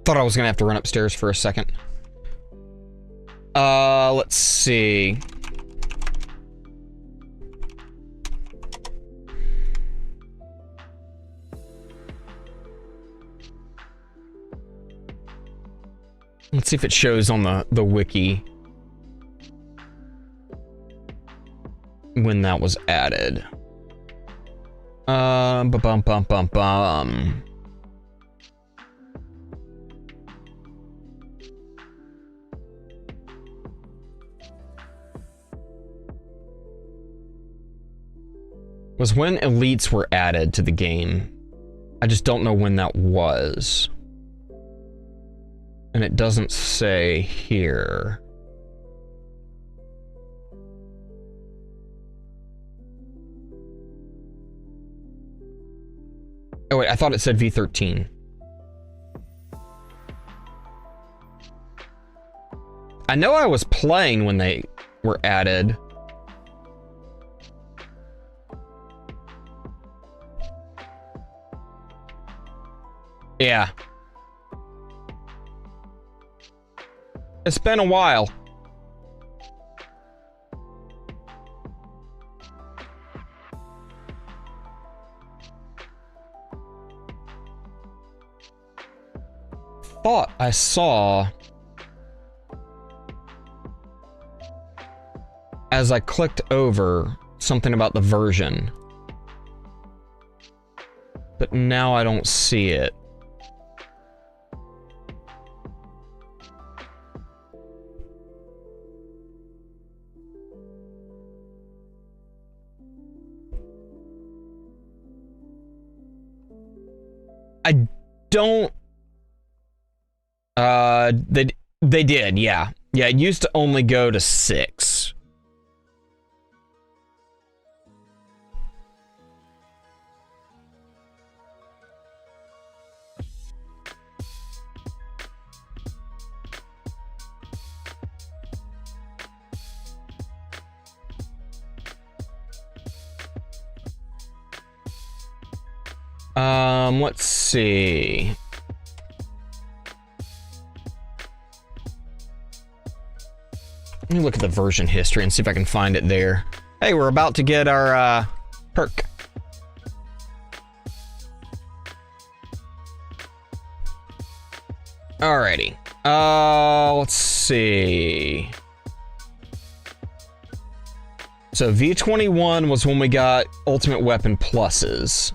Thought I was gonna have to run upstairs for a second. Let's see. Let's see if it shows on the wiki when that was added. Ba-bum-bum-bum-bum. Was when elites were added to the game. I just don't know when that was. And it doesn't say here. Oh wait, I thought it said V13. I know I was playing when they were added. Yeah. It's been a while. Thought I saw as I clicked over something about the version, but now I don't see it. I don't. They did, yeah. Yeah, it used to only go to 6. Let's see. Let me look at the version history and see if I can find it there. Hey, we're about to get our perk. Alrighty. Let's see. So V21 was when we got Ultimate Weapon pluses.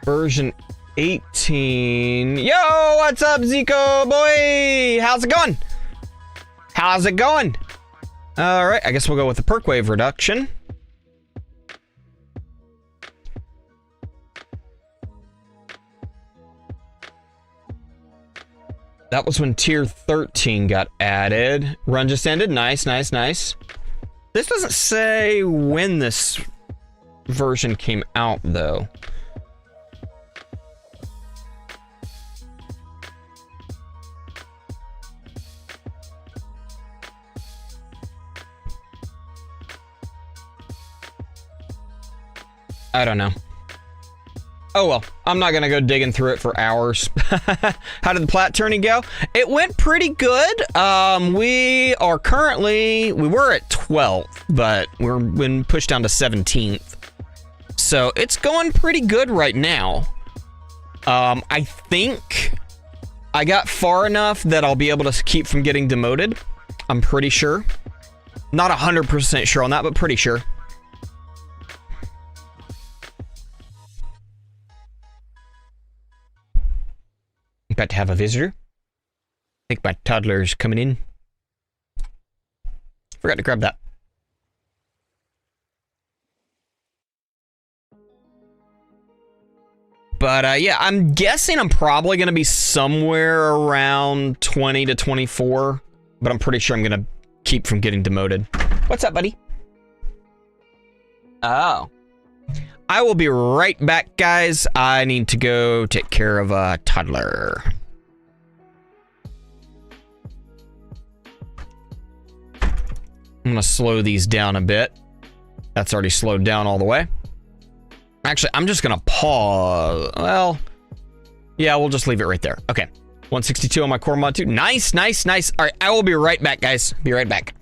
Version 18. Yo, what's up, Zico boy? How's it going? How's it going? All right, I guess we'll go with the perk wave reduction. That was when tier 13 got added. Run just ended. Nice, nice, nice. This doesn't say when this version came out, though. I don't know. Oh well, I'm not gonna go digging through it for hours. How did the plat tourney go? It went pretty good. We were at 12th, but we're been pushed down to 17th. So it's going pretty good right now. I think I got far enough that I'll be able to keep from getting demoted. I'm pretty sure. Not 100% sure on that, but pretty sure. About to have a visitor. I think my toddler's coming in. Forgot to grab that. But yeah, I'm guessing I'm probably going to be somewhere around 20 to 24. But I'm pretty sure I'm going to keep from getting demoted. What's up, buddy? Oh. I will be right back, guys. I need to go take care of a toddler. I'm gonna slow these down a bit. That's already slowed down all the way. Actually, I'm just gonna pause. Well, yeah, we'll just leave it right there. Okay, 162 on my core mod 2. Nice, nice, nice. All right, I will be right back, guys. Be right back.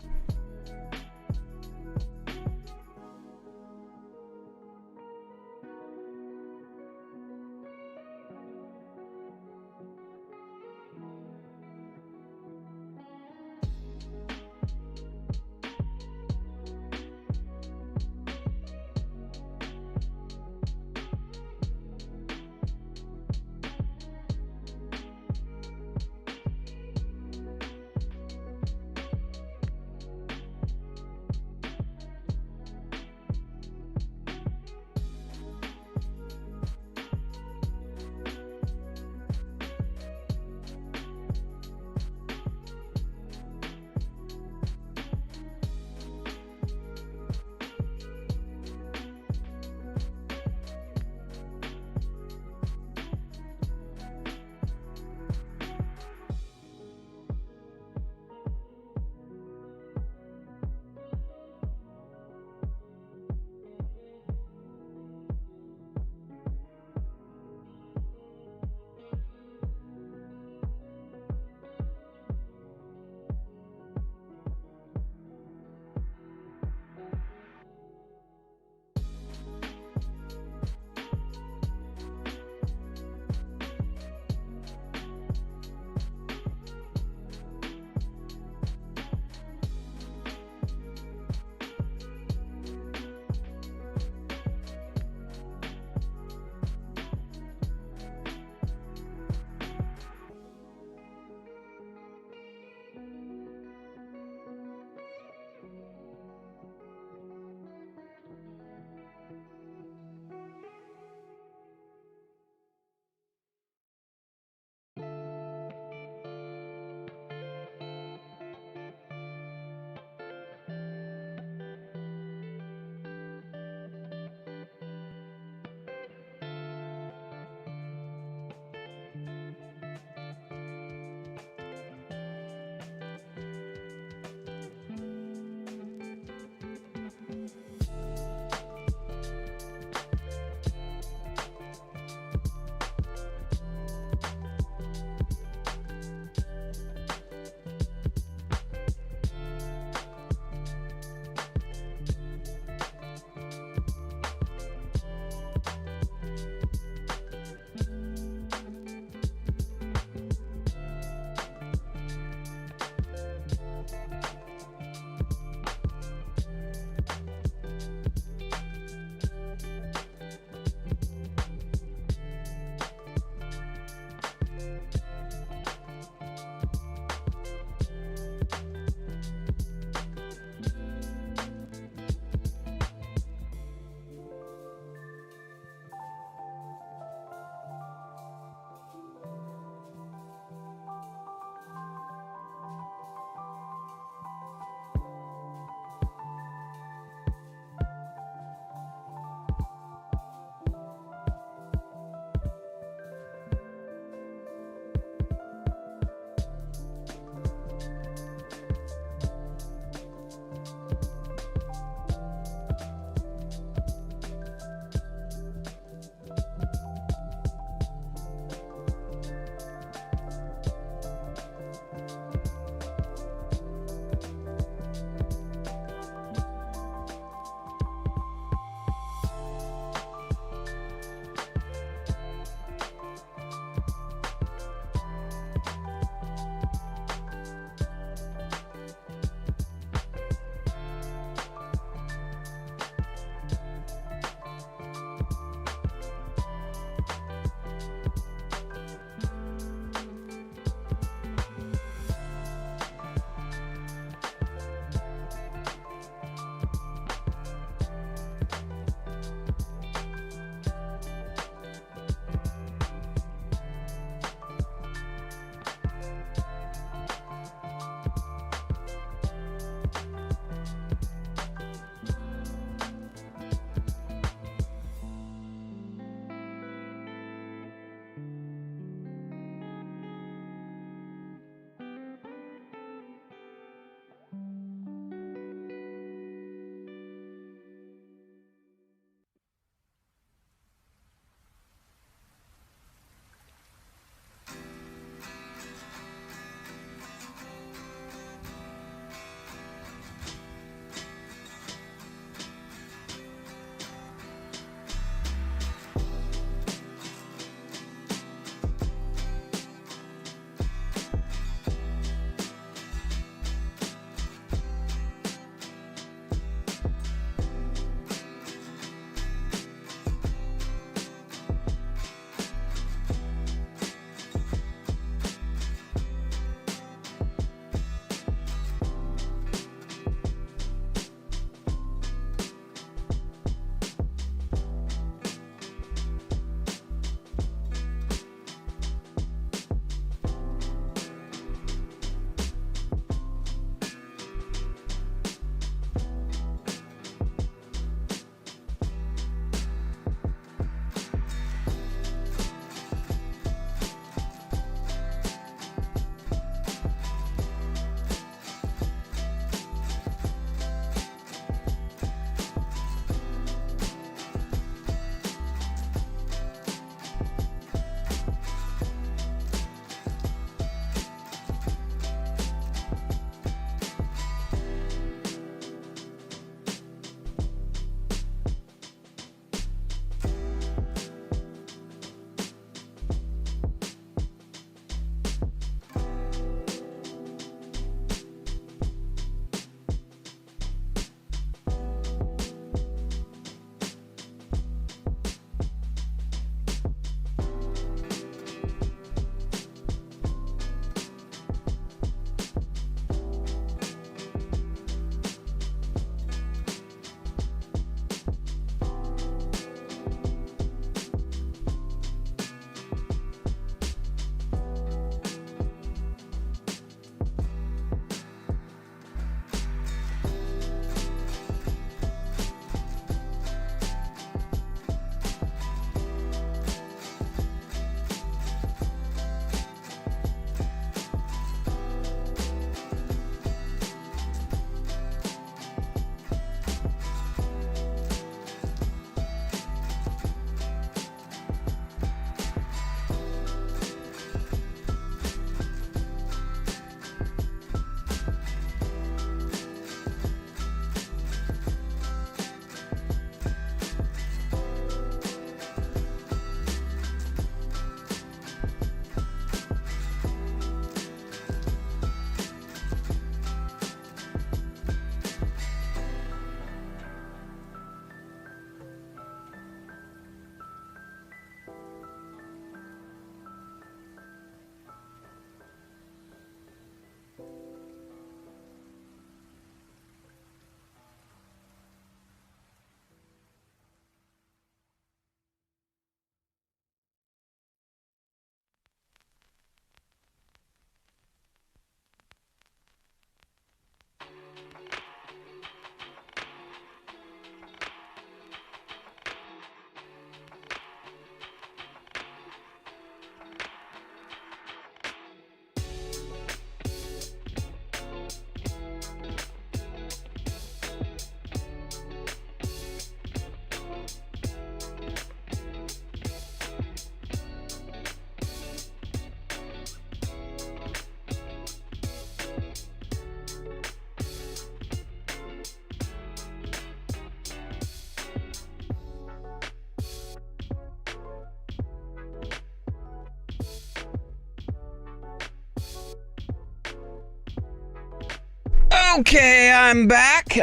Okay, I'm back.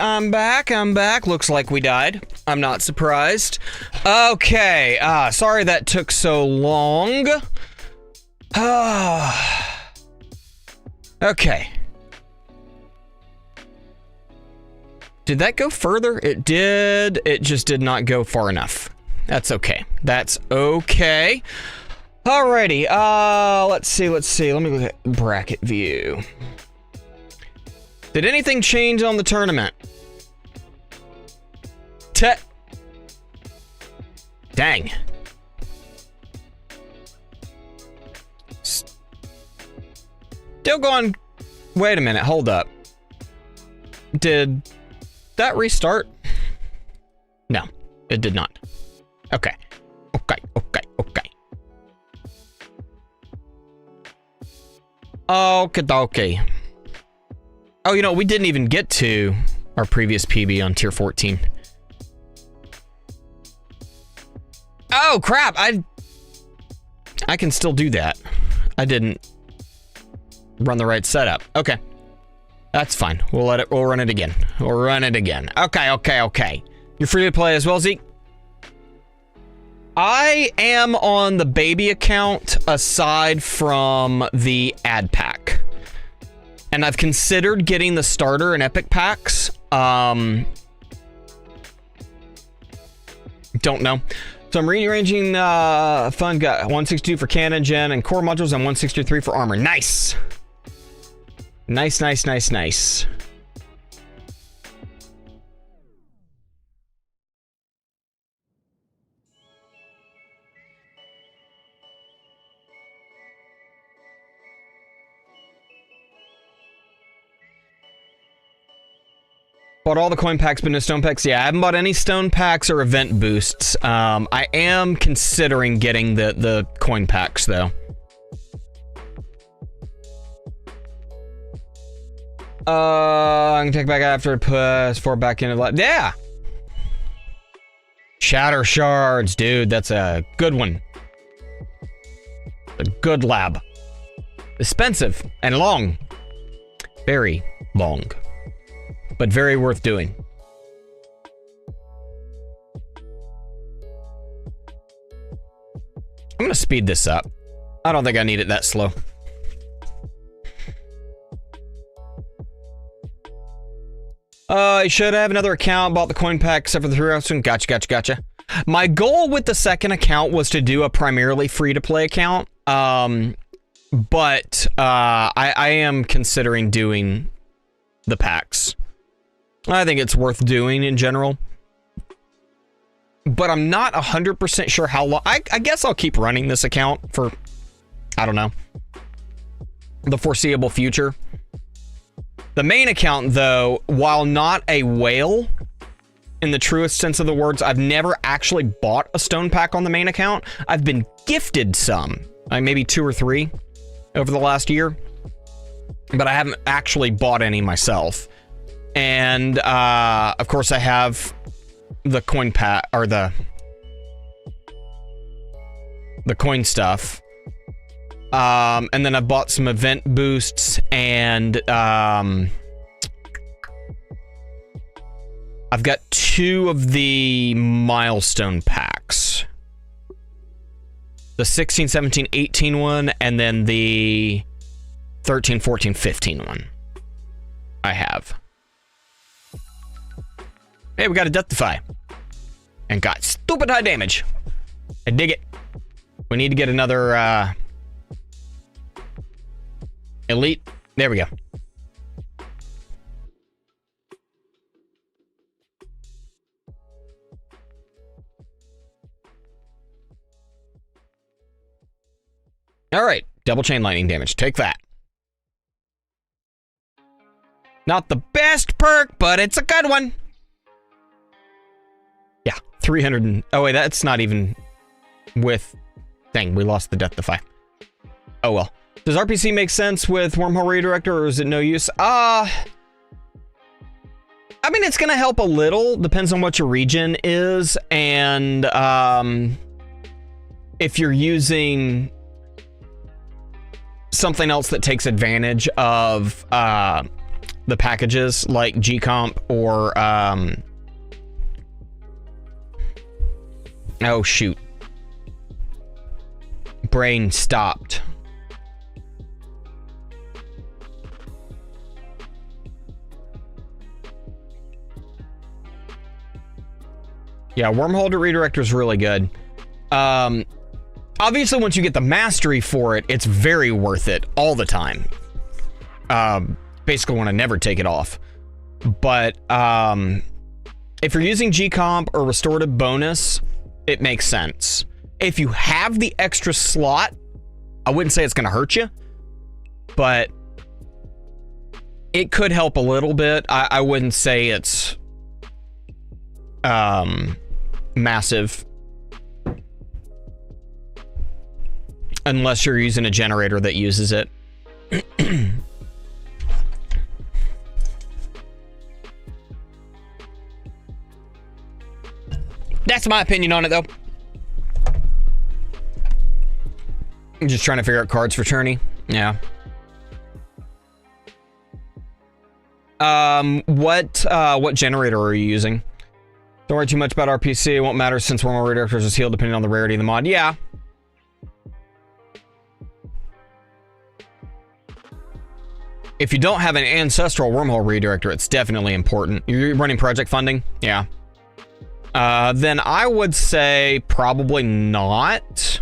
Looks like we died. I'm not surprised. Okay, sorry that took so long. Okay. Did that go further? It did. It just did not go far enough. That's okay. That's okay. Alrighty, let's see. Let me look at bracket view. Did anything change on the tournament? Dang. Still going. Wait a minute, hold up. Did that restart? No, it did not. Okay. Okay. Oh, you know, we didn't even get to our previous PB on tier 14. Oh, crap. I can still do that. I didn't run the right setup. Okay. That's fine. We'll run it again. Okay. You're free to play as well, Zeke? I am on the baby account aside from the ad pack. And I've considered getting the starter and epic packs. Don't know. So I'm rearranging fun. Got 162 for cannon gen and core modules and 163 for armor. Nice. Nice. Bought all the coin packs, but no stone packs. Yeah, I haven't bought any stone packs or event boosts. I am considering getting the coin packs, though. I can take back after it puts 4 back into life. Yeah! Shatter shards, dude. That's a good one. A good lab. Expensive and long. Very long. But very worth doing. I'm gonna speed this up. I don't think I need it that slow. I should have another account, bought the coin pack, except for the 3 Gotcha. My goal with the second account was to do a primarily free-to-play account. But I am considering doing the packs. I think it's worth doing in general. But I'm not 100% sure how long. I guess I'll keep running this account for, I don't know, the foreseeable future. The main account, though, while not a whale in the truest sense of the words, I've never actually bought a stone pack on the main account. I've been gifted some, maybe 2 or 3 over the last year, but I haven't actually bought any myself. And, of course, I have the coin pack, or the coin stuff. And then I bought some event boosts, and, I've got 2 of the milestone packs. The 16, 17, 18 one, and then the 13, 14, 15 one. I have. Hey, we got a Deathify. And got stupid high damage. I dig it. We need to get another, elite. There we go. All right, double chain lightning damage. Take that. Not the best perk, but it's a good one. Yeah, 300 and... Oh, wait, that's not even with... Dang, we lost the death defy. Oh, well. Does RPC make sense with Wormhole Redirector, or is it no use? I mean, it's going to help a little. Depends on what your region is. And if you're using something else that takes advantage of the packages like GComp or... oh, shoot. Brain stopped. Yeah, Wormhole Redirector is really good. Obviously, once you get the mastery for it, it's very worth it all the time. Basically want to never take it off. But if you're using GComp or Restorative Bonus, it makes sense. If you have the extra slot, I wouldn't say it's going to hurt you, but it could help a little bit. I wouldn't say it's massive. Unless you're using a generator that uses it. That's my opinion on it, though. I'm just trying to figure out cards for Tourney. Yeah. What generator are you using? Don't worry too much about RPC. It won't matter since Wormhole Redirector is healed depending on the rarity of the mod. Yeah. If you don't have an ancestral Wormhole Redirector, it's definitely important. You're running project funding? Yeah. Then I would say probably not.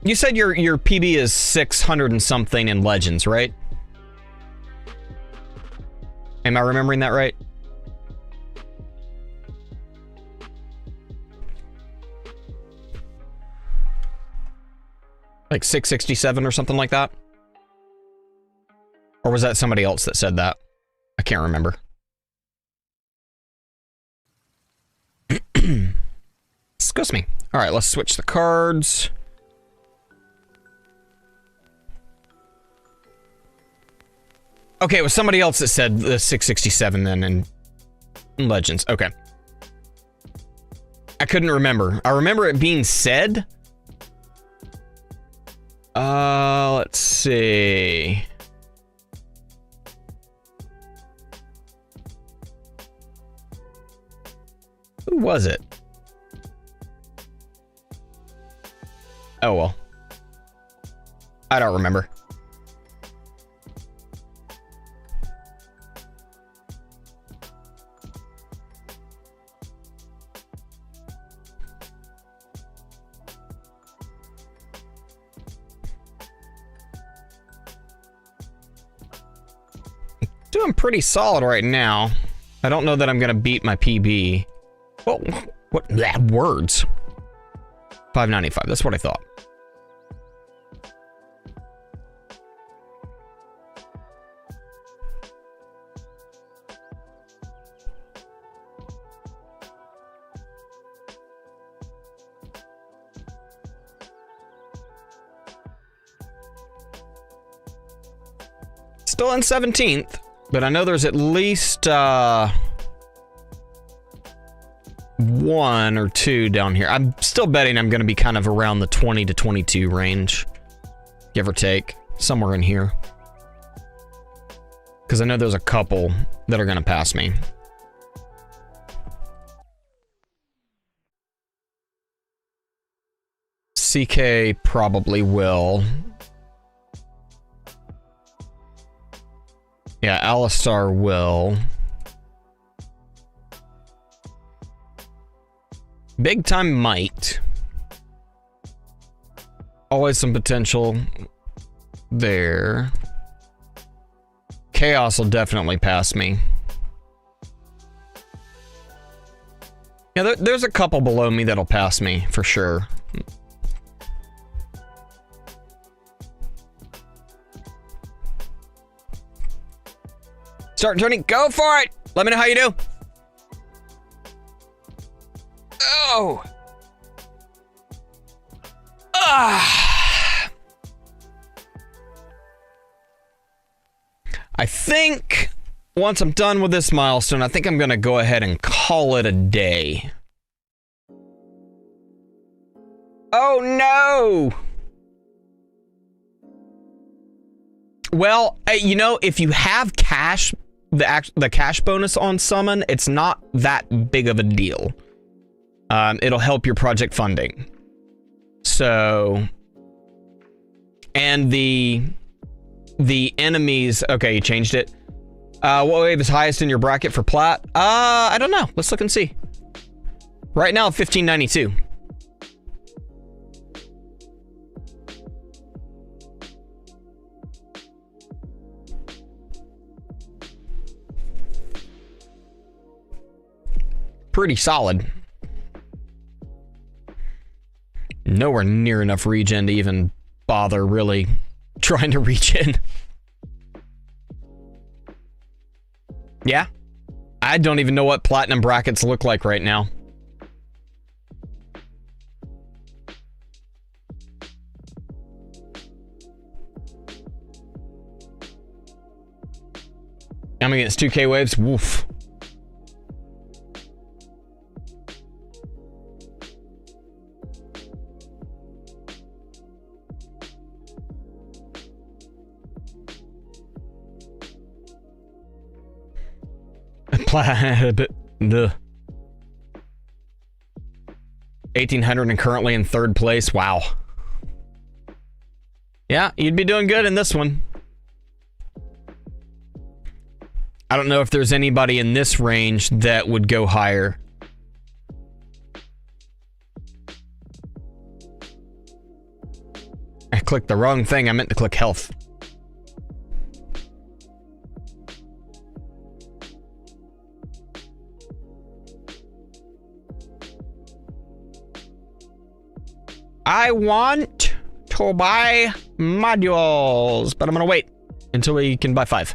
You said your PB is 600 and something in Legends, right? Am I remembering that right? Like 667 or something like that? Or was that somebody else that said that? I can't remember. Excuse me. All right, let's switch the cards. Okay, it was somebody else that said the 667 then in Legends. Okay. I couldn't remember. I remember it being said. Let's see. Who was it? Oh, well. I don't remember. Doing pretty solid right now. I don't know that I'm gonna beat my PB. Whoa, what words? 595, that's what I thought. Still in 17th, but I know there's at least one or two down here. I'm still betting I'm going to be kind of around the 20 to 22 range, give or take, somewhere in here. Because I know there's a couple that are going to pass me. CK probably will. Yeah, Alistar will. Big Time might. Always some potential there. Chaos will definitely pass me. Yeah, there's a couple below me that'll pass me, for sure. Start turning, go for it! Let me know how you do. Oh! Ah! I think once I'm done with this milestone, I think I'm gonna go ahead and call it a day. Oh no! Well, you know, if you have cash, the cash bonus on summon, it's not that big of a deal. It'll help your project funding. So, and the enemies, okay, you changed it. What wave is highest in your bracket for plat? I don't know. Let's look and see. Right now, 1592. Pretty solid. Nowhere near enough regen to even bother really trying to reach in. Yeah. I don't even know what platinum brackets look like right now. I'm against 2K waves. Woof. The 1800 and currently in 3rd place. Wow. Yeah, you'd be doing good in this one. I don't know if there's anybody in this range that would go higher. I clicked the wrong thing. I meant to click health. I want to buy modules, but I'm gonna wait until we can buy 5.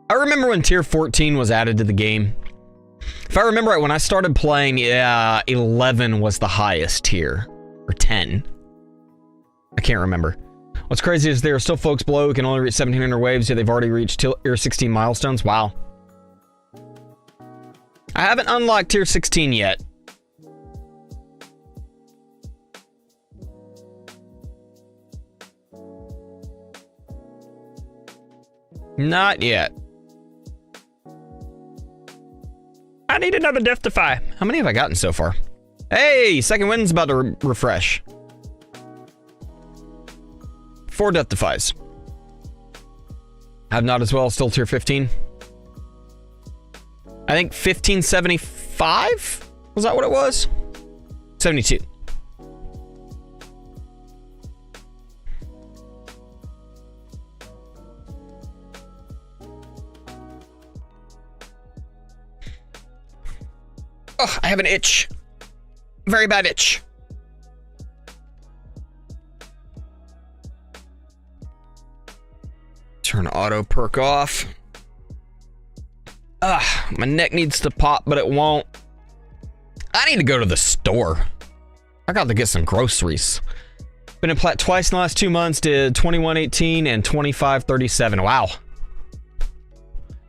I remember when tier 14 was added to the game. If I remember right, when I started playing, 11 was the highest tier, or 10. I can't remember. What's crazy is there are still folks below who can only reach 1700 waves, yet they've already reached tier 16 milestones. Wow. I haven't unlocked tier 16 yet. Not yet. I need another Death-Defy. How many have I gotten so far? Hey, second wind's about to refresh. 4 Death-Defies. Have not as well, still tier 15. I think 1575? Was that what it was? 72. Oh, I have an itch. Very bad itch. Turn auto perk off. My neck needs to pop, but it won't. I need to go to the store. I got to get some groceries. Been in plat twice in the last 2 months. Did 2118 and 2537. Wow.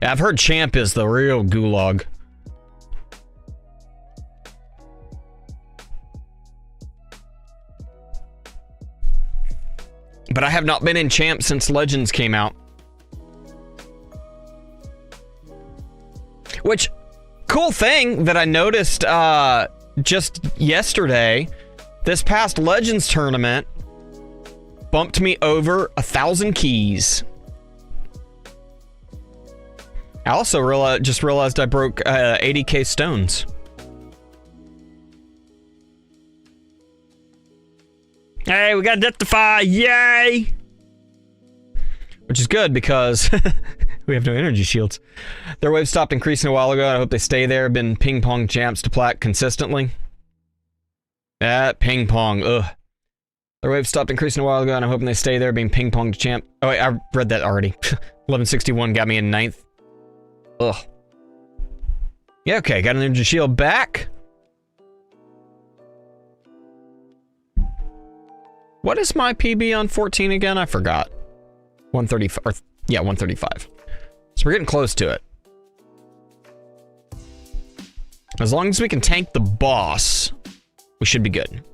Yeah, I've heard champ is the real gulag. But I have not been in champ since Legends came out. Which, cool thing that I noticed just yesterday, this past Legends tournament bumped me over 1,000 keys. I also just realized I broke 80k stones. Hey, we got Death-Defy, yay! which is good because we have no energy shields. Their wave stopped increasing a while ago, and I hope they stay there. Been ping pong champs to plat consistently. That ping pong, ugh. Their wave stopped increasing a while ago, and I'm hoping they stay there, being ping pong to champ. Oh wait, I read that already. 1161 got me in 9th. Ugh. Yeah, okay, got an energy shield back. What is my PB on 14 again? I forgot. 135, or, yeah, 135. So we're getting close to it. As long as we can tank the boss, we should be good.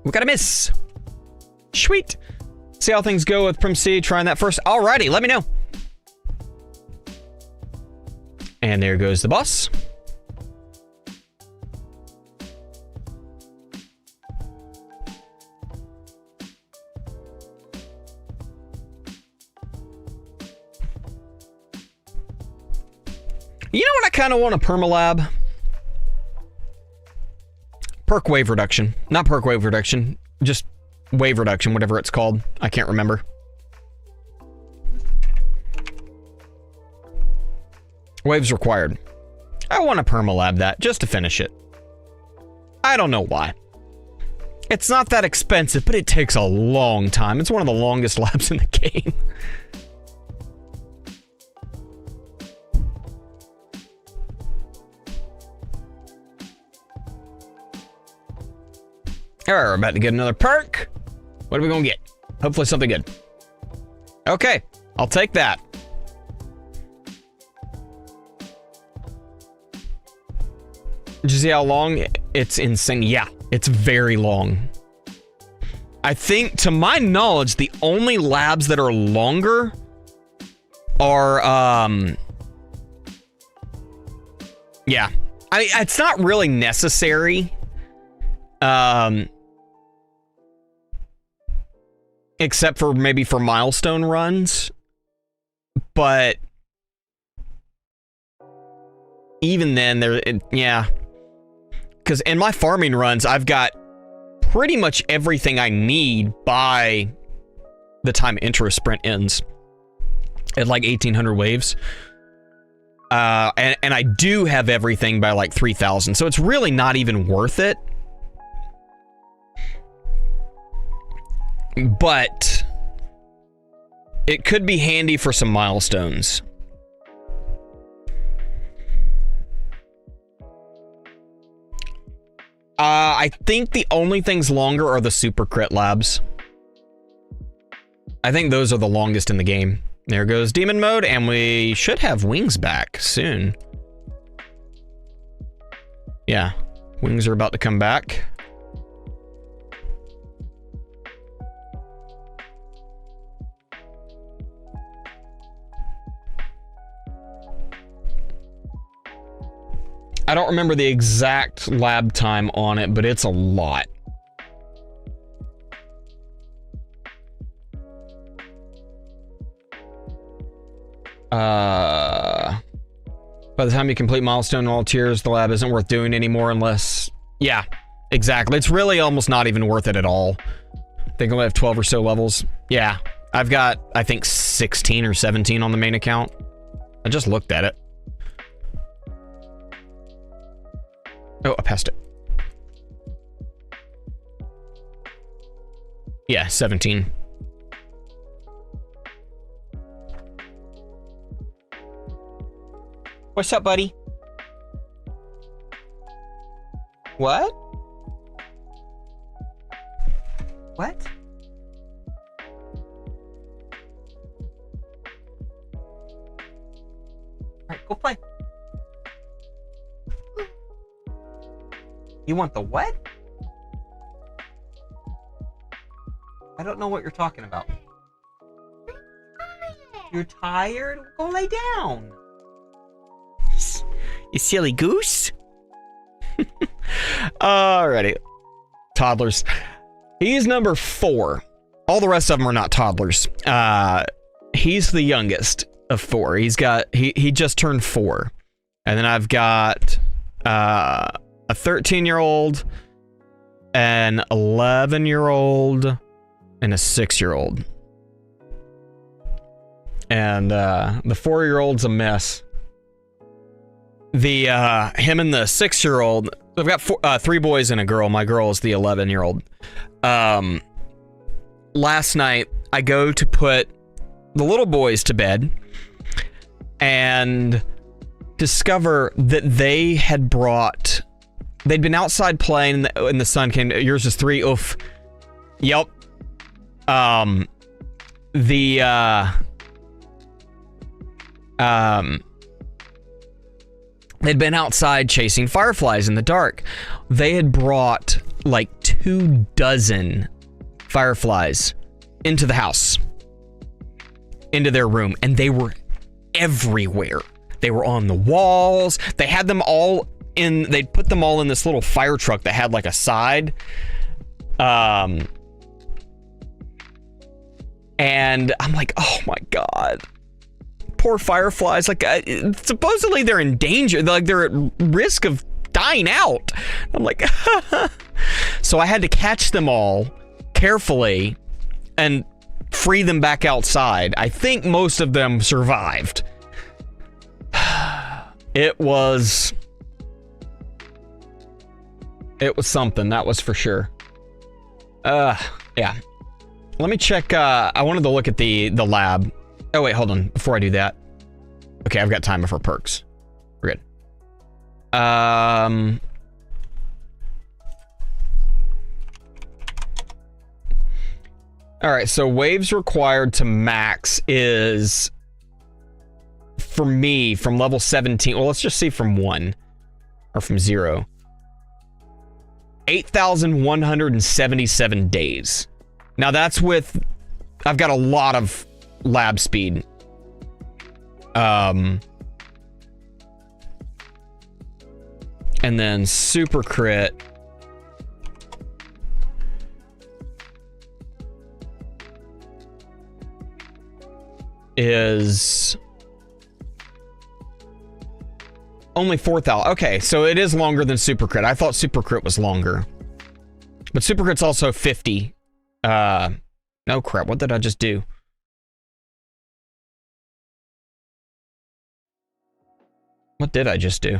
We got a miss. Sweet. See how things go with Prim C, trying that first. Alrighty, let me know. And there goes the boss. You know what I kind of want a permalab? Perk wave reduction. Not perk wave reduction, just wave reduction, whatever it's called. I can't remember. Waves required. I want to permalab that just to finish it. I don't know why. It's not that expensive, but it takes a long time. It's one of the longest labs in the game. Alright, we're about to get another perk. What are we gonna get? Hopefully something good. Okay, I'll take that. Did you see how long? It's insane. Yeah, it's very long. I think, to my knowledge, the only labs that are longer are, yeah. It's not really necessary. Except for maybe for milestone runs, but even then, yeah. Because in my farming runs, I've got pretty much everything I need by the time intro sprint ends at like 1800 waves. And I do have everything by like 3000, so it's really not even worth it. But it could be handy for some milestones. I think the only things longer are the super crit labs. I think those are the longest in the game. There goes demon mode, and we should have wings back soon. Yeah, wings are about to come back. I don't remember the exact lab time on it, but it's a lot. By the time you complete milestone in all tiers, the lab isn't worth doing anymore unless... Yeah, exactly. It's really almost not even worth it at all. I think I only have 12 or so levels. Yeah, I've got, I think, 16 or 17 on the main account. I just looked at it. Oh, I passed it. Yeah, 17. What's up, buddy? What? What? Alright, go play. You want the what? I don't know what you're talking about. You're tired? Go lay down. You silly goose. Alrighty. Toddlers. He's number 4. All the rest of them are not toddlers. He's the youngest. of 4. He just turned 4. And then I've got a 13-year-old, an 11-year-old, and a 6-year-old. And the 4-year-old's a mess. Him and the 6-year-old, I've got 3 boys and a girl. My girl is the 11-year-old. Last night, I go to put the little boys to bed and discover that they had brought... They'd been outside playing and the sun came... Yours is 3. Oof. Yep. They'd been outside chasing fireflies in the dark. They had brought like 24 fireflies into the house, into their room, and they were everywhere. They were on the walls. They had them all in, they'd put them all in this little fire truck that had like a side. And I'm like, oh my God. Poor fireflies. Like, supposedly they're in danger. Like, they're at risk of dying out. I'm like, so I had to catch them all carefully and free them back outside. I think most of them survived. It was something, that was for sure. Yeah. Let me check, I wanted to look at the lab. Oh wait, hold on, before I do that. Okay, I've got timer for perks. We're good. Alright, so waves required to max is, for me, from level 17, well, let's just see from 1, or from 0. 8,177 days. Now that's with, I've got a lot of lab speed. And then super crit. Is only 4,000. Okay, so it is longer than super crit. I thought super crit was longer. But super crit's also 50. No crap, what did I just do? What did I just do?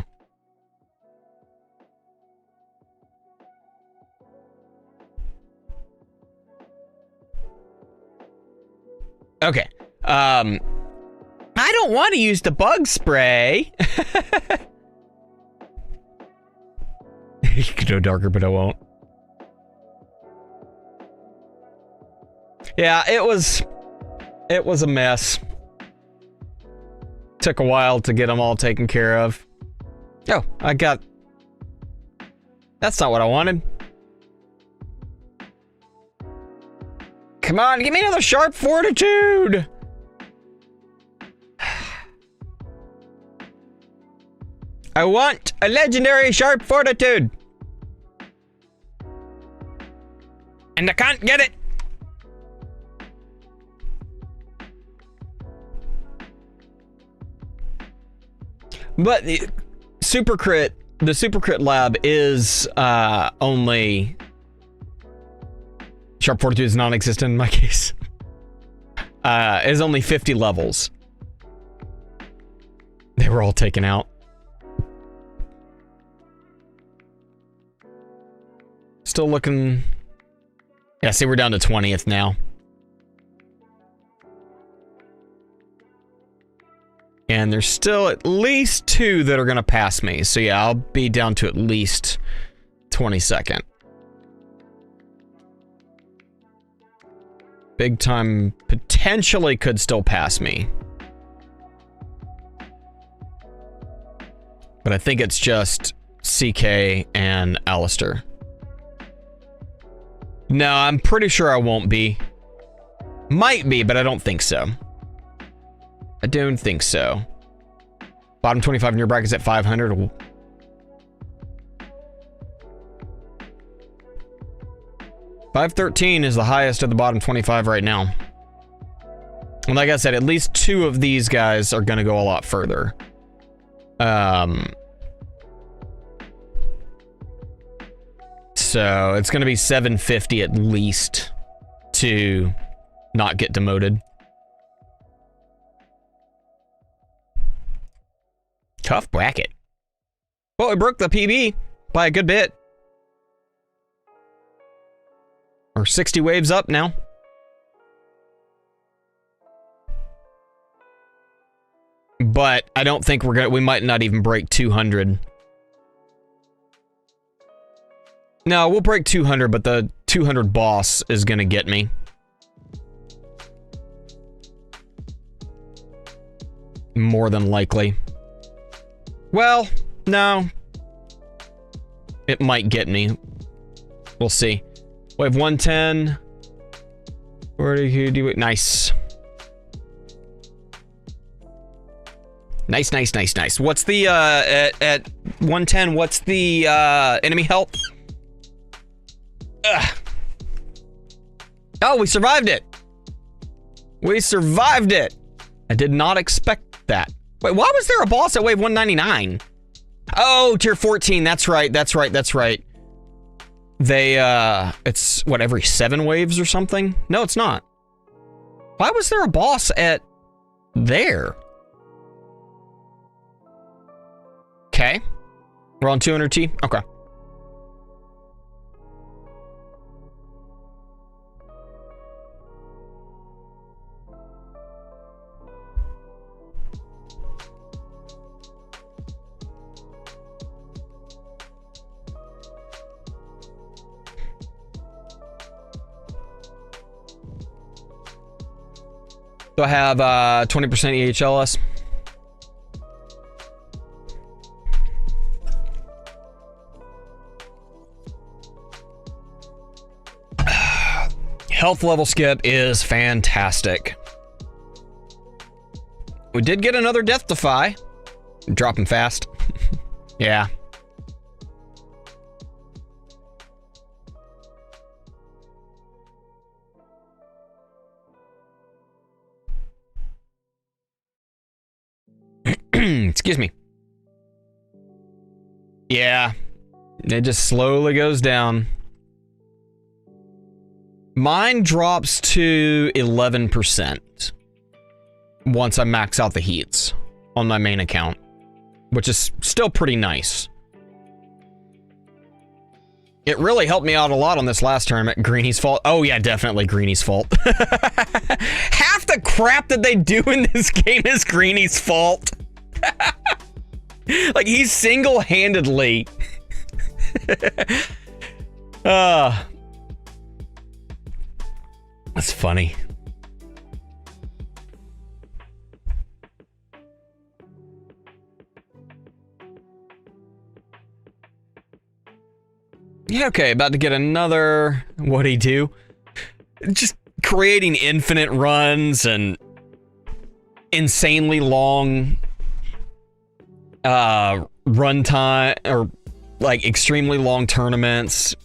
Okay. I don't want to use the bug spray. You could go darker, but I won't. Yeah, it was a mess. Took a while to get them all taken care of. Oh, that's not what I wanted. Come on, give me another sharp fortitude. I want a legendary sharp fortitude. And I can't get it. But the super crit lab is only sharp fortitude is non-existent in my case. Is only 50 levels. They were all taken out. Still looking. Yeah, see, we're down to 20th now. And there's still at least 2 that are gonna pass me. So yeah, I'll be down to at least 22nd. Big Time potentially could still pass me. But I think it's just CK and Alistair. No, I'm pretty sure I won't be. Might be, but I don't think so. I don't think so. Bottom 25 in your bracket's at 500. 513 is the highest of the bottom 25 right now. And like I said, at least 2 of these guys are going to go a lot further. So it's going to be 750 at least to not get demoted. Tough bracket. Well, it broke the PB by a good bit. We're 60 waves up now. But I don't think we might not even break 200. No, we'll break 200, but the 200 boss is gonna get me. More than likely. Well, no. It might get me. We'll see. Wave 110. Where do you do it? Nice. Nice, nice, nice, nice. What's the, at 110, what's the, enemy health? Ugh. Oh, we survived it! We survived it! I did not expect that. Wait, why was there a boss at wave 199? Oh, tier 14, that's right, that's right, that's right. They, it's, what, every 7 waves or something? No, it's not. Why was there a boss at there? Okay. We're on 200T? Okay. So I have 20% EHLS. Health level skip is fantastic. We did get another death defy. Drop him fast. Yeah. Excuse me. Yeah. It just slowly goes down. Mine drops to 11% once I max out the heats on my main account, which is still pretty nice. It really helped me out a lot on this last tournament. Greeny's fault. Oh yeah, definitely Greeny's fault. Half the crap that they do in this game is Greeny's fault. Like, he's single-handedly... That's funny. Yeah, okay, about to get another... What'd he do? Just creating infinite runs and insanely long run time, or like extremely long tournaments.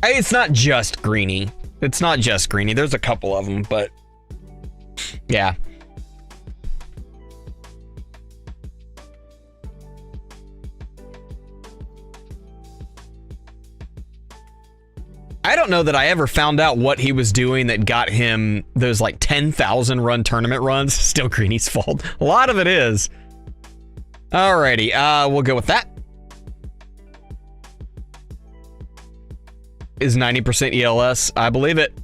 It's not just Greeny. It's not just Greeny. There's a couple of them, but yeah. I don't know that I ever found out what he was doing that got him those like 10,000 run tournament runs. Still Greeny's fault. A lot of it is. Alrighty, we'll go with that. Is 90% ELS? I believe it.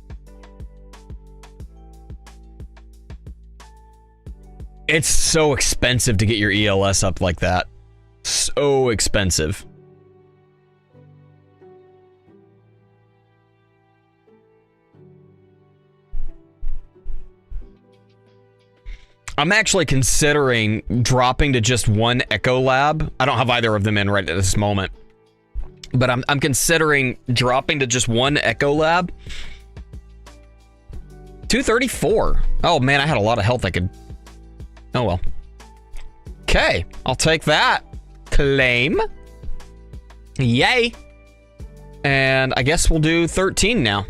It's so expensive to get your ELS up like that. So expensive. I'm actually considering dropping to just one Echo Lab. I don't have either of them in right at this moment. But I'm considering dropping to just one Echo Lab. 234. Oh man, I had a lot of health I could... Oh well. Okay, I'll take that. Claim. Yay. And I guess we'll do 13 now.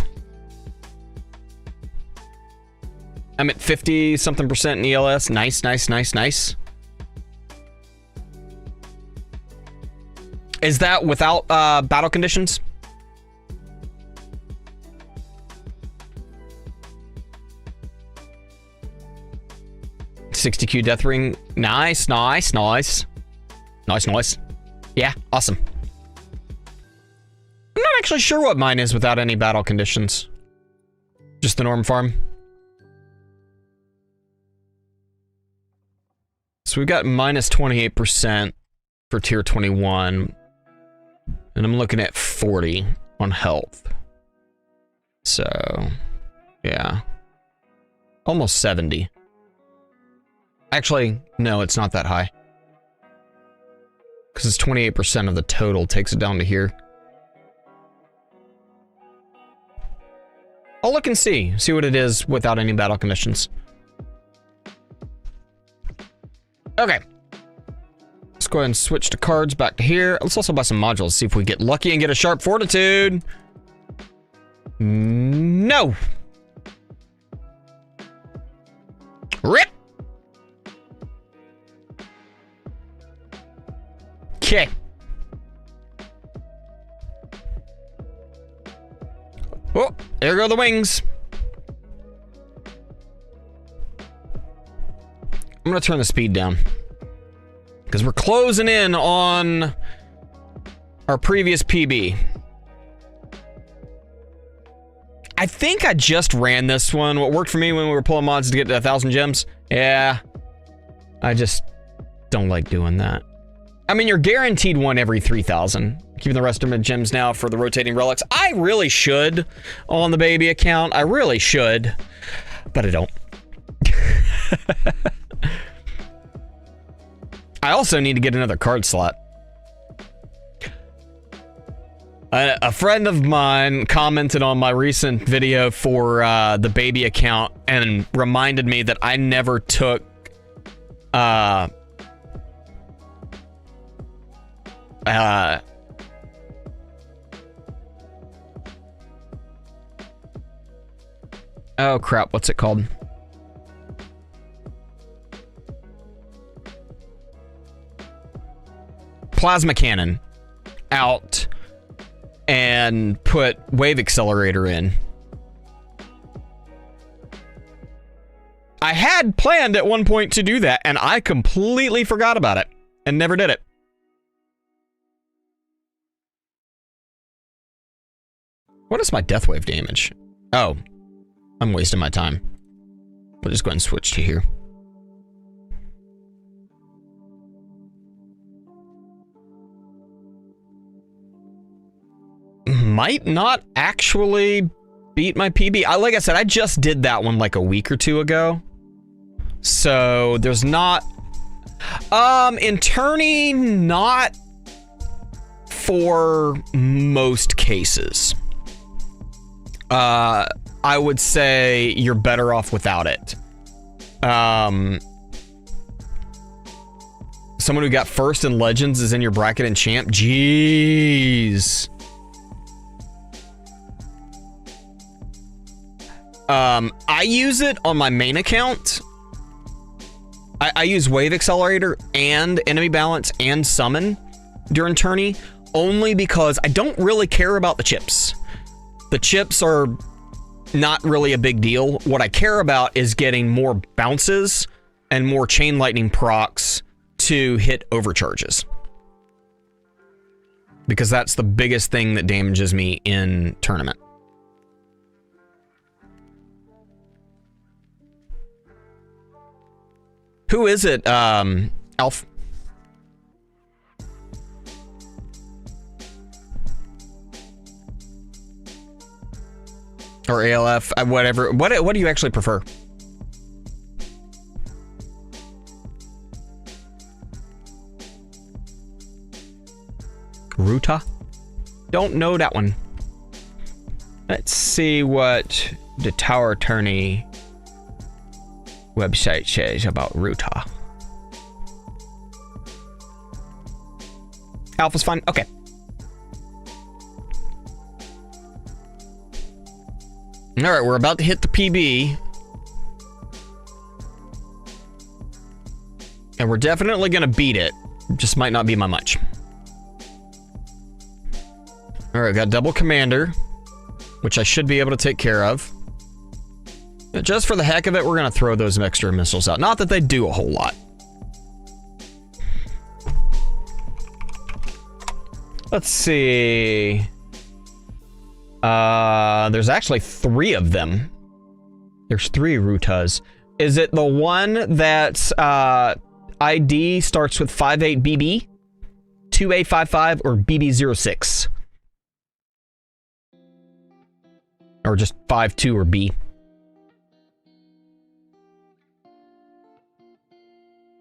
I'm at 50 something percent in ELS. Nice, nice, nice, nice. Is that without battle conditions? $60Q death ring. Nice, nice, nice. Nice, nice. Yeah, awesome. I'm not actually sure what mine is without any battle conditions. Just the norm farm. So we've got minus 28% for tier 21. And I'm looking at 40 on health. So, yeah. Almost 70. Actually, no, it's not that high. Because it's 28% of the total, takes it down to here. I'll look and see what it is without any battle conditions. Okay. Let's go ahead and switch to cards back to here. Let's also buy some modules, see if we get lucky and get a sharp Fortitude. No. Rip. Okay. Oh, there go the wings. I'm gonna turn the speed down because we're closing in on our previous PB. I think I just ran this one. What worked for me when we were pulling mods to get to 1,000 gems. Yeah, I just don't like doing that. I mean, you're guaranteed one every 3,000. Keeping the rest of them in gems now for the rotating relics. I really should on the baby account. I really should, but I don't. I also need to get another card slot. A friend of mine commented on my recent video for the baby account and reminded me that I never took oh crap, what's it called? Plasma cannon out and put wave accelerator in. I had planned at one point to do that and I completely forgot about it and never did it. What is my death wave damage? Oh, I'm wasting my time. We'll just go ahead and switch to here. Might not actually beat my PB. Like I said, I just did that one like a week or two ago. So there's not... in tourney, not for most cases. I would say you're better off without it. Someone who got first in Legends is in your bracket and champ. Jeez. I use it on my main account. I use Wave Accelerator and Enemy Balance and Summon during tourney only because I don't really care about the chips. The chips are not really a big deal. What I care about is getting more bounces and more chain lightning procs to hit overcharges. Because that's the biggest thing that damages me in tournament. Who is it, Alf? Or ALF, whatever. What do you actually prefer? Ruta? Don't know that one. Let's see what the Tower Tourney website says about Ruta. Alpha's fine? Okay. Alright, we're about to hit the PB. And we're definitely gonna beat it. Just might not be my much. Alright, got double commander, which I should be able to take care of. Just for the heck of it, we're gonna throw those extra missiles out. Not that they do a whole lot. Let's see. There's actually 3 of them. There's 3 Rutas. Is it the one that ID starts with 58BB, 2A55, or BB06? Or just 52 or B?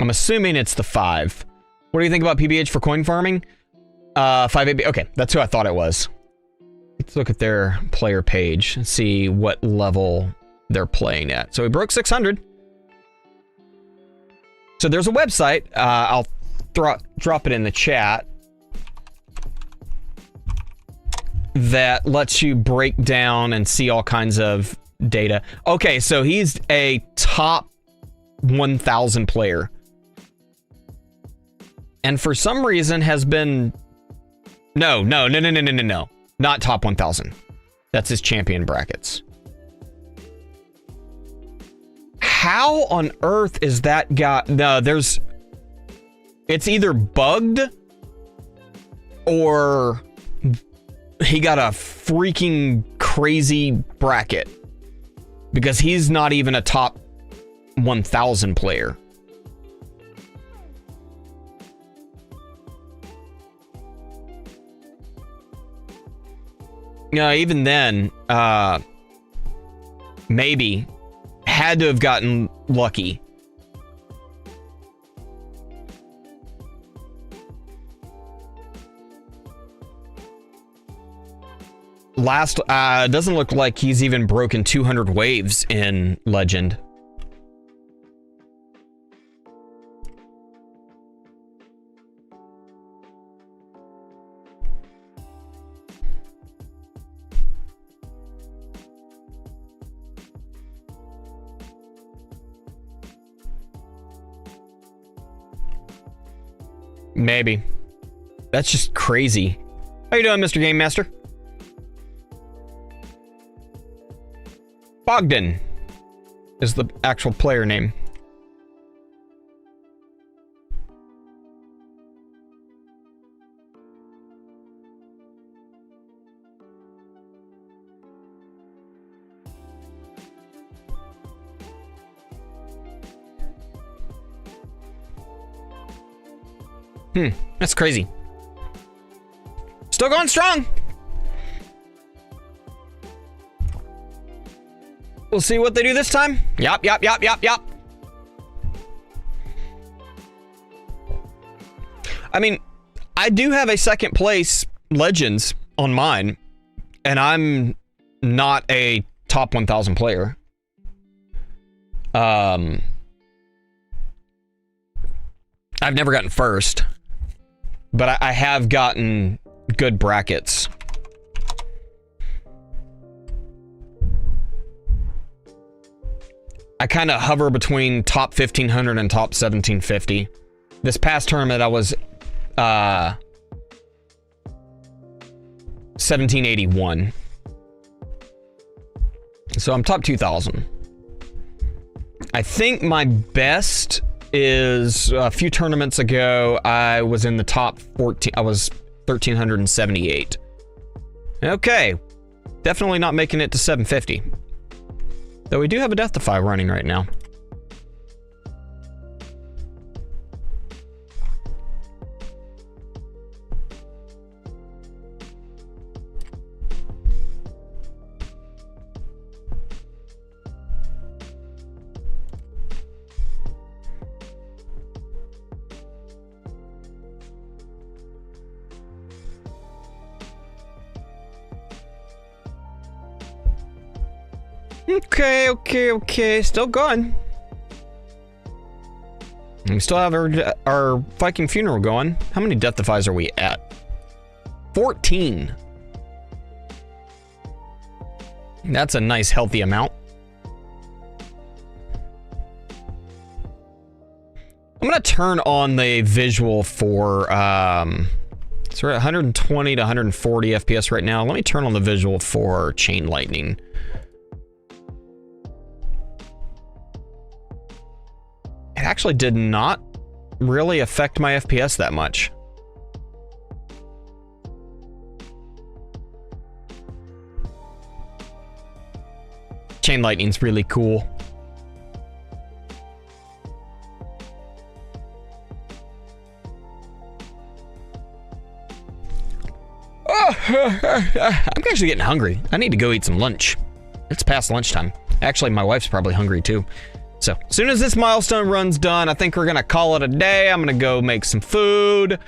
I'm assuming it's the 5. What do you think about PBH for coin farming? 58B. Okay, that's who I thought it was. Let's look at their player page and see what level they're playing at. So we broke 600. So there's a website. I'll drop it in the chat that lets you break down and see all kinds of data. Okay, so he's a top 1,000 player. And for some reason has been... No. Not top 1,000. That's his champion brackets. How on earth is that guy? No, there's... It's either bugged or he got a freaking crazy bracket because he's not even a top 1,000 player. No, even then, maybe had to have gotten lucky. Last, doesn't look like he's even broken 200 waves in Legend. Maybe. That's just crazy. How you doing, Mr. Game Master? Bogdan is the actual player name. That's crazy. Still going strong. We'll see what they do this time. Yup. I mean, I do have a second place Legends on mine, and I'm not a top 1,000 player. I've never gotten first, but I have gotten good brackets. I kind of hover between top 1,500 and top 1,750. This past tournament, I was 1,781. So I'm top 2,000. I think my best is a few tournaments ago, I was in the top 14. I was 1,378. Okay. Definitely not making it to 750. Though we do have a Death Defy running right now. Okay. Still going. We still have our Viking funeral going. How many Death Defies are we at? 14. That's a nice healthy amount. I'm gonna turn on the visual for, so we're at 120 to 140 FPS right now. Let me turn on the visual for chain lightning. It actually did not really affect my FPS that much. Chain lightning's really cool. I'm actually getting hungry. I need to go eat some lunch. It's past lunchtime. Actually, my wife's probably hungry too. So, as soon as this milestone run's done, I think we're gonna call it a day. I'm gonna go make some food.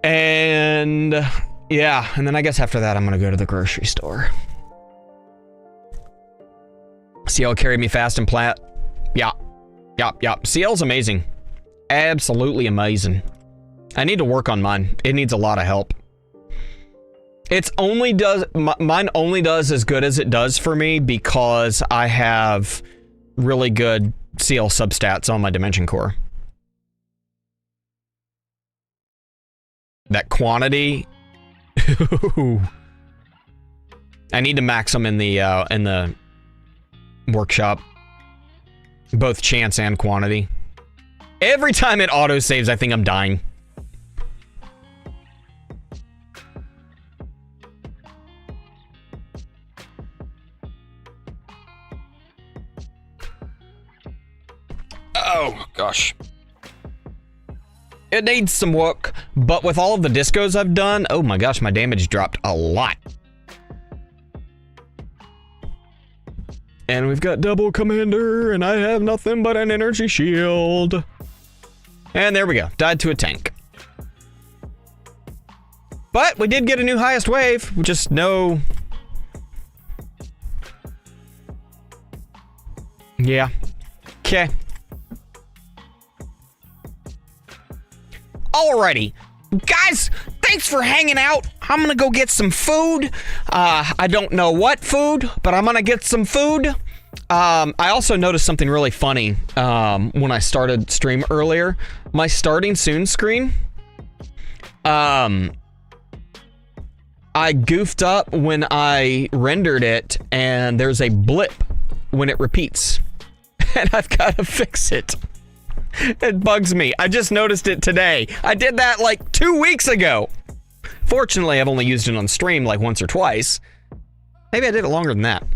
And yeah, and then I guess after that, I'm gonna go to the grocery store. CL carried me fast and plat. Yeah. CL's amazing. Absolutely amazing. I need to work on mine. It needs a lot of help. It's only does, mine only does as good as it does for me because I have really good CL substats on my Dimension Core. That quantity. I need to max them in the workshop. Both chance and quantity. Every time it auto saves, I think I'm dying. Oh, gosh. It needs some work, but with all of the discos I've done, oh my gosh, my damage dropped a lot. And we've got double commander, and I have nothing but an energy shield. And there we go, died to a tank. But we did get a new highest wave, just no... Yeah. Okay. Alrighty, guys, thanks for hanging out. I'm gonna go get some food. I don't know what food, but I'm gonna get some food. I also noticed something really funny when I started stream earlier. My starting soon screen, I goofed up when I rendered it, and there's a blip when it repeats, and I've got to fix it. It bugs me. I just noticed it today. I did that like 2 weeks ago. Fortunately, I've only used it on stream like once or twice. Maybe I did it longer than that.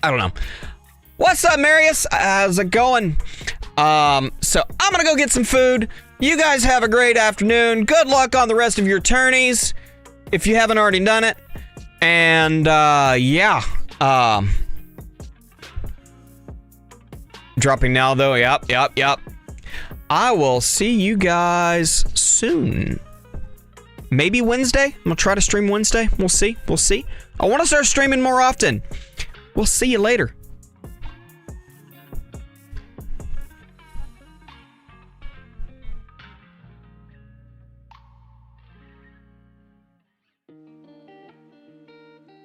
I don't know. What's up, Marius? How's it going? So I'm gonna go get some food. You guys have a great afternoon. Good luck on the rest of your tourneys, if you haven't already done it. And yeah. Dropping now, though. Yep. I will see you guys soon. Maybe Wednesday? I'm gonna try to stream Wednesday. We'll see. I want to start streaming more often. We'll see you later.